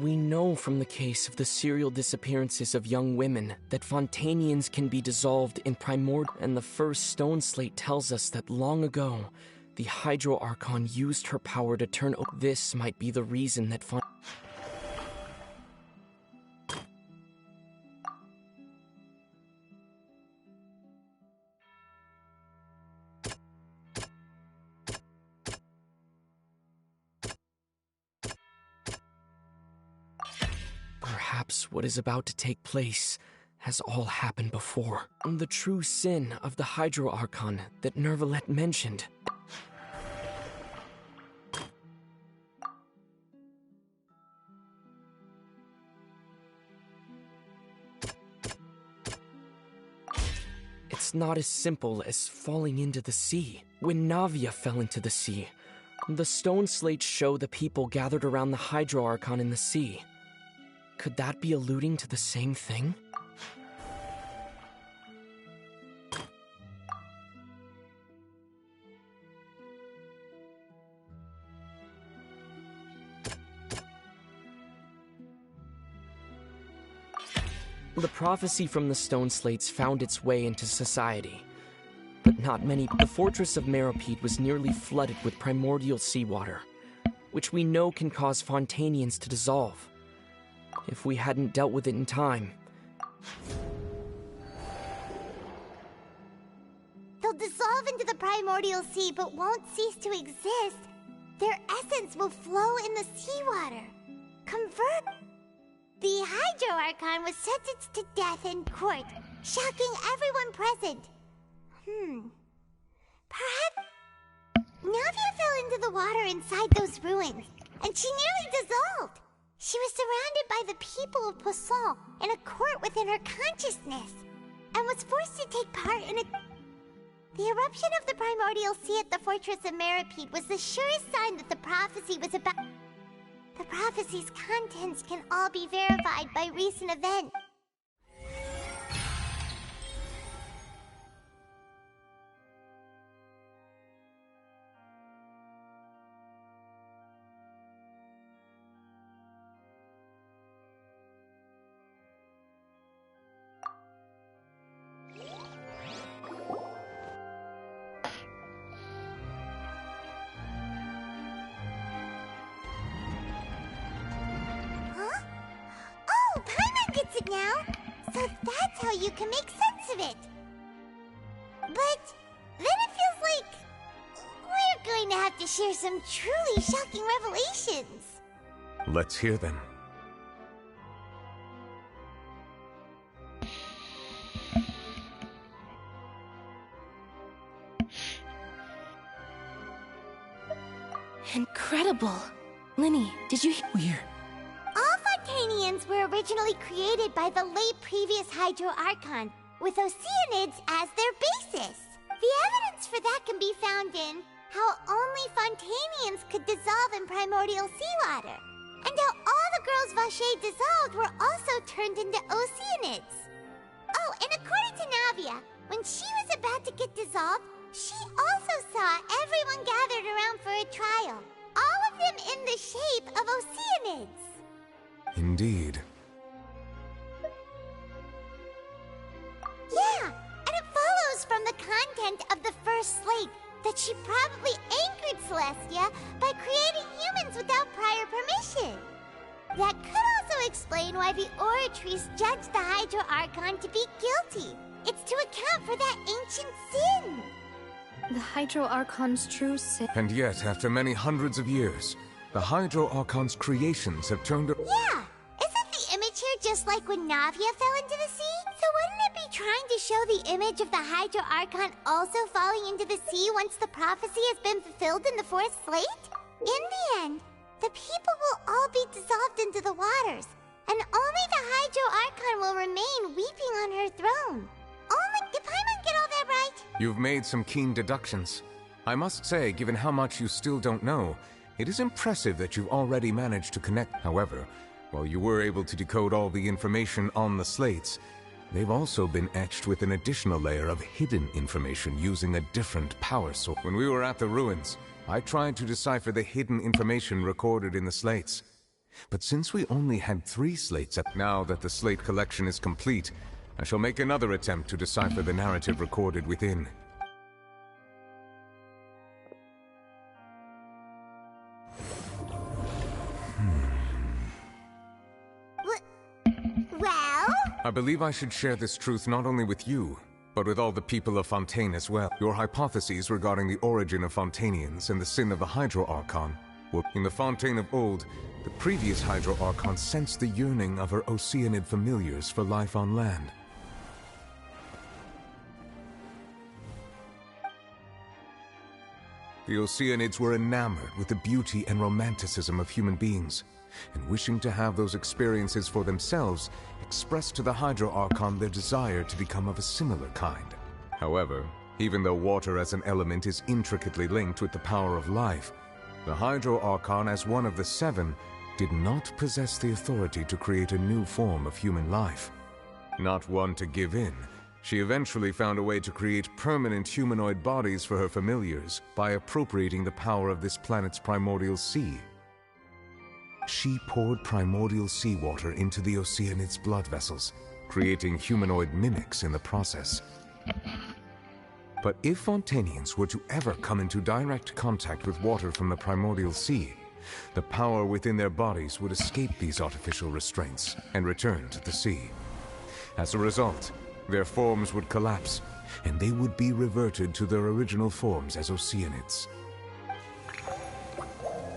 We know from the case of the serial disappearances of young women that Fontanians can be dissolved in primordial, and the first stone slate tells us that long ago, the Hydro Archon used her power to turn. This might be the reason that Perhaps what is about to take place has all happened before. The true sin of the Hydro Archon that Nervalette mentioned. It's not as simple as falling into the sea. When Navia fell into the sea, the stone slates show the people gathered around the Hydro Archon in the sea. Could that be alluding to the same thing? The prophecy from the stone slates found its way into society, but not many. The fortress of Meropide was nearly flooded with primordial seawater, which we know can cause Fontanians to dissolve. If we hadn't dealt with it in time. They'll dissolve into the primordial sea but won't cease to exist. Their essence will flow in the seawater. Convert. The Hydro Archon was sentenced to death in court, shocking everyone present. Perhaps Navia fell into the water inside those ruins, and she nearly dissolved. She was surrounded by the people of Poisson in a court within her consciousness, and was forced to take part in a... The eruption of the primordial sea at the fortress of Meropide was the surest sign that the prophecy was about... The prophecy's contents can all be verified by recent events. It now, so that's how you can make sense of it. But then it feels like we're going to have to share some truly shocking revelations. Let's hear them. Incredible. Linny, did you hear? All Fontanians were originally created by the late previous Hydro Archon, with Oceanids as their basis. The evidence for that can be found in how only Fontanians could dissolve in primordial seawater, and how all the girls Vacher dissolved were also turned into Oceanids. Oh, and according to Navia, when she was about to get dissolved, she also saw everyone gathered around for a trial, all of them in the shape of Oceanids. Indeed. Yeah, and it follows from the content of the first slate that she probably angered Celestia by creating humans without prior permission. That could also explain why the Oratries judged the Hydro Archon to be guilty. It's to account for that ancient sin. The Hydro Archon's true sin. And yet, after many hundreds of years, the Hydro Archon's creations have turned... Yeah! Isn't the image here just like when Navia fell into the sea? So wouldn't it be trying to show the image of the Hydro Archon also falling into the sea once the prophecy has been fulfilled in the fourth slate? In the end, the people will all be dissolved into the waters, and only the Hydro Archon will remain weeping on her throne. Did Paimon get all that right? You've made some keen deductions. I must say, given how much you still don't know, it is impressive that you've already managed to connect. However, while you were able to decode all the information on the slates, they've also been etched with an additional layer of hidden information using a different power source. When we were at the ruins, I tried to decipher the hidden information recorded in the slates. But since we only had 3 slates now that the slate collection is complete, I shall make another attempt to decipher the narrative recorded within. Well? I believe I should share this truth not only with you, but with all the people of Fontaine as well. Your hypotheses regarding the origin of Fontanians and the sin of the Hydro Archon were in the Fontaine of old. The previous Hydro Archon sensed the yearning of her Oceanid familiars for life on land. The Oceanids were enamored with the beauty and romanticism of human beings, and wishing to have those experiences for themselves, expressed to the Hydro Archon their desire to become of a similar kind. However, even though water as an element is intricately linked with the power of life, the Hydro Archon, as one of the 7, did not possess the authority to create a new form of human life. Not one to give in, she eventually found a way to create permanent humanoid bodies for her familiars by appropriating the power of this planet's primordial sea. She poured primordial seawater into the Oceanid's blood vessels, creating humanoid mimics in the process. But if Fontanians were to ever come into direct contact with water from the primordial sea, the power within their bodies would escape these artificial restraints and return to the sea. As a result, their forms would collapse, and they would be reverted to their original forms as Oceanids.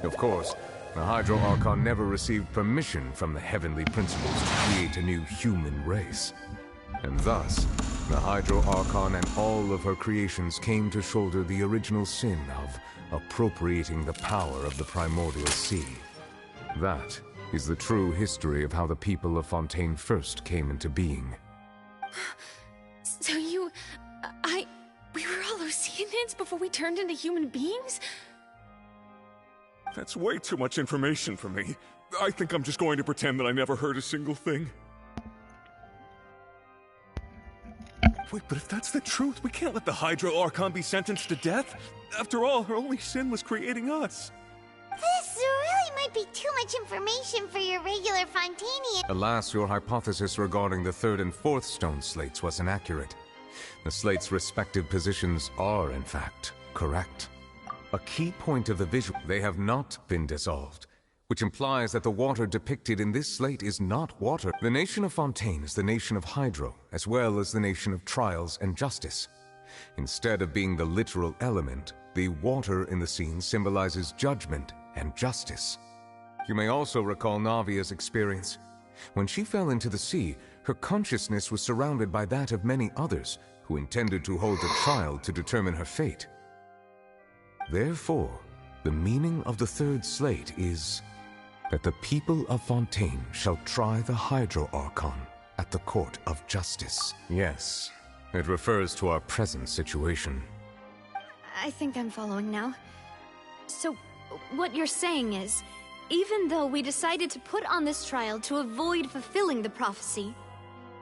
Of course, the Hydro Archon never received permission from the heavenly principles to create a new human race. And thus, the Hydro Archon and all of her creations came to shoulder the original sin of appropriating the power of the primordial sea. That is the true history of how the people of Fontaine first came into being. So we were all Oceanids before we turned into human beings? That's way too much information for me. I think I'm just going to pretend that I never heard a single thing. Wait, but if that's the truth, we can't let the Hydro Archon be sentenced to death. After all, her only sin was creating us. This really might be too much information for your regular Fontanian. Alas, your hypothesis regarding the 3rd and 4th stone slates was inaccurate. The slates' respective positions are, in fact, correct. A key point of the visual, they have not been dissolved, which implies that the water depicted in this slate is not water. The nation of Fontaine is the nation of Hydro, as well as the nation of trials and justice. Instead of being the literal element, the water in the scene symbolizes judgment and justice. You may also recall Navia's experience. When she fell into the sea, her consciousness was surrounded by that of many others who intended to hold a trial to determine her fate. Therefore, the meaning of the 3rd slate is that the people of Fontaine shall try the Hydro Archon at the court of justice. Yes, it refers to our present situation. I think I'm following now. So, what you're saying is, even though we decided to put on this trial to avoid fulfilling the prophecy,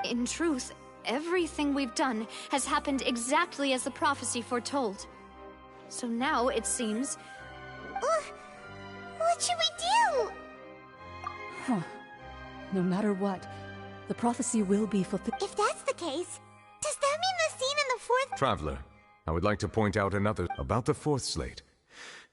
in truth, everything we've done has happened exactly as the prophecy foretold. So now, it seems... What should we do? Huh. No matter what, the prophecy will be fulfilled. If that's the case, does that mean the scene in the 4th... Traveler, I would like to point out another about the 4th slate.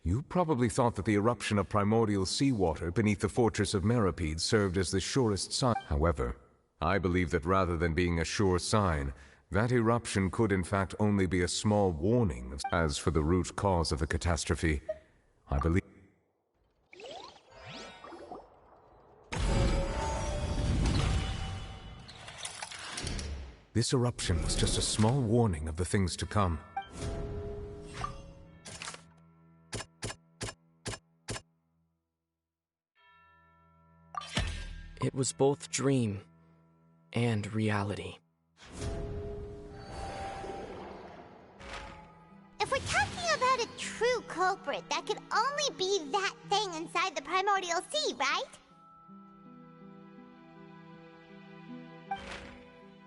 You probably thought that the eruption of primordial seawater beneath the fortress of Meripede served as the surest sign. However, I believe that rather than being a sure sign, that eruption could in fact only be a small warning. As for the root cause of the catastrophe, I believe... This eruption was just a small warning of the things to come. It was both dream and reality. If we're talking about a true culprit, that could only be that thing inside the primordial sea, right?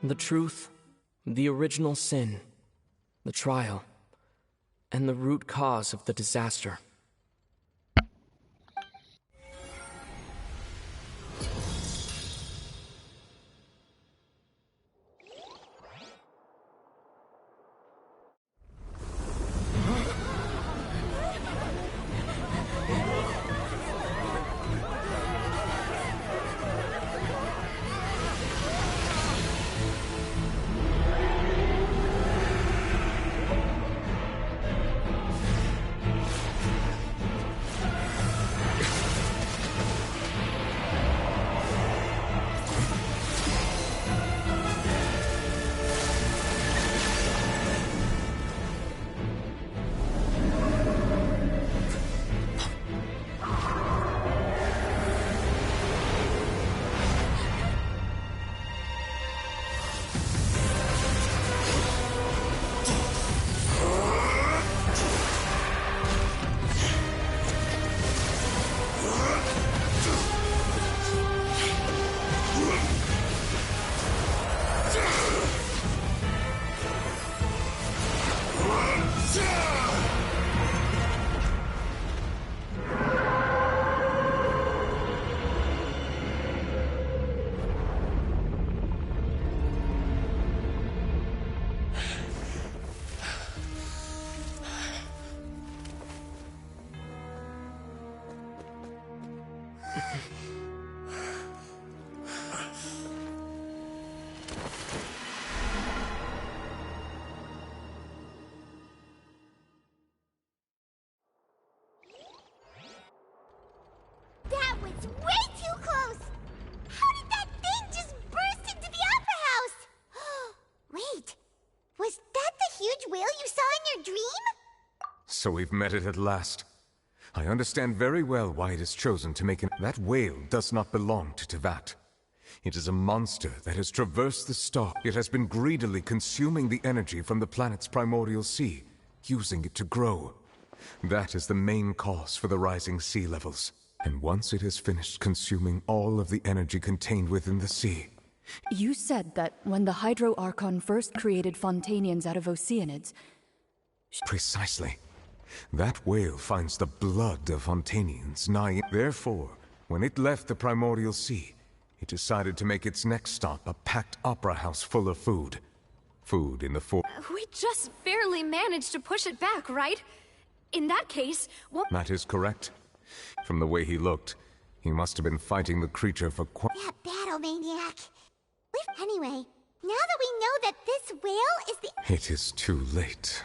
The truth, the original sin, the trial, and the root cause of the disaster. It's way too close! How did that thing just burst into the Opera House? Wait, was that the huge whale you saw in your dream? So we've met it at last. I understand very well why it is chosen to make an... That whale does not belong to Tevat. It is a monster that has traversed the star. It has been greedily consuming the energy from the planet's primordial sea, using it to grow. That is the main cause for the rising sea levels. And once it has finished consuming all of the energy contained within the sea... You said that when the Hydro Archon first created Fontanians out of Oceanids... Precisely. That whale finds the blood of Fontanians nigh... Therefore, when it left the primordial sea, it decided to make its next stop a packed opera house full of food. Food in the form... We just barely managed to push it back, right? In that case, what... That is correct. From the way he looked, he must have been fighting the creature for That battle maniac. Anyway, now that we know that this whale is the... It is too late.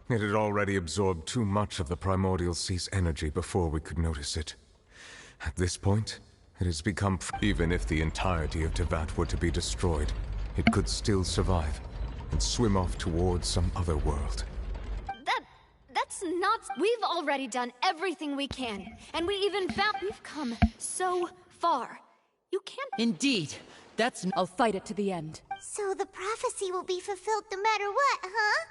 It had already absorbed too much of the primordial sea's energy before we could notice it. At this point, it has become... Even if the entirety of Tevat were to be destroyed, it could still survive and swim off towards some other world. That's not... We've already done everything we can, and we even found... We've come so far. You can't... Indeed. That's... I'll fight it to the end. So the prophecy will be fulfilled no matter what, huh?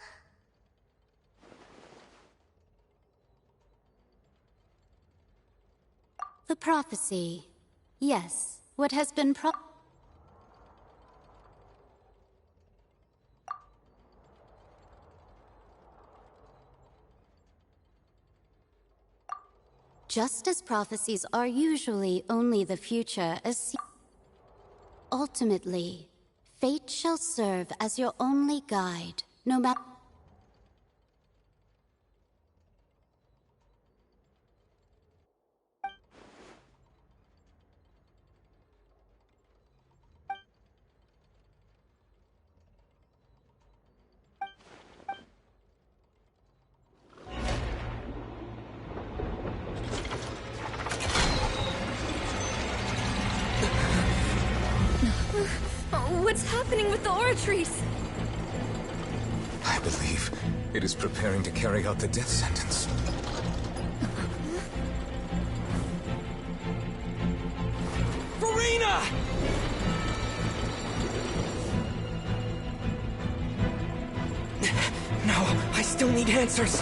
The prophecy. Yes. What has been Just as prophecies are usually only the future, ultimately, fate shall serve as your only guide, no matter... What's happening with the oratories? I believe it is preparing to carry out the death sentence. Farina! No, I still need answers.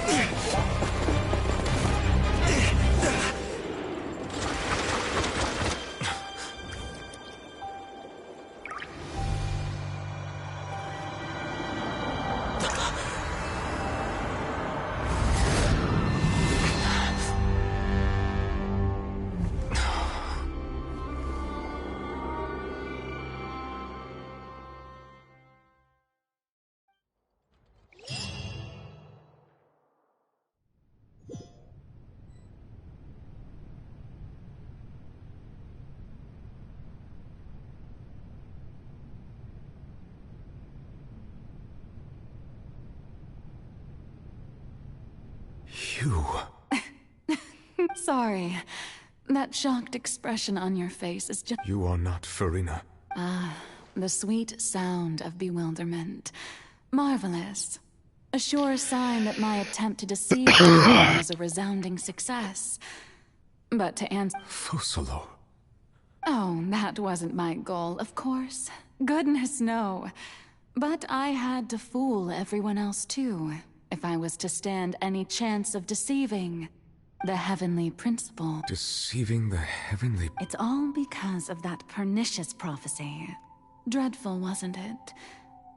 You... Sorry. That shocked expression on your face is just... You are not Farina. Ah, the sweet sound of bewilderment. Marvelous. A sure sign that my attempt to deceive you was a resounding success. But to answer... Fusolo. Oh, that wasn't my goal, of course. Goodness, no. But I had to fool everyone else too, if I was to stand any chance of deceiving the heavenly principle. Deceiving the heavenly... It's all because of that pernicious prophecy. Dreadful, wasn't it?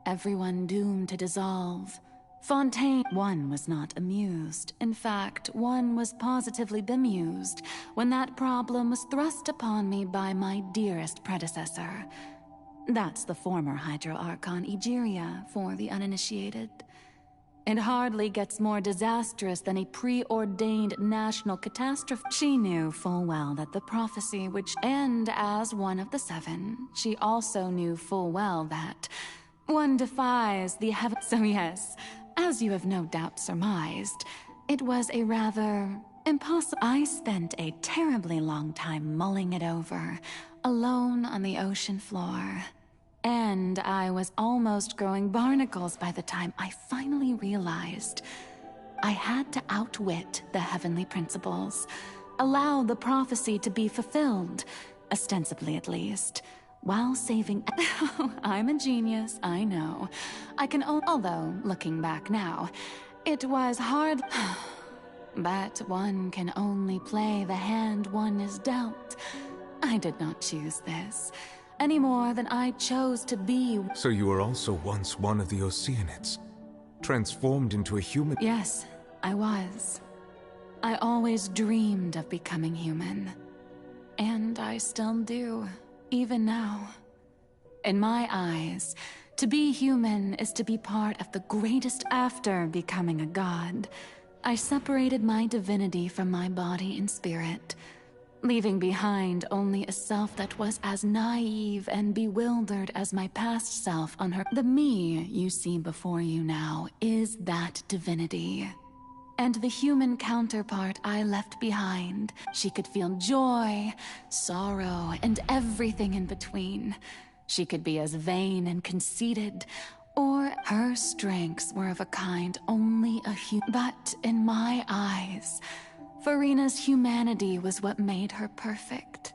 Everyone doomed to dissolve. Fontaine... One was not amused. In fact, one was positively bemused when that problem was thrust upon me by my dearest predecessor. That's the former Hydro Archon Egeria, for the uninitiated. It hardly gets more disastrous than a preordained national catastrophe. She knew full well that the prophecy would end as one of the seven. She also knew full well that one defies the heavens. So yes, as you have no doubt surmised, it was a rather Impossible. I spent a terribly long time mulling it over, alone on the ocean floor. And I was almost growing barnacles by the time I finally realized I had to outwit the heavenly principles, allow the prophecy to be fulfilled, ostensibly at least, while saving. I'm a genius, I know. I can although, looking back now, it was hard. But one can only play the hand one is dealt. I did not choose this, any more than I chose to be. So you were also once one of the Oceanids, transformed into a human? Yes, I was. I always dreamed of becoming human. And I still do, even now. In my eyes, to be human is to be part of the greatest after becoming a god. I separated my divinity from my body and spirit, leaving behind only a self that was as naive and bewildered as my past self on her. The me you see before you now is that divinity. And the human counterpart I left behind, she could feel joy, sorrow, and everything in between. She could be as vain and conceited, or her strengths were of a kind only a But in my eyes, Furina's humanity was what made her perfect.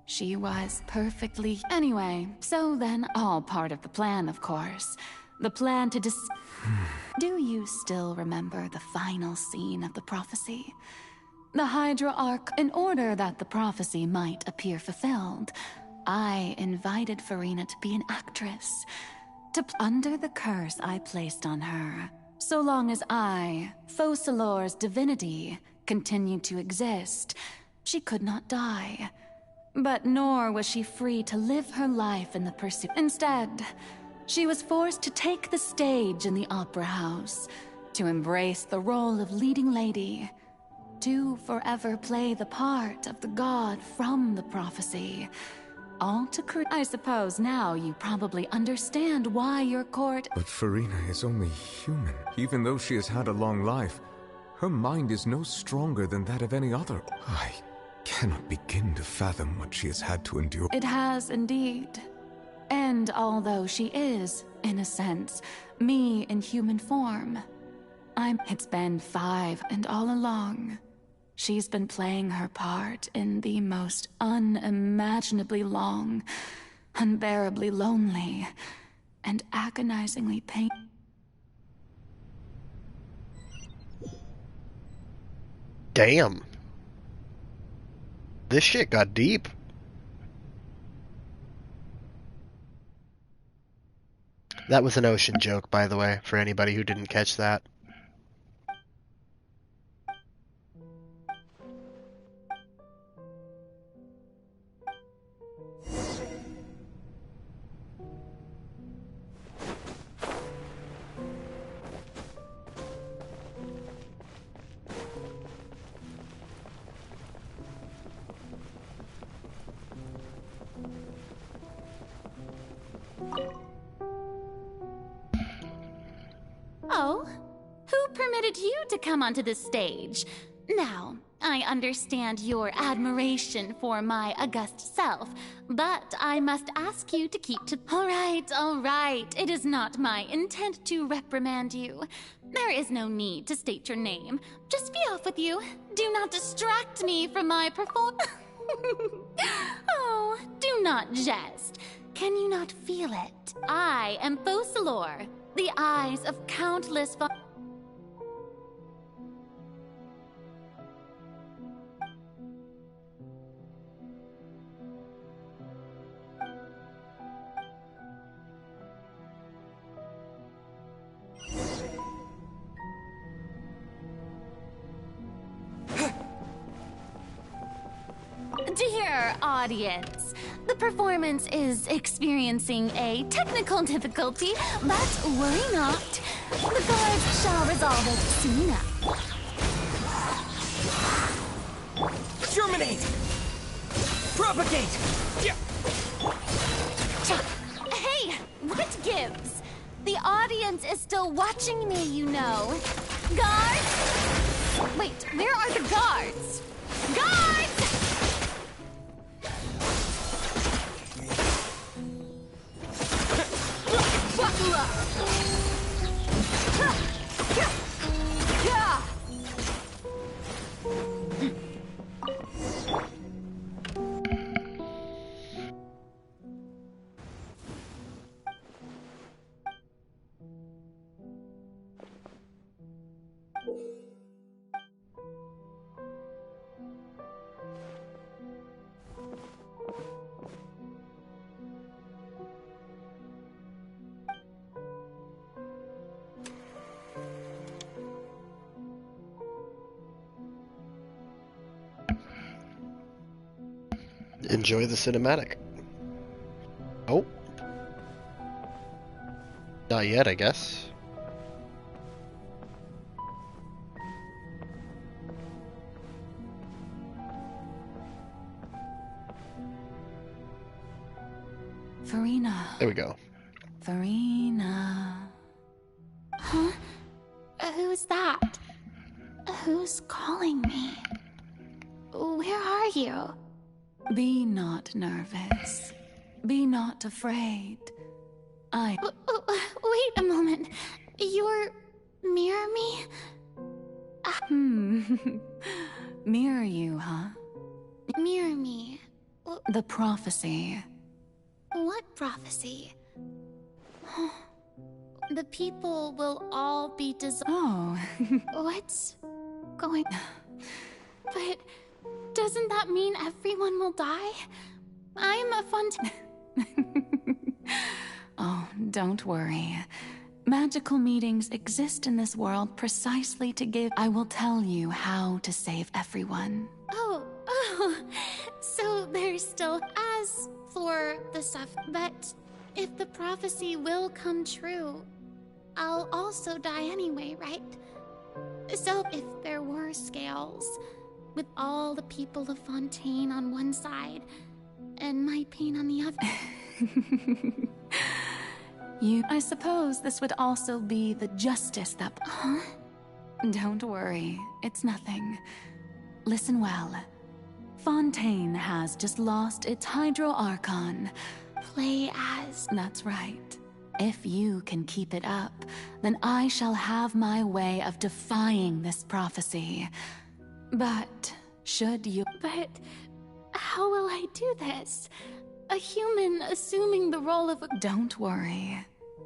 She was perfectly... Anyway, so then, all part of the plan, of course. The plan to Do you still remember the final scene of the prophecy? The Hydra Arc, in order that the prophecy might appear fulfilled, I invited Furina to be an actress. Under the curse I placed on her, so long as I, Focalor's divinity, continued to exist, she could not die. But nor was she free to live her life in the pursuit. Instead, she was forced to take the stage in the opera house, to embrace the role of leading lady, to forever play the part of the god from the prophecy. All to create. I suppose now you probably understand why your court. But Furina is only human. Even though she has had a long life, her mind is no stronger than that of any other. I cannot begin to fathom what she has had to endure. It has indeed. And although she is, in a sense, me in human form, it's been 5, and all along, she's been playing her part in the most unimaginably long, unbearably lonely, and agonizingly painful. Damn. This shit got deep. That was an ocean joke, by the way, for anybody who didn't catch that. Oh, who permitted you to come onto the stage? Now, I understand your admiration for my august self, but I must ask you to keep to... All right. It is not my intent to reprimand you. There is no need to state your name. Just be off with you. Do not distract me from my Oh, do not jest. Can you not feel it? I am Focalor, the eyes of countless... Dear audience, the performance is experiencing a technical difficulty, but worry not. The guards shall resolve it soon enough. Germinate! Propagate! Hey, what gives? The audience is still watching me, you know. Guards! Wait, where are the guards? Guards! Enjoy the cinematic. Oh. Not yet, I guess. Farina. There we go. Farina. Huh? Who's that? Who's calling me? Where are you? Be not nervous. Be not afraid. Wait a moment. You're... mirror me? Mirror you, huh? Mirror me? The prophecy. What prophecy? The people will all be Oh. What's going... But doesn't that mean everyone will die? I'm a Oh, don't worry. Magical meetings exist in this world precisely to give... I will tell you how to save everyone. Oh, so there's still... As for the stuff, but if the prophecy will come true, I'll also die anyway, right? So if there were scales, with all the people of Fontaine on one side, and my pain on the other... I suppose this would also be the justice that... Huh? Don't worry, it's nothing. Listen well. Fontaine has just lost its Hydro Archon. Play as... That's right. If you can keep it up, then I shall have my way of defying this prophecy. But, should you... But, how will I do this? A human assuming the role of a... Don't worry.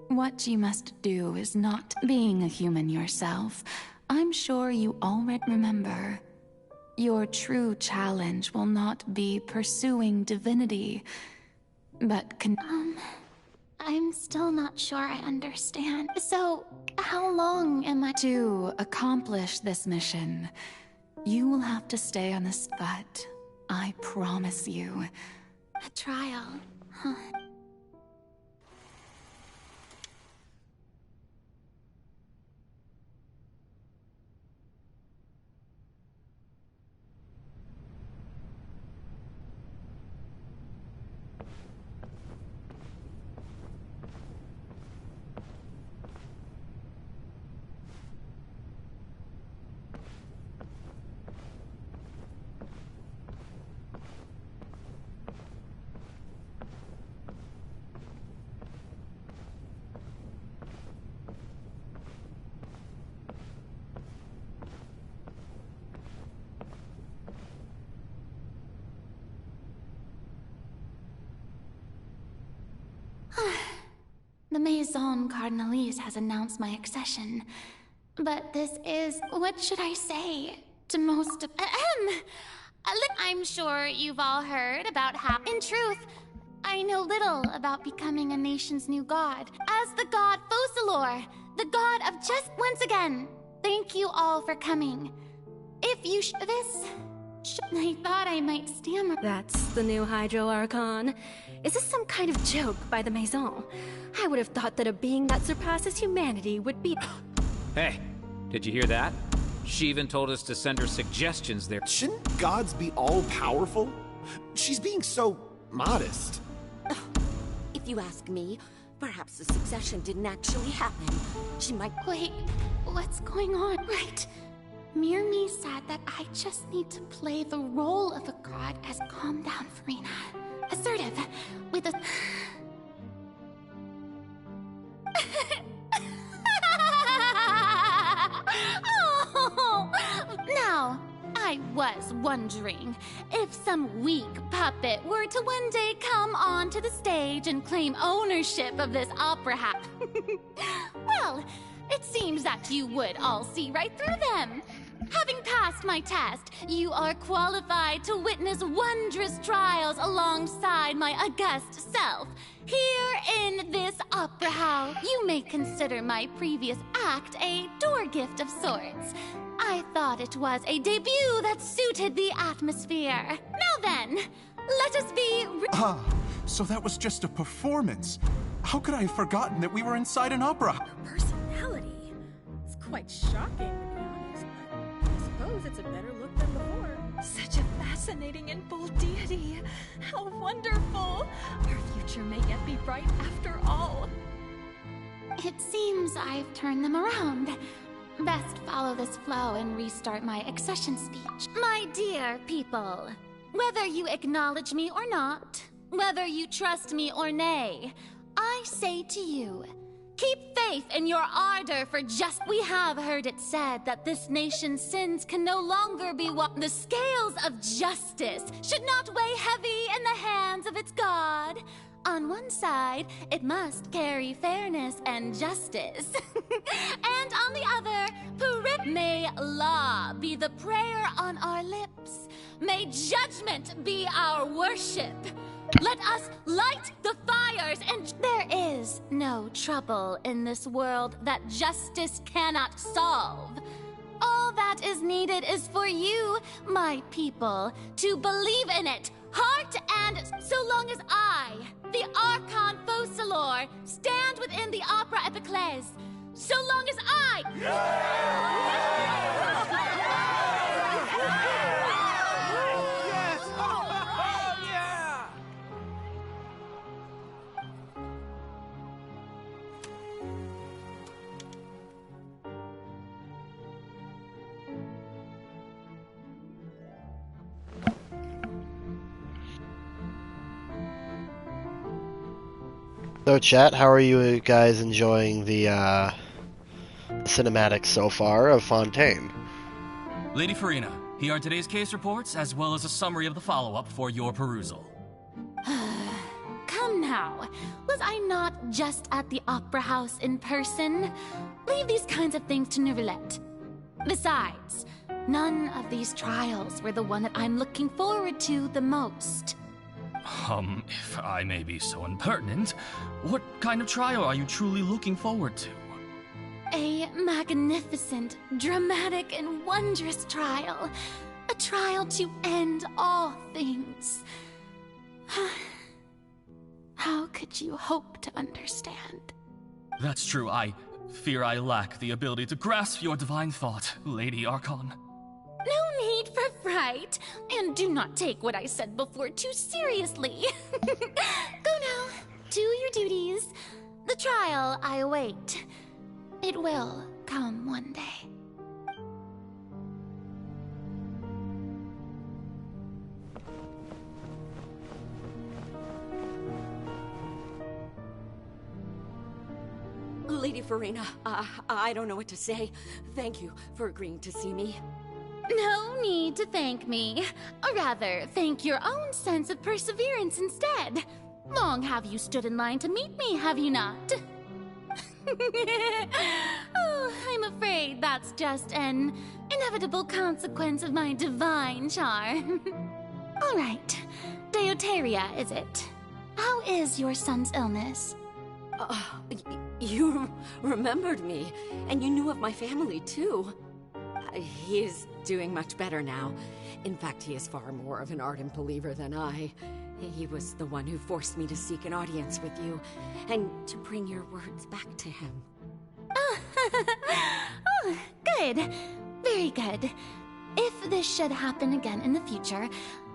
What you must do is not being a human yourself. I'm sure you already remember. Your true challenge will not be pursuing divinity, but I'm still not sure I understand. So, how long am I... To accomplish this mission, you will have to stay on the spot. I promise you. A trial, huh? The Maison Cardinalise has announced my accession. But this is... what should I say? To most of... I'm sure you've all heard about how... In truth, I know little about becoming a nation's new god. As the god Focalor, the god of just... Once again, thank you all for coming. If you I thought I might stammer. That's the new Hydro Archon. Is this some kind of joke by the Maison? I would have thought that a being that surpasses humanity would be... Hey, did you hear that? She even told us to send her suggestions there. Shouldn't gods be all-powerful? She's being so modest. If you ask me, perhaps the succession didn't actually happen. She might... Wait, what's going on? Right. Mirmi said that I just need to play the role of a god as calm down Farina. Assertive, with a... Oh, now, I was wondering if some weak puppet were to one day come onto the stage and claim ownership of this opera house. Well, it seems that you would all see right through them. Having passed my test, you are qualified to witness wondrous trials alongside my august self. Here in this opera house, you may consider my previous act a door gift of sorts. I thought it was a debut that suited the atmosphere. Now then, let us be... So that was just a performance. How could I have forgotten that we were inside an opera? Personality? It's quite shocking, to be honest, but I suppose it's a better look than before. Such a fascinating and bold deity. How wonderful! Our future may yet be bright after all. It seems I've turned them around. Best follow this flow and restart my accession speech. My dear people, whether you acknowledge me or not, whether you trust me or nay, I say to you, keep faith in your ardor for just... We have heard it said that this nation's sins can no longer be what... The scales of justice should not weigh heavy in the hands of its God. On one side, it must carry fairness and justice. And on the other, may law be the prayer on our lips. May judgment be our worship. Let us light the fires and... There is no trouble in this world that justice cannot solve. All that is needed is for you, my people, to believe in it, heart and... So long as I, the Archon Focalor, stand within the Opera Epiclese, so long as I... Yes! Oh, yeah! So, chat, how are you guys enjoying the cinematics so far of Fontaine? Lady Farina, here are today's case reports, as well as a summary of the follow-up for your perusal. Come now, was I not just at the Opera House in person? Leave these kinds of things to Neuvillette. Besides, none of these trials were the one that I'm looking forward to the most. If I may be so impertinent, what kind of trial are you truly looking forward to? A magnificent, dramatic, and wondrous trial. A trial to end all things. How could you hope to understand? That's true. I fear I lack the ability to grasp your divine thought, Lady Archon. No need for fright, and do not take what I said before too seriously. Go now, do your duties. The trial I await. It will come one day. Lady Farina, I don't know what to say. Thank you for agreeing to see me. No need to thank me. Or rather, thank your own sense of perseverance instead. Long have you stood in line to meet me, have you not? Oh, I'm afraid that's just an inevitable consequence of my divine charm. All right, Deoteria, is it? How is your son's illness? You remembered me, and you knew of my family, too. He is doing much better now. In fact, he is far more of an ardent believer than I. He was the one who forced me to seek an audience with you, and to bring your words back to him. Oh, good. Very good. If this should happen again in the future,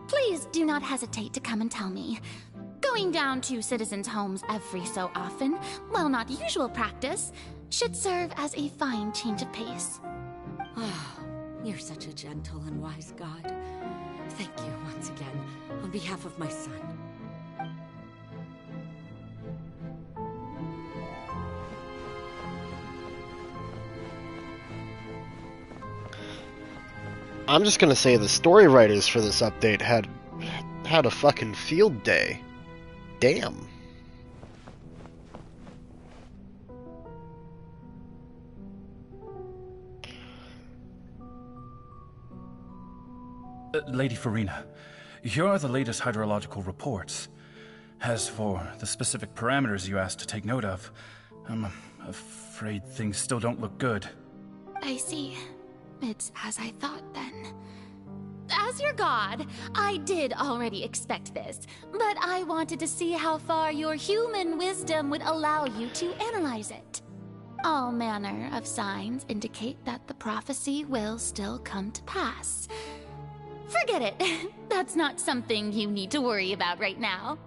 please do not hesitate to come and tell me. Going down to citizens' homes every so often, while not usual practice, should serve as a fine change of pace. You're such a gentle and wise god. Thank you once again, on behalf of my son. I'm just gonna say the story writers for this update had a fucking field day. Damn. Lady Farina, here are the latest hydrological reports. As for the specific parameters you asked to take note of, I'm afraid things still don't look good. I see. It's as I thought then. As your god, I did already expect this, but I wanted to see how far your human wisdom would allow you to analyze it. All manner of signs indicate that the prophecy will still come to pass. Forget it. That's not something you need to worry about right now.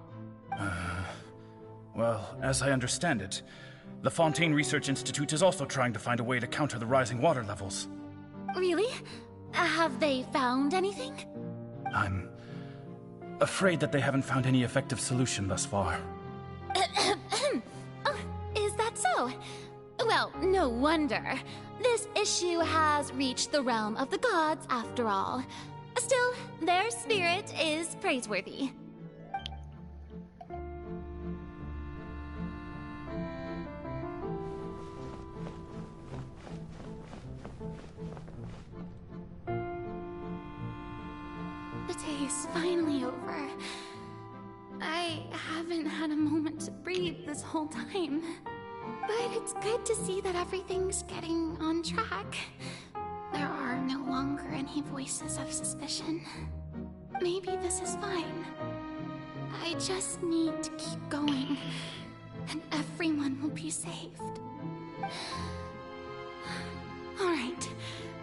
Well, as I understand it, the Fontaine Research Institute is also trying to find a way to counter the rising water levels. Really? Have they found anything? I'm afraid that they haven't found any effective solution thus far. Is that so? Well, no wonder. This issue has reached the realm of the gods, after all. Still, their spirit is praiseworthy. The day is finally over. I haven't had a moment to breathe this whole time. But it's good to see that everything's getting on track. There are no longer any voices of suspicion. Maybe this is fine. I just need to keep going, and everyone will be saved. Alright,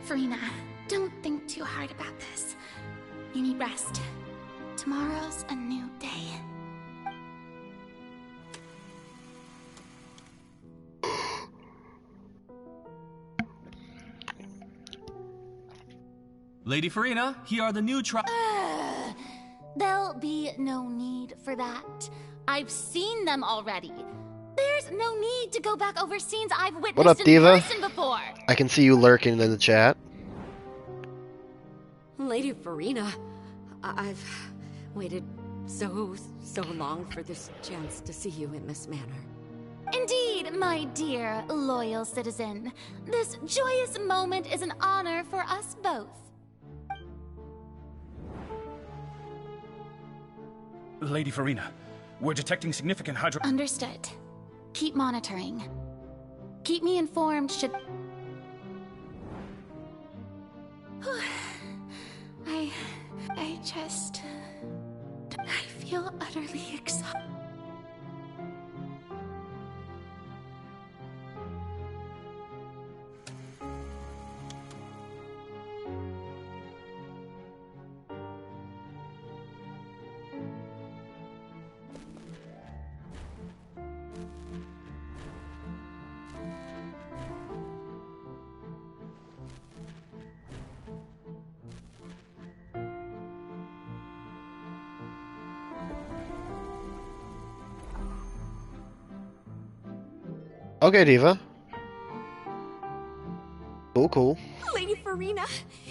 Farina, don't think too hard about this. You need rest. Tomorrow's a new day. Lady Farina, here are the new There'll be no need for that. I've seen them already. There's no need to go back over scenes I've witnessed What up, in Diva? person before. I can see you lurking in the chat. Lady Farina, I've waited so long for this chance to see you in this manner. Indeed, my dear, loyal citizen. This joyous moment is an honor for us both. Lady Farina, we're detecting significant hydro... Understood. Keep monitoring. Keep me informed should... I feel utterly exhausted. Okay, Diva. Cool. Lady Farina,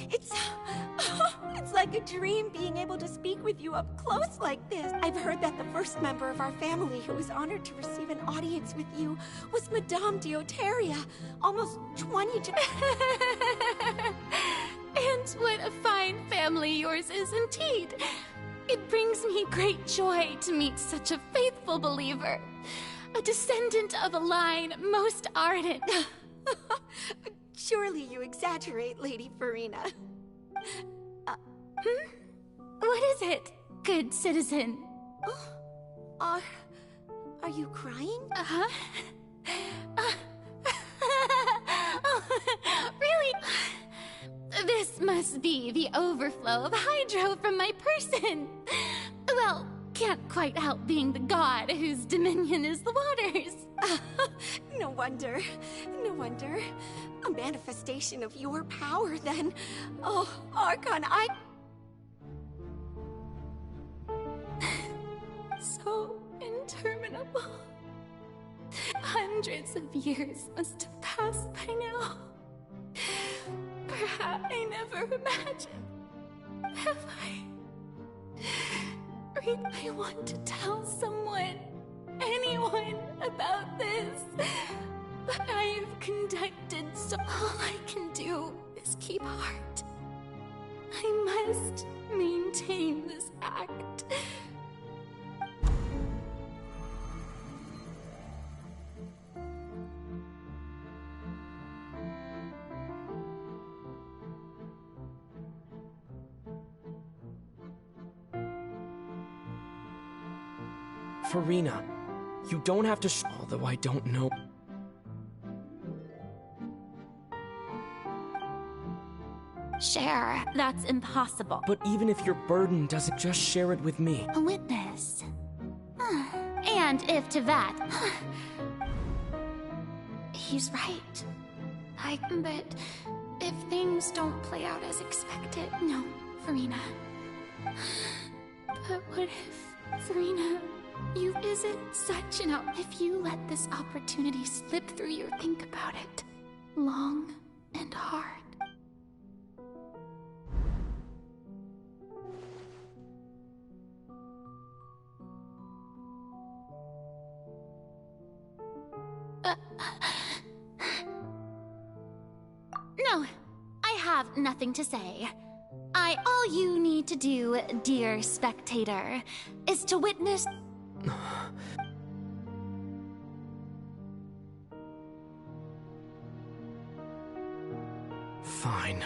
it's like a dream being able to speak with you up close like this. I've heard that the first member of our family who was honored to receive an audience with you was Madame Deoteria, almost 20 And what a fine family yours is indeed. It brings me great joy to meet such a faithful believer. A descendant of a line most ardent. Surely you exaggerate, Lady Farina. What is it, good citizen? Are you crying? Uh-huh. Really? This must be the overflow of hydro from my person. Well, can't quite help being the god whose dominion is the waters. No wonder. No wonder. A manifestation of your power, then. Oh, Archon, So interminable. Hundreds of years must have passed by now. Perhaps I never imagined. Have I? I want to tell someone, anyone, about this. But I have conducted, so all I can do is keep heart. I must maintain this act. Farina, you don't have to although I don't know. Share. That's impossible. But even if your burden doesn't, just share it with me. A witness. And if to that... He's right. But if things don't play out as expected... No, Farina. But what if, Farina, you isn't such an if you let this opportunity slip through your think about it. Long and hard. No, I have nothing to say. All you need to do, dear spectator, is to witness... Fine.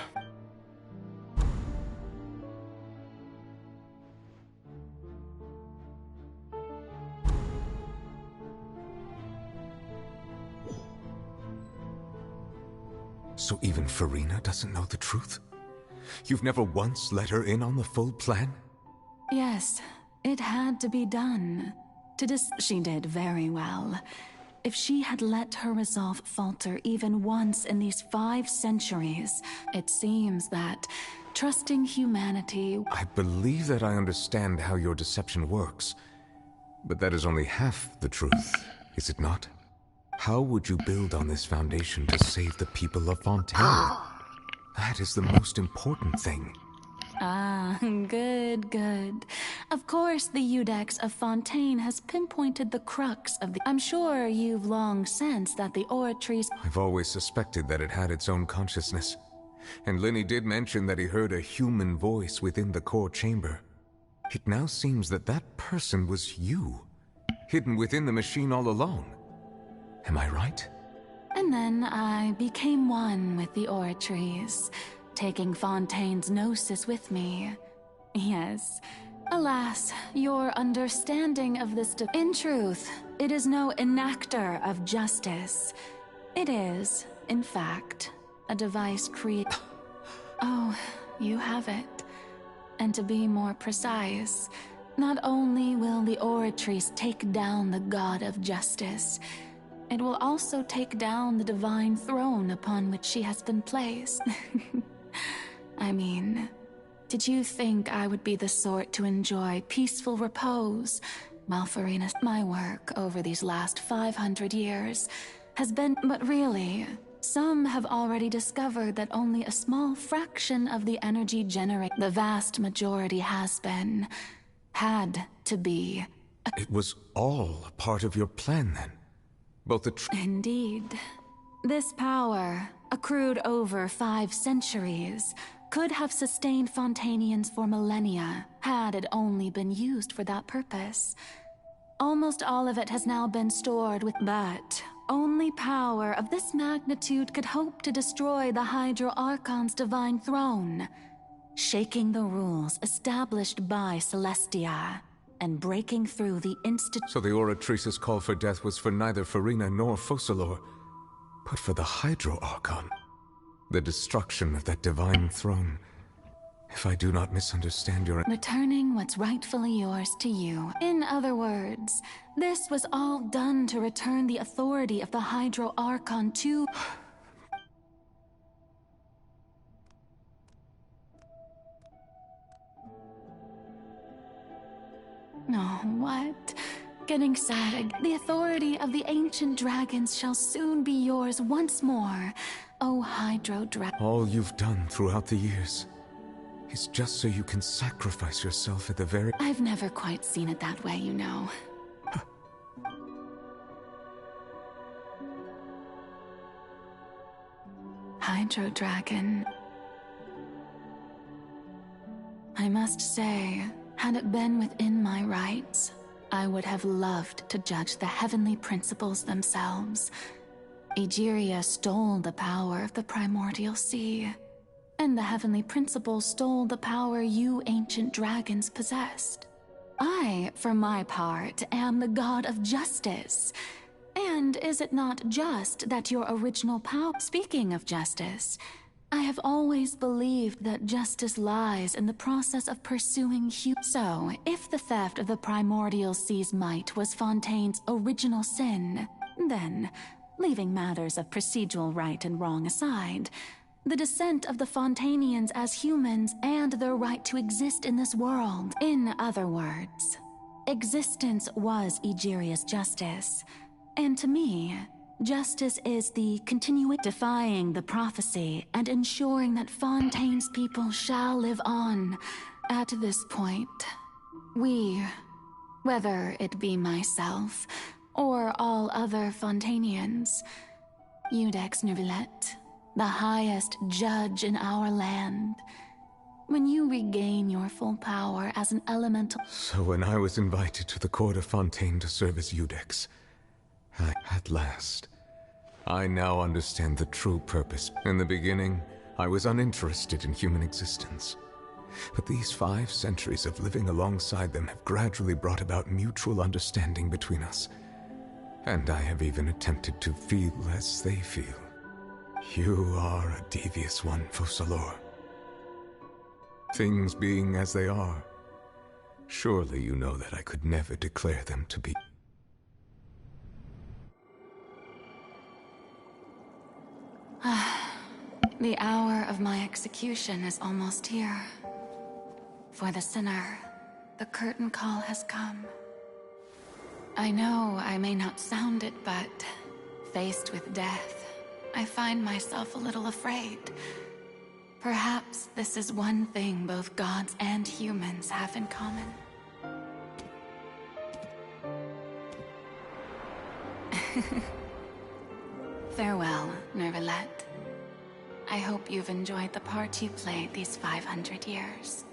So even Farina doesn't know the truth? You've never once let her in on the full plan? Yes, it had to be done. She did very well. If she had let her resolve falter even once in these 5 centuries, it seems that trusting humanity... I believe that I understand how your deception works. But that is only half the truth, is it not? How would you build on this foundation to save the people of Fontaine? That is the most important thing. Ah, good, good. Of course, the Iudex of Fontaine has pinpointed the crux of the... I'm sure you've long sensed that the oratories... I've always suspected that it had its own consciousness. And Lenny did mention that he heard a human voice within the core chamber. It now seems that that person was you, hidden within the machine all along. Am I right? And then I became one with the oratories, taking Fontaine's gnosis with me. Yes. Alas, your understanding of this... In truth, it is no enactor of justice. It is, in fact, a device Oh, you have it. And to be more precise, not only will the oratories take down the god of justice, it will also take down the divine throne upon which she has been placed. I mean, did you think I would be the sort to enjoy peaceful repose while Farina's... My work over these last 500 years has been... But really, some have already discovered that only a small fraction of the energy generated... The vast majority has been... had to be... It was all a part of your plan, then? Both the Indeed. This power, accrued over 5 centuries, could have sustained Fontainians for millennia, had it only been used for that purpose. Almost all of it has now been stored with... But only power of this magnitude could hope to destroy the Hydro Archon's divine throne, shaking the rules established by Celestia, and breaking through the So the Oratrice's call for death was for neither Farina nor Focalor, but for the Hydro Archon. The destruction of that divine throne. If I do not misunderstand your... Returning what's rightfully yours to you. In other words, this was all done to return the authority of the Hydro Archon to... Oh, what? Getting sad. The authority of the ancient dragons shall soon be yours once more, O Hydro Dragon. All you've done throughout the years is just so you can sacrifice yourself at the very... I've never quite seen it that way, you know. Hydro Dragon. I must say, had it been within my rights, I would have loved to judge the heavenly principles themselves. Egeria stole the power of the primordial sea, and the heavenly principles stole the power you ancient dragons possessed. I, for my part, am the god of justice. And is it not just that your original power... Speaking of justice, I have always believed that justice lies in the process of pursuing So, if the theft of the primordial sea's might was Fontaine's original sin, then, leaving matters of procedural right and wrong aside, the descent of the Fontainians as humans and their right to exist in this world. In other words, existence was Egeria's justice. And to me, justice is the defying the prophecy and ensuring that Fontaine's people shall live on. At this point, we, whether it be myself or all other Fontainians, Iudex Neuvillette, the highest judge in our land, when you regain your full power as an elemental... So when I was invited to the court of Fontaine to serve as Iudex, at last, I now understand the true purpose. In the beginning, I was uninterested in human existence. But these 5 centuries of living alongside them have gradually brought about mutual understanding between us. And I have even attempted to feel as they feel. You are a devious one, Focalors. Things being as they are, surely you know that I could never declare them to be... The hour of my execution is almost here. For the sinner, the curtain call has come. I know I may not sound it, but faced with death, I find myself a little afraid. Perhaps this is one thing both gods and humans have in common. Farewell, Neuvillette. I hope you've enjoyed the part you played these 500 years.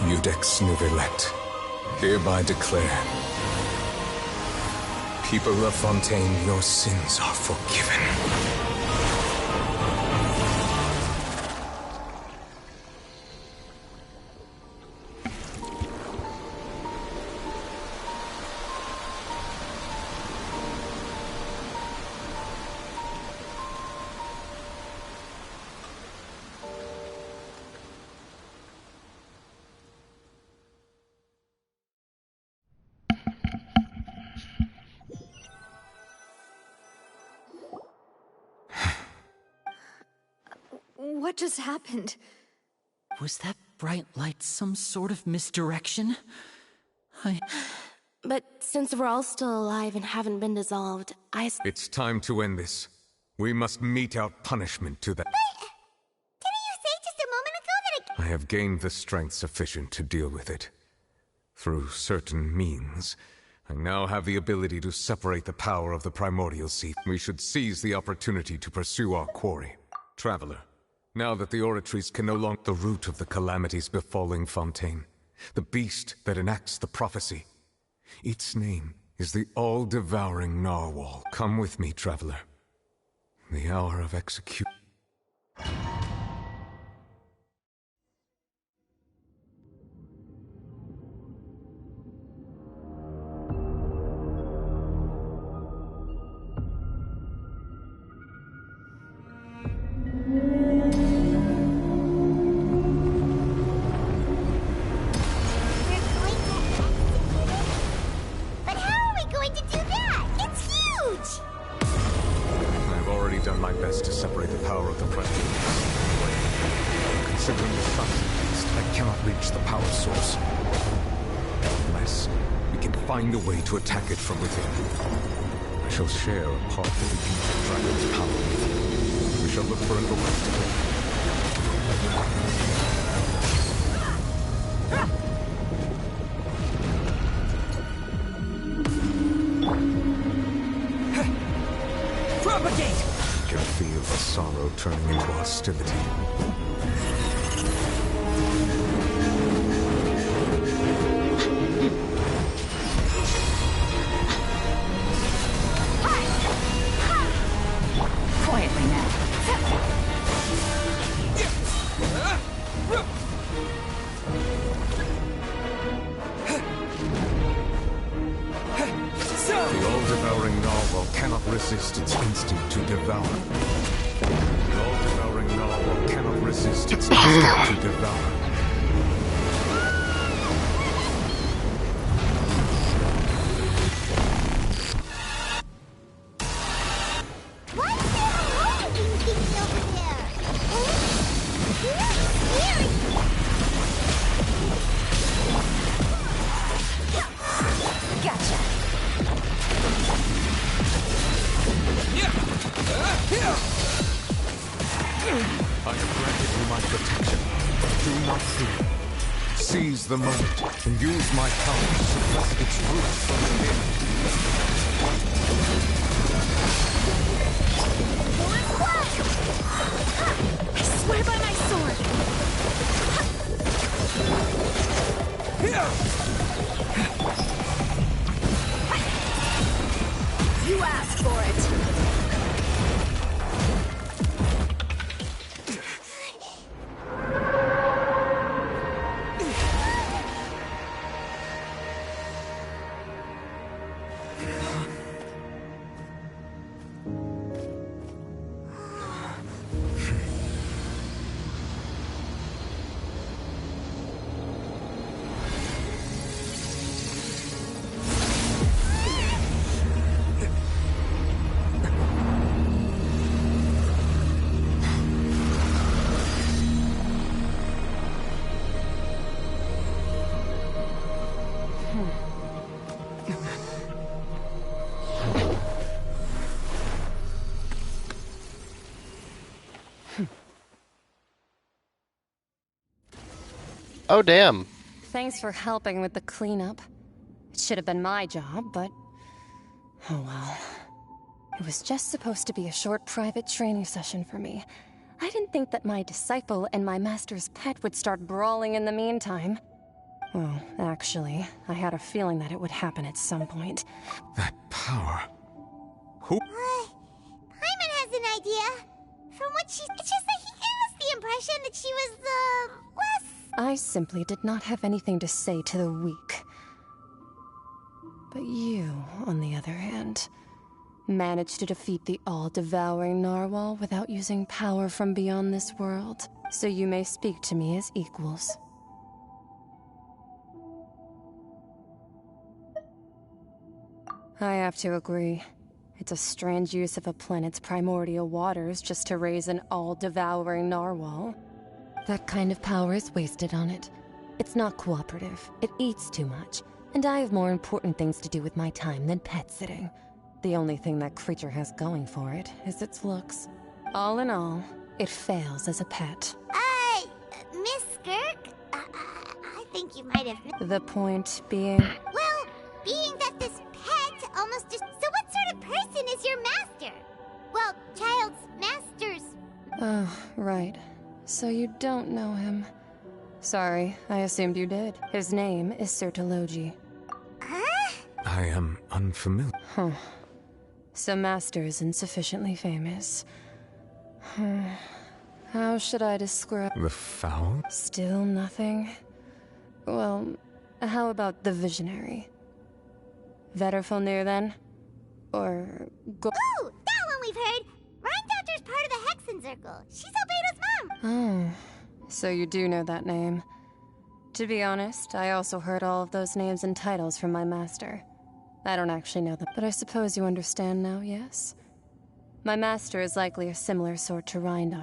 Judex Nuvelet, hereby declare, people of Fontaine, your sins are forgiven. What just happened? Was that bright light some sort of misdirection? But since we're all still alive and haven't been dissolved, It's time to end this. We must mete out punishment to that. Didn't you say just a moment ago that I have gained the strength sufficient to deal with it. Through certain means, I now have the ability to separate the power of the primordial seed. We should seize the opportunity to pursue our quarry. Traveler, now that the oratories can no longer the root of the calamities befalling Fontaine, the beast that enacts the prophecy. Its name is the all-devouring narwhal. Come with me, traveler. The hour of execution. Find a way to attack it from within. I shall share a part of the ancient dragon's power with you. We shall look for an opening together. Propagate! I can feel the sorrow turning into hostility. Resist its instinct to devour. The all-devouring narwhal cannot resist its instinct to devour. The moment and use my power to suppress its roots from within. I swear by my sword! You asked for it! Oh, damn. Thanks for helping with the cleanup. It should have been my job, but... oh well. It was just supposed to be a short private training session for me. I didn't think that my disciple and my master's pet would start brawling in the meantime. Well, actually, I had a feeling that it would happen at some point. That power. Who? Paimon has an idea. From what it's just that he gave us the impression that she was, less... I simply did not have anything to say to the weak. But you, on the other hand, managed to defeat the all-devouring narwhal without using power from beyond this world. So you may speak to me as equals. I have to agree. It's a strange use of a planet's primordial waters just to raise an all-devouring narwhal. That kind of power is wasted on it. It's not cooperative. It eats too much. And I have more important things to do with my time than pet sitting. The only thing that creature has going for it is its looks. All in all, it fails as a pet. Miss Skirk? I think you might have... The point being... Well, being that this pet almost just... So what sort of person is your master? Well, child's masters. Oh, right. So you don't know him. Sorry, I assumed you did. His name is Sertologi. Huh? I am unfamiliar. Huh. So Master isn't sufficiently famous. How should I describe... The foul? Still nothing? Well, how about the Visionary? Vetterfulnir, then? Or... Ooh, that one we've heard! Rhine part of the Hexen Circle. She's Albedo's mom! Oh, so you do know that name. To be honest, I also heard all of those names and titles from my master. I don't actually know them, but I suppose you understand now, yes? My master is likely a similar sort to Rhine.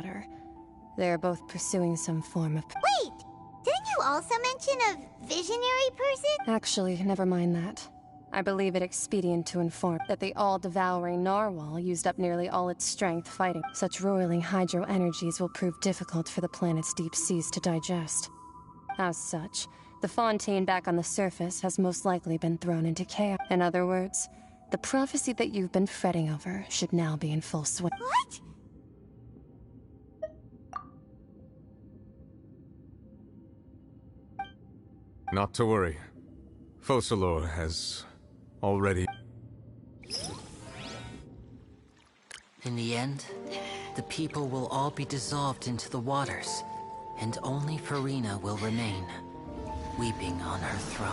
They are both pursuing some form of... Wait! Didn't you also mention a visionary person? Actually, never mind that. I believe it expedient to inform that the all-devouring narwhal used up nearly all its strength fighting. Such roiling hydro energies will prove difficult for the planet's deep seas to digest. As such, the fontaine back on the surface has most likely been thrown into chaos. In other words, the prophecy that you've been fretting over should now be in full swing. What? Not to worry. Focalor has already... In the end, the people will all be dissolved into the waters, and only Farina will remain, weeping on her throne.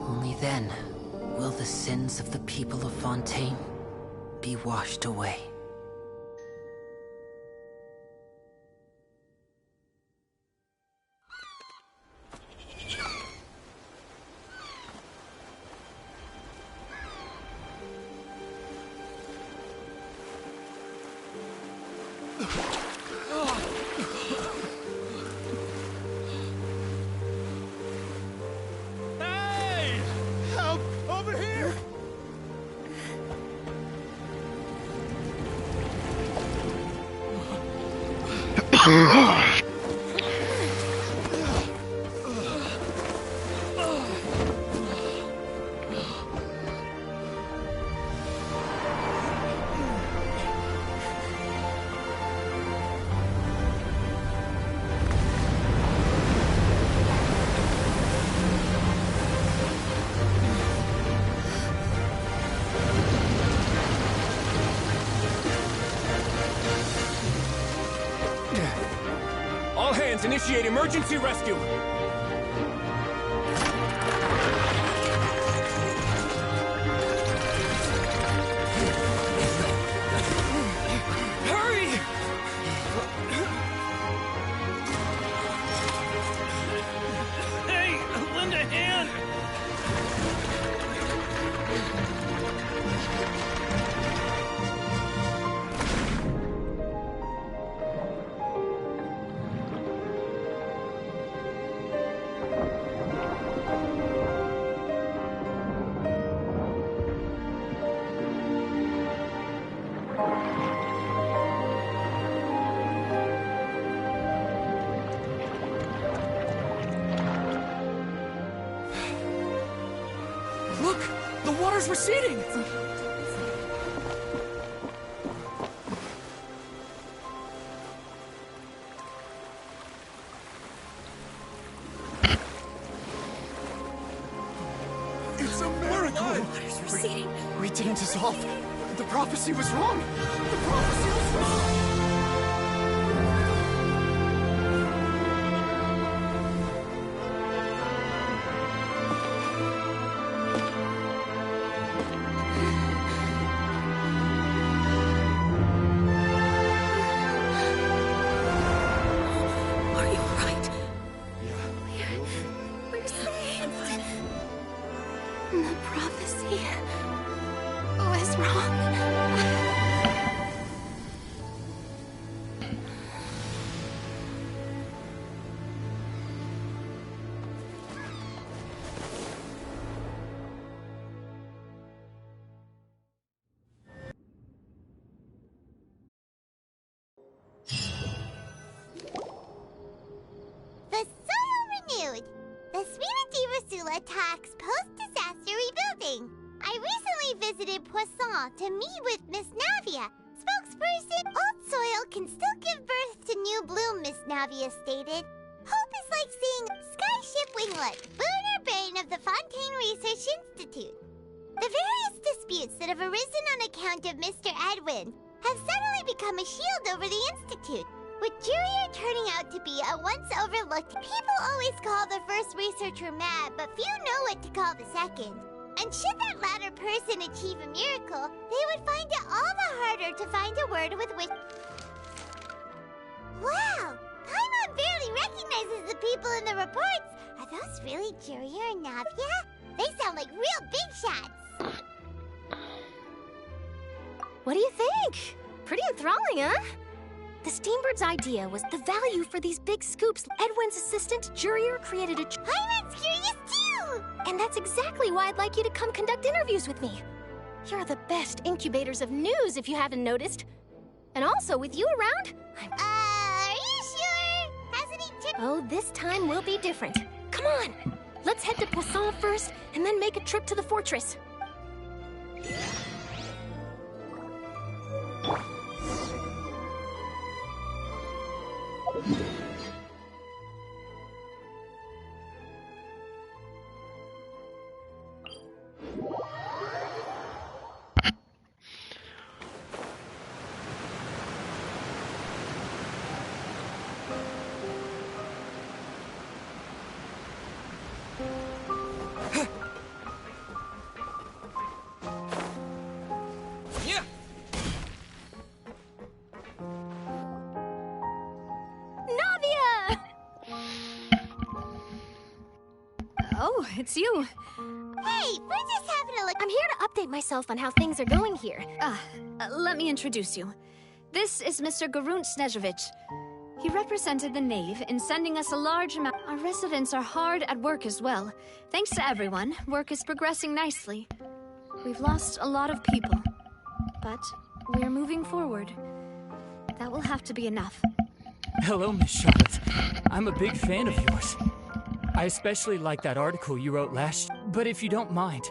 Only then will the sins of the people of Fontaine be washed away. Hey! Help! Over here! All hands, initiate emergency rescue! Hurry! Hey, lend a hand! Look! The water's receding! We didn't dissolve. The prophecy was wrong. The prophecy was wrong. The prophecy was wrong. The soil renewed. The Spina di Rasula attacks post-disaster rebuilding. I recently visited Poisson to meet with Miss Navia. Spokesperson, old soil can still give birth to new bloom, Miss Navia stated. Hope is like seeing Skyship Winglet, boon or bane of the Fontaine Research Institute. The various disputes that have arisen on account of Mr. Edwin have suddenly become a shield over the Institute, with Jurier turning out to be a once overlooked. People always call the first researcher mad, but few know what to call the second. And should that latter person achieve a miracle, they would find it all the harder to find a word with which... Wow! Paimon barely recognizes the people in the reports. Are those really Jurier and Navia? They sound like real big shots. What do you think? Pretty enthralling, huh? The Steambird's idea was the value for these big scoops. Edwin's assistant, Jurier, created a... Paimon's curious too! And that's exactly why I'd like you to come conduct interviews with me. You're the best incubators of news, if you haven't noticed. And also, with you around, are you sure? Hasn't he... Oh, this time will be different. Come on! Let's head to Poisson first, and then make a trip to the fortress. Oh, it's you. Hey, we're just having a look. I'm here to update myself on how things are going here. Let me introduce you. This is Mr. Garunt Snezhevich. He represented the Knave in sending us a large amount. Our residents are hard at work as well. Thanks to everyone, work is progressing nicely. We've lost a lot of people, but we're moving forward. That will have to be enough. Hello, Miss Charlotte. I'm a big fan of yours. I especially like that article you wrote last. But if you don't mind,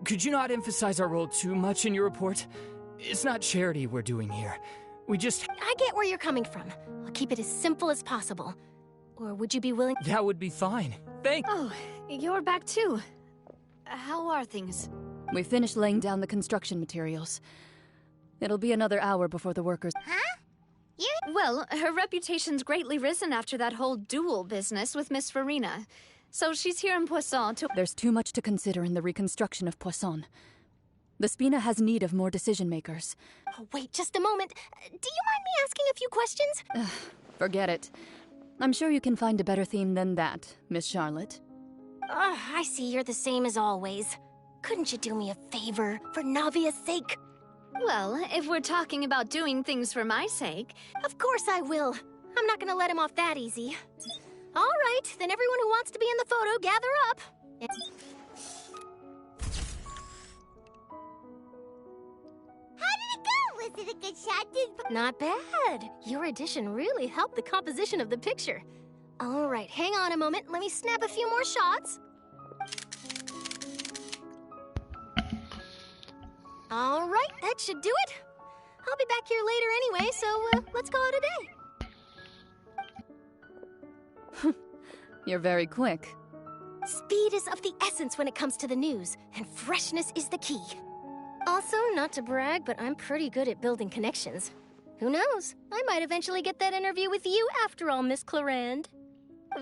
could you not emphasize our role too much in your report? It's not charity we're doing here. We just... I get where you're coming from. I'll keep it as simple as possible. Or would you be willing... That would be fine. Thank... Oh, you're back too. How are things? We finished laying down the construction materials. It'll be another hour before the workers... Huh? Well, her reputation's greatly risen after that whole duel business with Miss Farina. So she's here in Poisson to... There's too much to consider in the reconstruction of Poisson. The Spina has need of more decision-makers. Oh, wait, just a moment. Do you mind me asking a few questions? Forget it. I'm sure you can find a better theme than that, Miss Charlotte. I see you're the same as always. Couldn't you do me a favor, for Navia's sake? Well, if we're talking about doing things for my sake... Of course I will. I'm not gonna let him off that easy. All right, then everyone who wants to be in the photo, gather up. How did it go? Was it a good shot? Not bad. Your addition really helped the composition of the picture. All right, hang on a moment. Let me snap a few more shots. All right, that should do it. I'll be back here later anyway, so let's call it a day. You're very quick. Speed is of the essence when it comes to the news, and freshness is the key. Also, not to brag, but I'm pretty good at building connections. Who knows? I might eventually get that interview with you after all, Miss Clarand.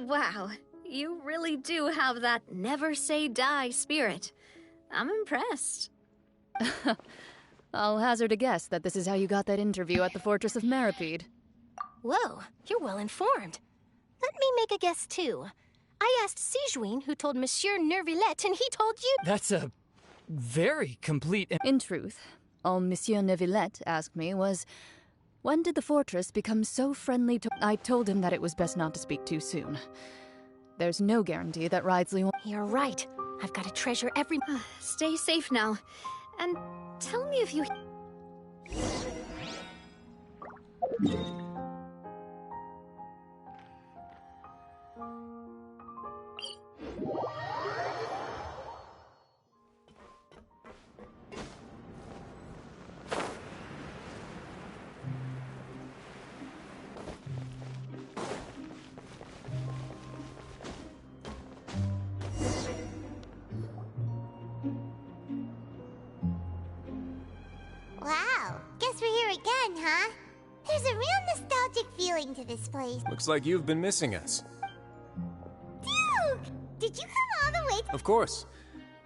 Wow, you really do have that never say die spirit. I'm impressed. I'll hazard a guess that this is how you got that interview at the Fortress of Maripede. Whoa, you're well informed. Let me make a guess, too. I asked Sijuin, who told Monsieur Nervillette, and he told you— That's a very complete— In truth, all Monsieur Nervillette asked me was, when did the fortress become so friendly to— I told him that it was best not to speak too soon. There's no guarantee that Ridesley won't— You're right. I've got to treasure every— Stay safe now. And tell me if you— Wow, guess we're here again, huh? There's a real nostalgic feeling to this place. Looks like you've been missing us. Duke! Did you come all the way to— Of course.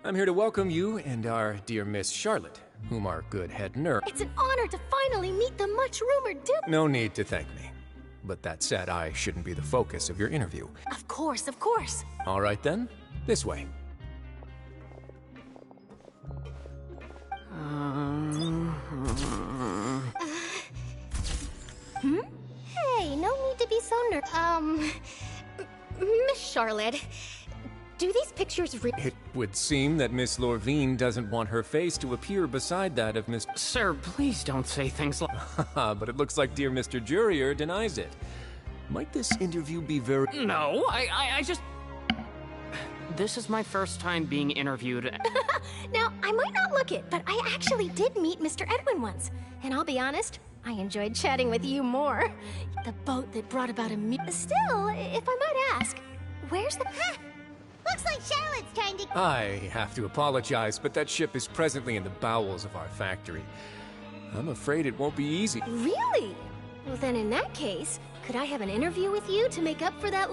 I'm here to welcome you and our dear Miss Charlotte, whom our good head nurse— It's an honor to finally meet the much-rumored Duke. No need to thank me. But that said, I shouldn't be the focus of your interview. Of course, of course. All right then, this way. Hey, no need to be so Miss Charlotte, do these pictures It would seem that Miss Lorvine doesn't want her face to appear beside that of Miss— Sir, please don't say things like— But it looks like dear Mr. Jurier denies it. Might this interview be very— No, I just— This is my first time being interviewed. Now, I might not look it, but I actually did meet Mr. Edwin once. And I'll be honest, I enjoyed chatting with you more. The boat that brought about a Still, if I might ask, where's the— Looks like Charlotte's trying to— I have to apologize, but that ship is presently in the bowels of our factory. I'm afraid it won't be easy. Really? Well, then in that case, could I have an interview with you to make up for that?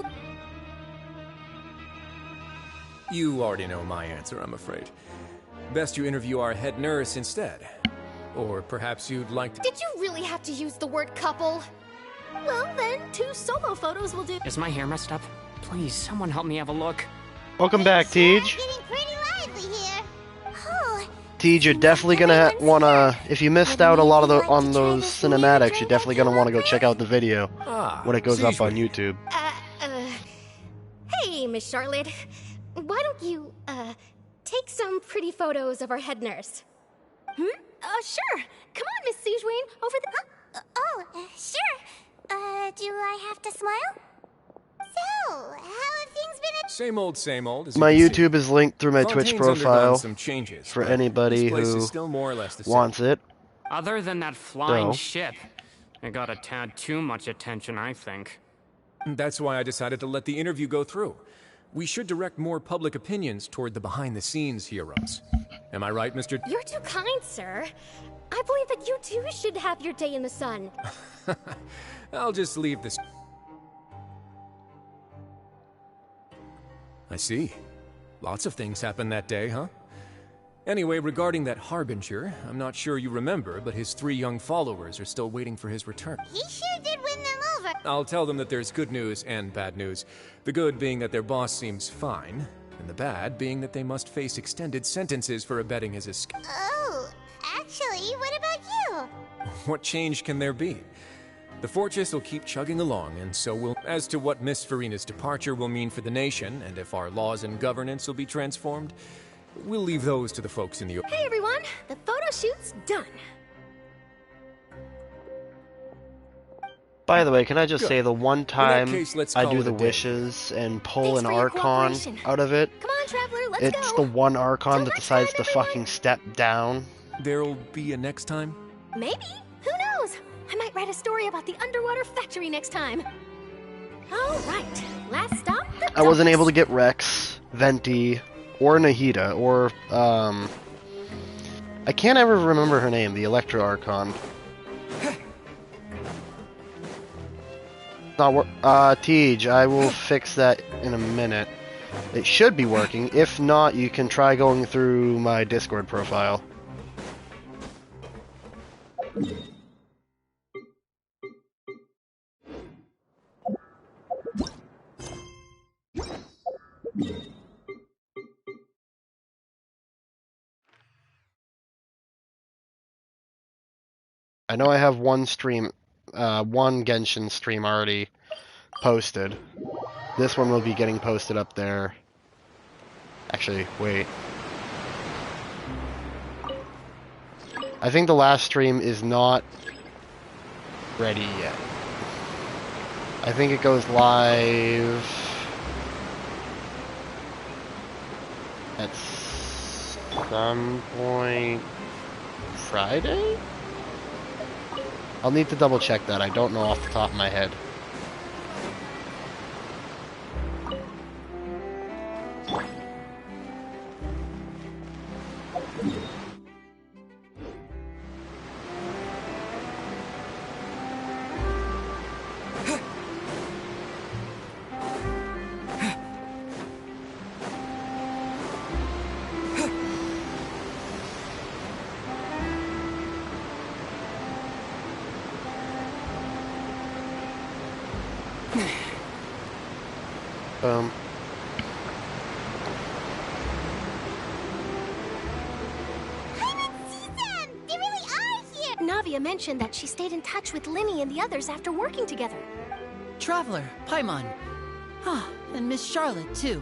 You already know my answer, I'm afraid. Best you interview our head nurse instead. Or perhaps you'd like to— Did you really have to use the word couple? Well, then, 2 solo photos will do. Is my hair messed up? Please, someone help me have a look. Welcome back, Tej. Getting pretty lively here. Oh, Tej, you're definitely gonna wanna, if you missed out a lot of on those cinematics, you're definitely gonna wanna go check out the video when it goes up on YouTube. Hey, Miss Charlotte. Why don't you, take some pretty photos of our head nurse? Sure. Come on, Miss Sijuin, over the— sure. Do I have to smile? So, how have things been Same old, as My you can see. YouTube is linked through my Fontaine's Twitch undergone profile some changes, for but anybody this place who is still more or less the same. wants it. Other than that flying No. ship, it got a tad too much attention, I think. That's why I decided to let the interview go through. We should direct more public opinions toward the behind-the-scenes heroes. Am I right, Mr.? You're too kind, sir. I believe that you too should have your day in the sun. I'll just leave this. I see. Lots of things happened that day, huh? Anyway, regarding that Harbinger, I'm not sure you remember, but his 3 young followers are still waiting for his return. He sure did win them over. I'll tell them that there's good news and bad news. The good being that their boss seems fine, and the bad being that they must face extended sentences for abetting his escape. Oh, actually, what about you? What change can there be? The fortress will keep chugging along, and so will— As to what Miss Farina's departure will mean for the nation, and if our laws and governance will be transformed, we'll leave those to the folks in the— Hey, everyone. The photo shoot's done. By the way, can I just Good. say the one time case, let's I call do it the a day. wishes and pull Thanks an for your Archon cooperation. out of it, Come on, Traveler, let's it's go. the one Archon that decides to fucking step down. There'll be a next time? Maybe. Who knows? I might write a story about the underwater factory next time. All right. Last stop, the I wasn't docks. able to get Rex, Venti, or Nahida, or I can't ever remember her name, the Electro Archon. Not work. Tej, I will fix that in a minute. It should be working. If not, you can try going through my Discord profile. I know I have one Genshin stream already posted. This one will be getting posted up there. Actually, wait. I think the last stream is not ready yet. I think it goes live at some point Friday? I'll need to double check that. I don't know off the top of my head. Navia mentioned that she stayed in touch with Linny and the others after working together. Traveler, Paimon. Ah, and Miss Charlotte, too.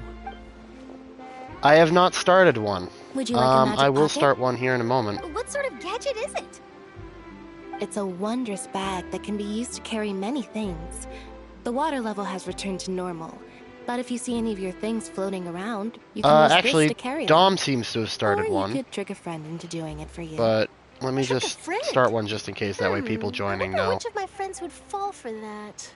I have not started one. Would you like a magic I will pocket? start one here in a moment. What sort of gadget is it? It's a wondrous bag that can be used to carry many things. The water level has returned to normal, but if you see any of your things floating around, you can use Actually, this to carry Dom them. seems to have started Or one. you could trick a friend into doing it for you. But let me Trick a just friend? start one just in case. That way people joining I wonder know. which of my friends would fall for that.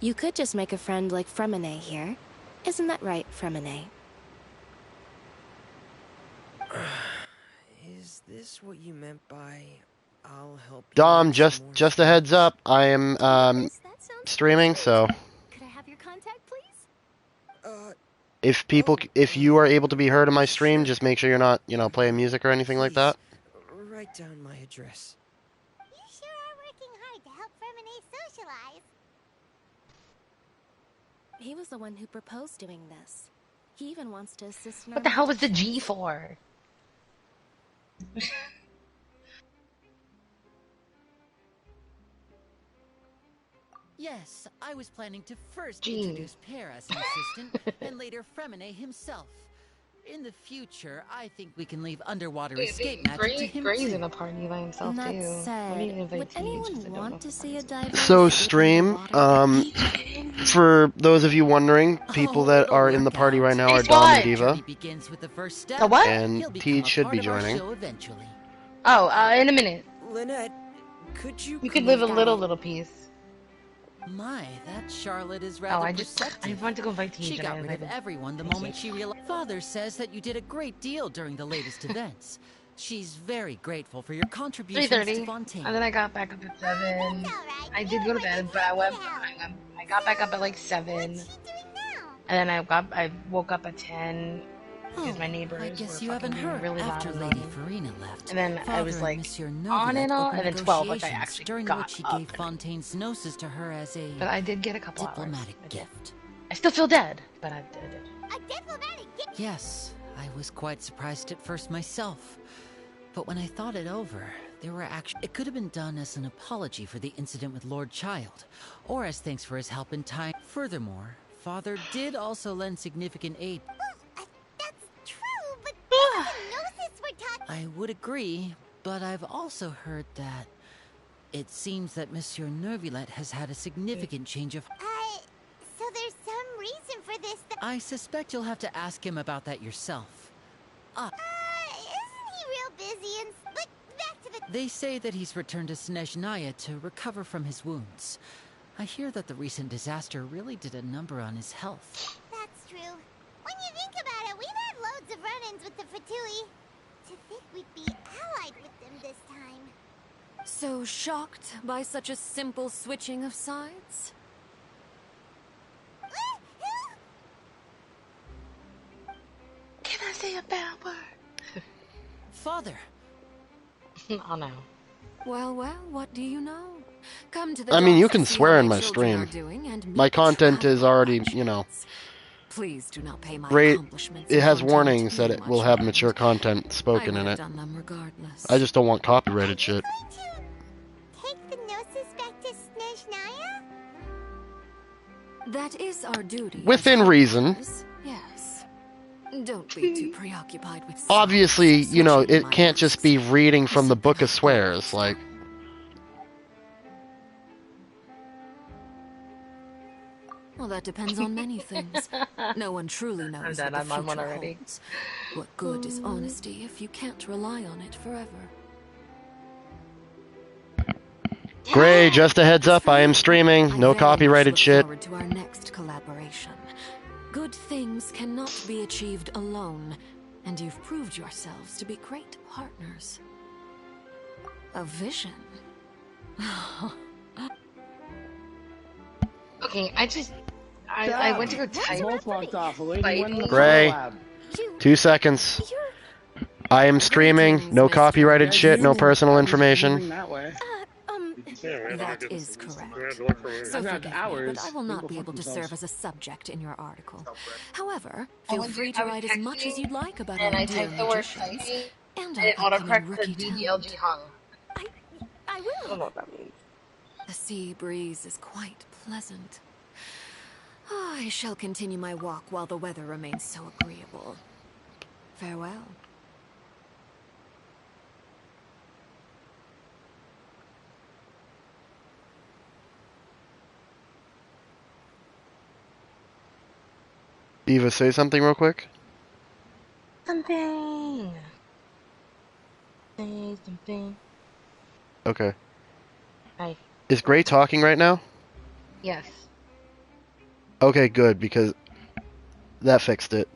You could just make a friend like Fremine here. Isn't that right, Fremine? Is this what you meant by I'll help you? Dom, just a heads up. I am streaming, so Could I have your contact, please? if you are able to be heard in my stream, just make sure you're not, playing music or anything like that. Write down my address. You sure are working hard to help Fremine socialize. He was the one who proposed doing this. He even wants to assist in What the hell was the G for? Yes, I was planning to first Gee. introduce Pear as an assistant, and later Fremine himself. In the future, I think we can leave underwater escape magic to him Gray's too. in a party by himself That too. said, Let me invite would Tej, anyone because I don't know want if to I see a want diver? So stream, for those of you wondering, people that are in the party right now are Dom and Diva, Begins with the first step. The what? and Tej should be joining. Eventually. Oh, in a minute. Lynette, could you? You could live a little piece. My, that Charlotte is Oh, rather I perceptive. want to go invite Tej. She and I got rid of invited- everyone the moment she realized. Father says that you did a great deal during the latest events. She's very grateful for your contributions to 3:30, Fontaine. and then I got back up at 7. I did go to bed, but I got back up at like 7. And then I woke up at 10 because my neighbors I guess were you haven't fucking heard really loud after and Lady annoying. Farina left. And then I Father was and like Monsieur on Novelet and off, opened and then 12, like I negotiations actually during got which he up. gave Fontaine's gnosis to her as a But I did get a couple diplomatic hours. gift. I still feel dead, but I did it. A diplomatic gift. Yes, I was quite surprised at first myself. But when I thought it over, there were actually... It could have been done as an apology for the incident with Lord Child, or as thanks for his help in time. Furthermore, Father did also lend significant aid. That's true, but the gnosis we're talking. I would agree, but I've also heard that... It seems that Monsieur Neuvillette has had a significant change of... So there's some reason for this. I suspect you'll have to ask him about that yourself. Isn't he real busy and like back to the? They say that he's returned to Snezhnaya to recover from his wounds. I hear that the recent disaster really did a number on his health. That's true. When you think Tui. To think we'd be allied with them this time. So shocked by such a simple switching of sides? Can I say a bad word? Father. Oh no. Well, what do you know? Come to the I mean, you docks to can see swear how in my my children stream. are doing and meet My the content travel is already, you arrangements. know, Please do not pay my it accomplishments has in warnings Fontaine that too it will much have mind. mature content I spoken would in have it. done them regardless. I just don't want copyrighted shit. Take the Gnosis back to Snezhnaya? That is our duty. Within as reason. helpers, yes. Don't be too preoccupied with Obviously, you know, switching it my can't just be reading from the Book of Swears, like... Well, that depends on many things. No one truly knows what done. the I'm on one future already. holds. What good is honesty if you can't rely on it forever? Gray, just a heads up, I am streaming. No copyrighted shit. Forward to our next collaboration. Good things cannot be achieved alone, and you've proved yourselves to be great partners. A vision. Okay, I went to go type. Both walked off. A lady Like, went in the Gray, lab. 2 seconds. I am streaming. No copyrighted shit, no personal information. That way. That is correct. So I've got forgive me, hours. but I will They not go be fuck able to themselves. serve as a subject in your article. However, I feel went free to- to I was write as much as texting, you'd like about and our I dear typed the word magicians fighting, and and our it upcoming autocorrect rookie to talent. DDLG hung. I I will. don't know what that means. The sea breeze is quite pleasant. I shall continue my walk while the weather remains so agreeable. Farewell. Eva, say something real quick. Something. Say something. Okay. Hi. Is Gray talking right now? Yes. Okay, good, because that fixed it.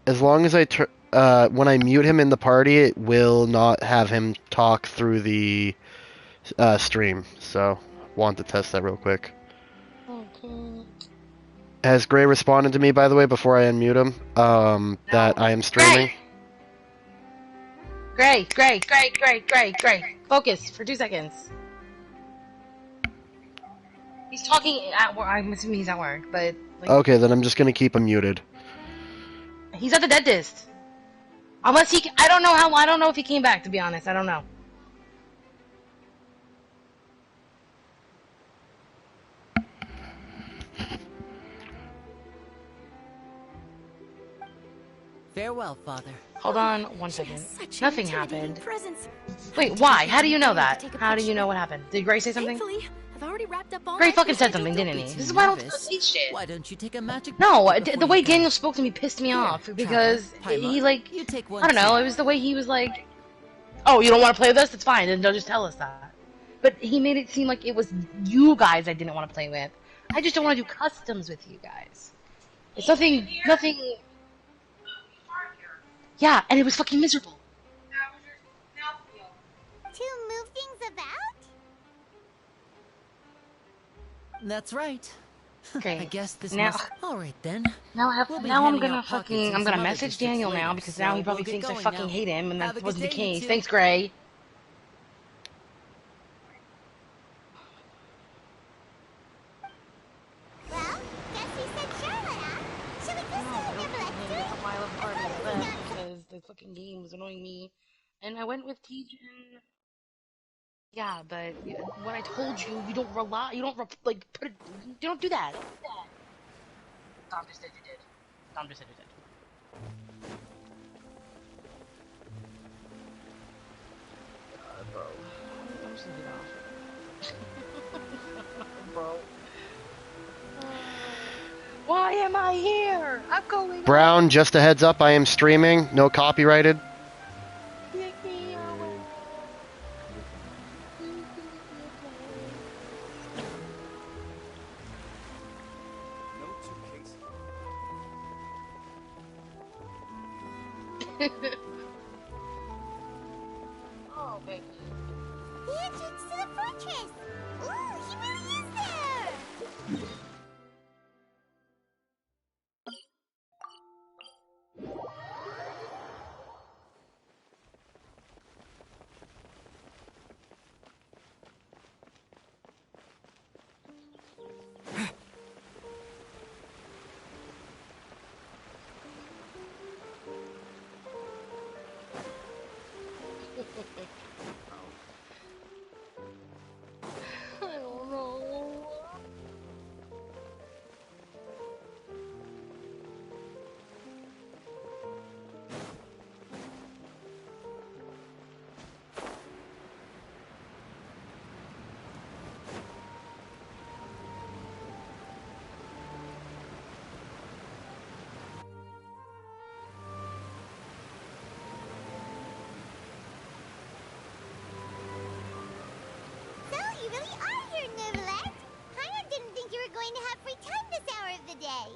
As long as when I mute him in the party, it will not have him talk through the stream. So, want to test that real quick. Okay. Has Gray responded to me, by the way, before I unmute him? That I am streaming? Gray. Focus for 2 seconds. He's talking at work. I'm assuming he's at work, but like, Okay, then I'm just gonna keep him muted. he's at the dentist. Unless he, I don't know if he came back. To be honest, I don't know. Farewell, Father. Hold on 1 second. Such Nothing intimidating happened. presence. Wait, why? How do you know I'm going that? to take a How do you picture. know what happened? Did Gray say something? Thankfully, I've already wrapped up all Gray my fucking said prescheduled something, didn't he? duties. This is why I don't say shit. Why don't you take a magic No, break the before way you go? Daniel spoke to me pissed me off because Paimon, he like, you take one I don't know, too. it was the way he was like, oh, you don't want to play with us? It's fine, then they'll just tell us that. But he made it seem like it was you guys I didn't want to play with. I just don't want to do customs with you guys. It's nothing. Yeah, and it was fucking miserable. To move things about? That's right. Okay. I guess this now, must... All right, then. Now, We'll be I'm handing gonna out pockets fucking, in I'm some gonna other message districts Daniel later, now because so now he we'll probably get thinks I going fucking now. hate him, and Have that a good wasn't the day, you case. two. Thanks, Gray. Well, guess he said Charlotte, huh? Should we go see your black I love party I left because the fucking game was annoying me, and I went with Tejan. Yeah, but when I told you, you don't rely, you don't like put it, you don't do that. Tom just said you did. Tom just said you did. Bro, I'm just gonna get off. Bro. Why am I here? I'm going. Brown, just a heads up, I am streaming. No copyrighted. Oh, baby. The entrance to the fortress! Ooh, he really is there! I don't know. So, you really are here, Neuvillette. Paimon didn't think you were going to have free time this hour of the day.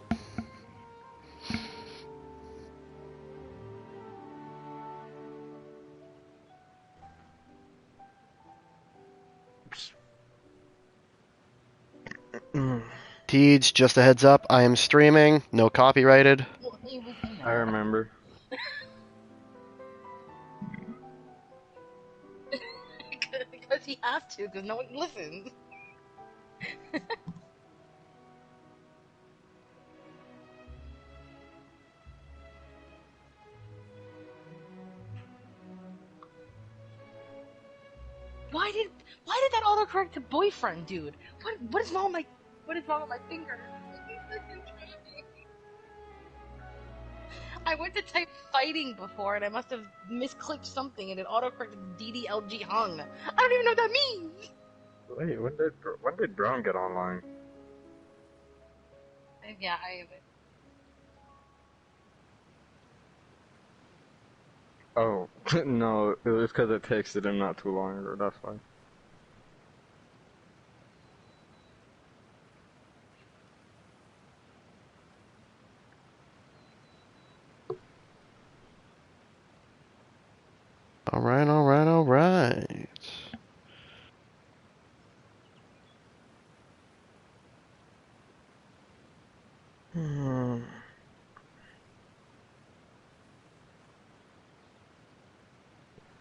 Tej, just a heads up, I am streaming, no copyrighted. I remember. Because he has to, because no one listens. Why did that autocorrect to boyfriend, dude? What is wrong with my finger? I went to type fighting before and I must have misclicked something and it autocorrected DDLG hung. I don't even know what that means. Wait, when did Brown get online? Yeah, Oh, no, it was because I texted him not too long ago, that's why. Alright, alright, alright.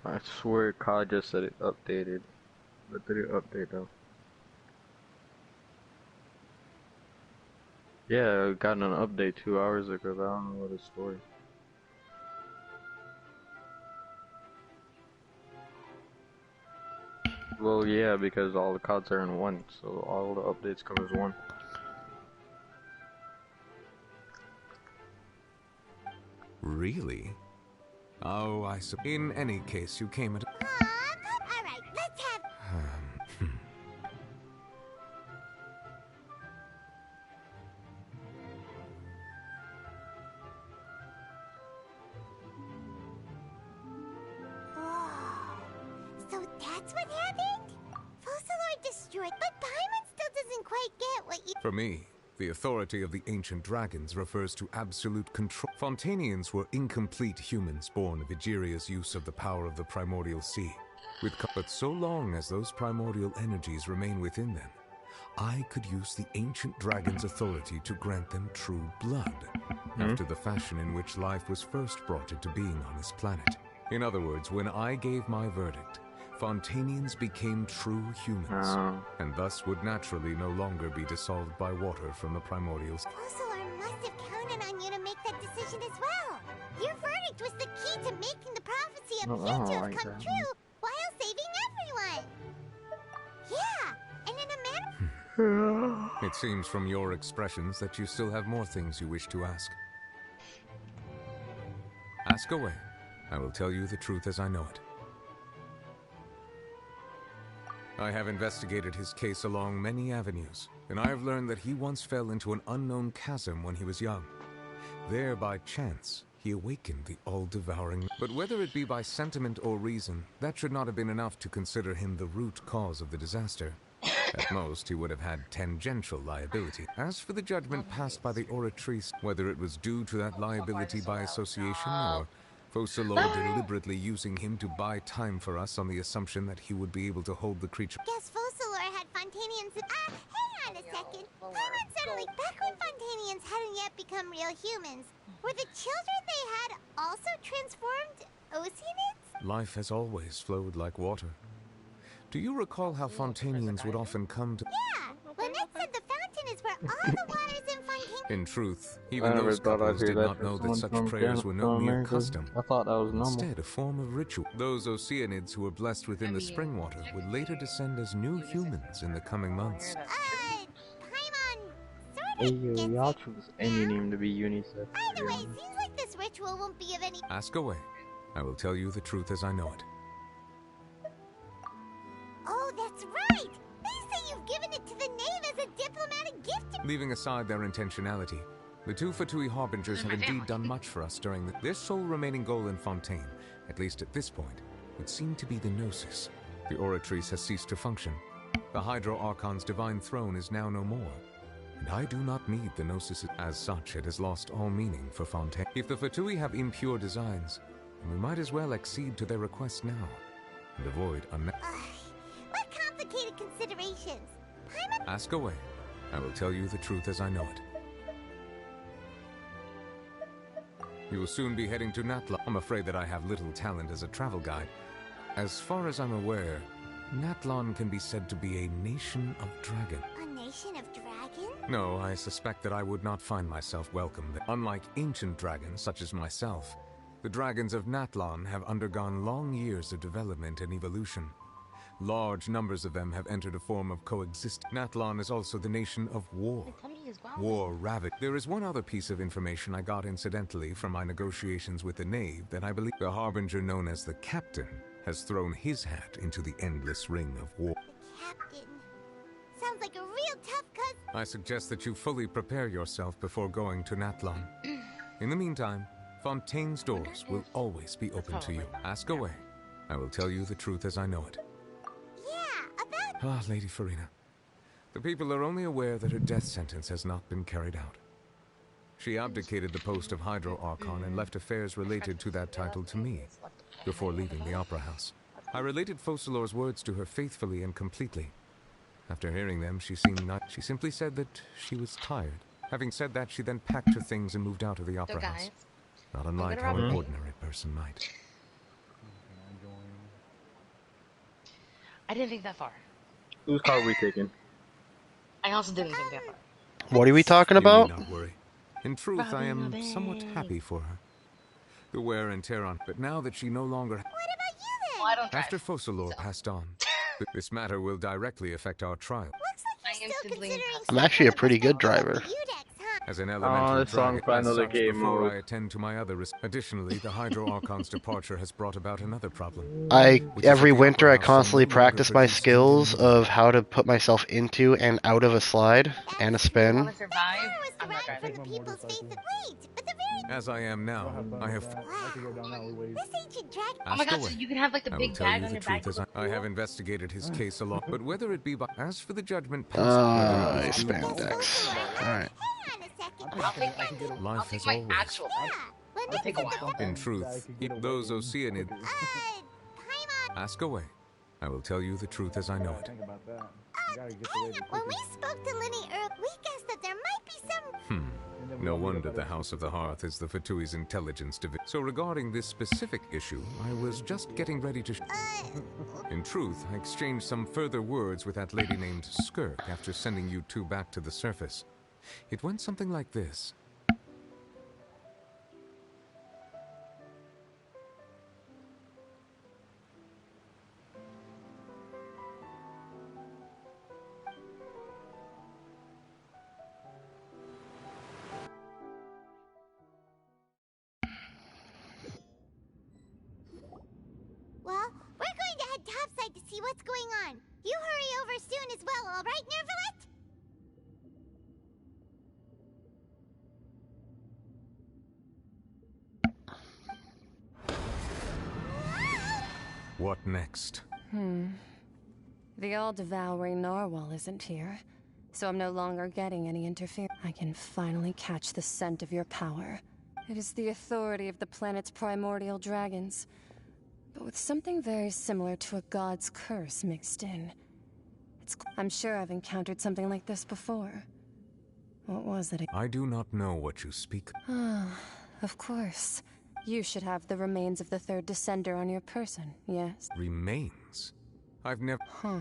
I swear COD just said it updated. But did it update though? Yeah, I got an update 2 hours ago, but I don't know what the story. Well, yeah, because all the CODs are in one, so all the updates come as one. Really? Oh, I suppose. In any case, you came at. Alright, let's have... Whoa. So that's what happened? Focalor destroyed, but Paimon still doesn't quite get what you... For me, the authority of the ancient dragons refers to absolute control. Fontanians were incomplete humans born of Egeria's use of the power of the primordial sea. But so long as those primordial energies remain within them, I could use the ancient dragon's authority to grant them true blood, after the fashion in which life was first brought into being on this planet. In other words, when I gave my verdict, Fontanians became true humans, and thus would naturally no longer be dissolved by water from the primordials. Focalor must have counted on you to make that decision as well. Your verdict was the key to making the prophecy appear to have come true while saving everyone. Yeah, and in a manner... It seems from your expressions that you still have more things you wish to ask. Ask away. I will tell you the truth as I know it. I have investigated his case along many avenues, and I have learned that he once fell into an unknown chasm when he was young. There, by chance, he awakened the all-devouring... But whether it be by sentiment or reason, that should not have been enough to consider him the root cause of the disaster. At most, he would have had tangential liability. As for the judgment passed by the Oratrice, whether it was due to that liability by association or Focalor deliberately using him to buy time for us on the assumption that he would be able to hold the creature. Guess Focalor had Fontanians. Hang on a second. Paimon suddenly, back when Fontanians hadn't yet become real humans, were the children they had also transformed Oceanids? Life has always flowed like water. Do you recall how Fontanians would often come to... Yeah, Lynette said the fountain is where all the waters in Fontaine... In truth, even those couples did not know that such prayers were no mere custom. I thought that was normal. Instead, a form of ritual. Those Oceanids who were blessed within the spring water would later descend as new humans in the coming months. Paimon Hey, y'all choose any name to be unisex. Either way, seems like this ritual won't be of any... Ask away. I will tell you the truth as I know it. Oh, that's right! They say you've given it to the knave as a diplomatic gift. Leaving aside their intentionality, the two Fatui Harbingers have indeed done much for us during their sole remaining goal in Fontaine, at least at this point, would seem to be the Gnosis. The Oratrice has ceased to function. The Hydro Archon's divine throne is now no more. And I do not need the Gnosis. As such, it has lost all meaning for Fontaine. If the Fatui have impure designs, then we might as well accede to their request now, and avoid What complicated considerations? Paimon... Ask away. I will tell you the truth as I know it. You will soon be heading to Natlan. I'm afraid that I have little talent as a travel guide. As far as I'm aware, Natlan can be said to be a nation of dragons. A nation of dragons? No, I suspect that I would not find myself welcome there. Unlike ancient dragons such as myself, the dragons of Natlan have undergone long years of development and evolution. Large numbers of them have entered a form of coexistence. Natlan is also the nation of war. War ravaged. There is one other piece of information I got incidentally from my negotiations with the Knave that I believe the Harbinger known as the Captain has thrown his hat into the endless ring of war. The Captain. Sounds like a real tough cousin. I suggest that you fully prepare yourself before going to Natlan. In the meantime, Fontaine's doors will always be open to you. Ask away. I will tell you the truth as I know it. Ah, Lady Farina. The people are only aware that her death sentence has not been carried out. She abdicated the post of Hydro Archon and left affairs related to that title to me, before leaving the Opera House. I related Focalor's words to her faithfully and completely. After hearing them, she seemed not... She simply said that she was tired. Having said that, she then packed her things and moved out of the Opera House. Not unlike how an ordinary person might. I didn't think that far. Whose car are we taking? I also didn't think that far. What are we talking about? You need not worry. In truth, I am somewhat happy for her. The wear and tear on, but now that she no longer... What about you then? Well, I don't drive. After Focalor passed on, this matter will directly affect our trial. Looks like you're still considering... I'm actually a pretty good driver. As an elemental this song dragon, finally as such, came before out. I attend to my other... Additionally, the Hydro Archon's departure has brought about another problem. Every winter I constantly practice my skills of how to put myself into and out of a slide and a spin. As I am now, I have... This ancient dragon... Oh my god, so you can have like the big bag on your back. I have investigated his case a lot, but whether it be by... As for the judgment passed... spandex. Alright. Life has always... It'll take a while. In truth, those Oceanids... Ask away. I will tell you the truth as I know it. When we spoke to Linny earlier, we guessed that there might be some... No wonder the House of the Hearth is the Fatui's intelligence division. So regarding this specific issue, I was just getting ready to... In truth, I exchanged some further words with that lady named Skirk after sending you two back to the surface. It went something like this. Well, we're going to head topside to see what's going on. You hurry over soon as well, all right, Nervalet? What next? The all-devouring narwhal isn't here, so I'm no longer getting any interference. I can finally catch the scent of your power It is the authority of the planet's primordial dragons, but with something very similar to a god's curse mixed in. I'm sure I've encountered something like this before. What was it? I do not know what you speak. Ah, of course. You should have the remains of the third descender on your person, yes? Remains? I've never... Huh.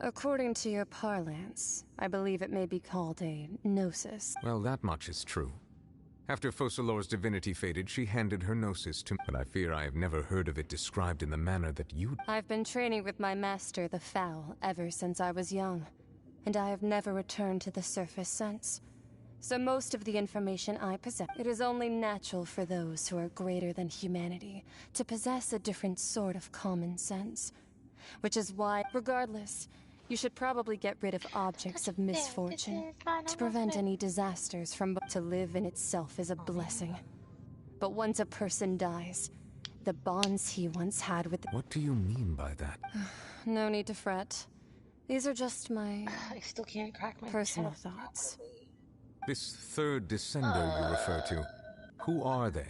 According to your parlance, I believe it may be called a gnosis. Well, that much is true. After Focalor's divinity faded, she handed her gnosis to me, but I fear I have never heard of it described in the manner that you... I've been training with my master, the Foul, ever since I was young, and I have never returned to the surface since. So most of the information I possess, it is only natural for those who are greater than humanity to possess a different sort of common sense. Which is why, regardless, you should probably get rid of objects of misfortune to prevent any disasters from... To live in itself is a blessing. But once a person dies, the bonds he once had with... What do you mean by that? No need to fret. These are just my... I still can't crack my personal thoughts. This third descender you refer to, who are they?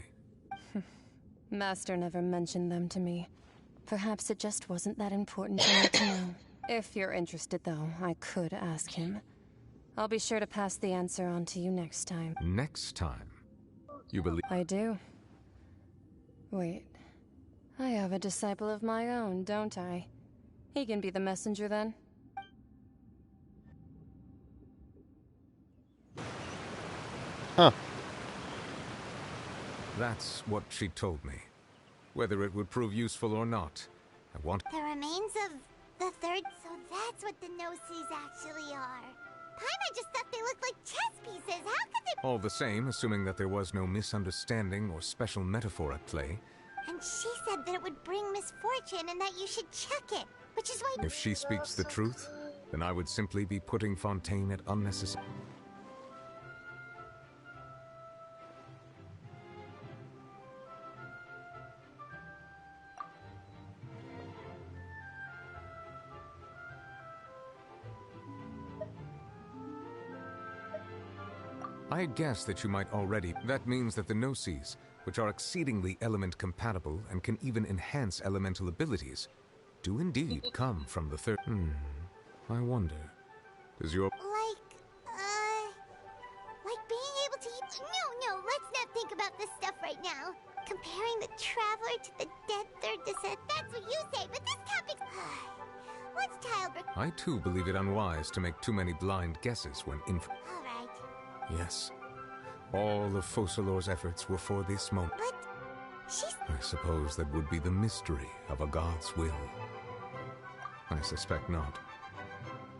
Master never mentioned them to me. Perhaps it just wasn't that important to me to know. If you're interested, though, I could ask him. I'll be sure to pass the answer on to you next time. Next time? You believe... I do. Wait. I have a disciple of my own, don't I? He can be the messenger, then? Huh. That's what she told me. Whether it would prove useful or not, I want... The remains of the third, so that's what the Gnosis actually are. Paimon just thought they looked like chess pieces. How could they... All the same, assuming that there was no misunderstanding or special metaphor at play. And she said that it would bring misfortune and that you should check it, which is why... If she speaks the truth, then I would simply be putting Fontaine at unnecessary... I guess that you might already... That means that the Gnosis, which are exceedingly element-compatible and can even enhance elemental abilities, do indeed come from the third... I wonder... Does your... Like being able to eat... No, let's not think about this stuff right now. Comparing the Traveler to the dead third descent, that's what you say, but this topic... What's childbirth? I too believe it unwise to make too many blind guesses when All right. Yes. All of Focalor's efforts were for this moment. But she's... I suppose that would be the mystery of a god's will. I suspect not.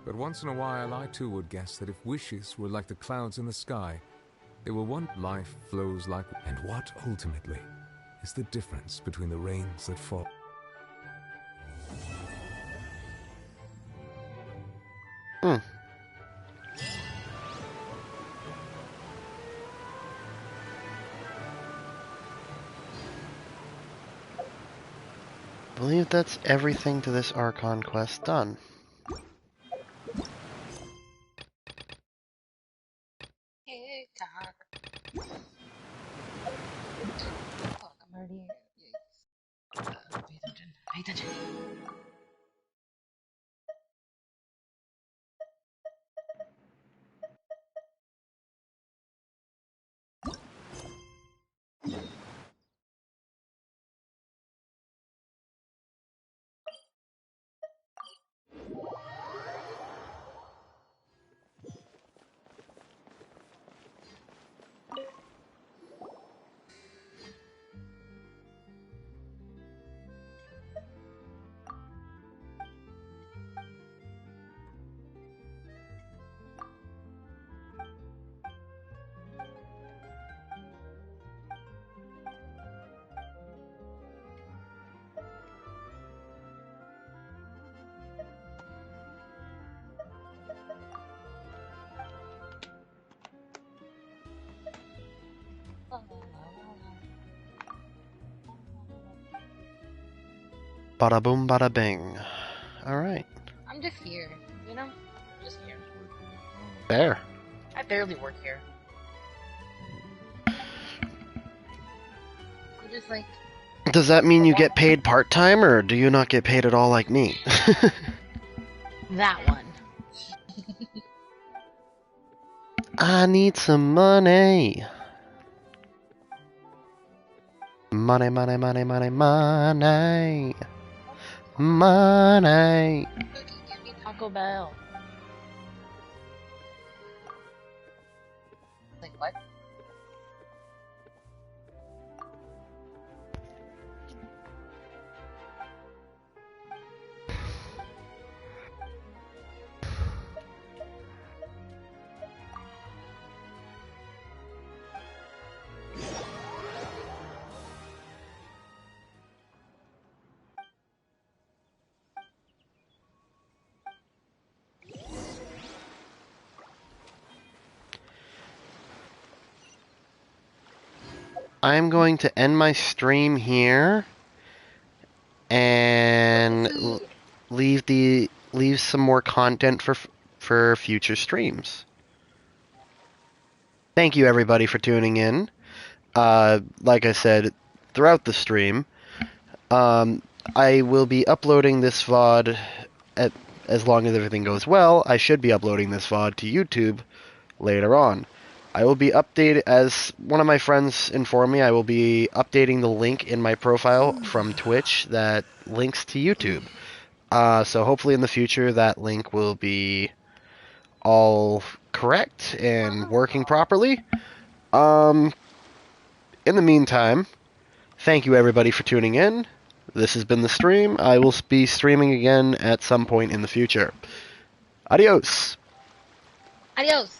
But once in a while, I too would guess that if wishes were like the clouds in the sky, they will want life flows like... And what, ultimately, is the difference between the rains that fall... I believe that's everything to this Archon quest done. TikTok. Fuck, I'm already... Pay attention. Pay attention. Bada boom, bada bing. Alright. I'm just here, you know? Just here. Fair. I barely work here. just like... Does that mean you get paid part-time, or do you not get paid at all like me? That one. I need some money. Money, money, money, money, money. Money. Give me Taco Bell. Like, what? I'm going to end my stream here and leave some more content for future streams. Thank you everybody for tuning in. Like I said throughout the stream, I will be uploading this VOD as long as everything goes well. I should be uploading this VOD to YouTube later on. I will be updated, as one of my friends informed me, I will be updating the link in my profile from Twitch that links to YouTube. So hopefully in the future that link will be all correct and working properly. In the meantime, thank you everybody for tuning in. This has been the stream. I will be streaming again at some point in the future. Adios! Adios!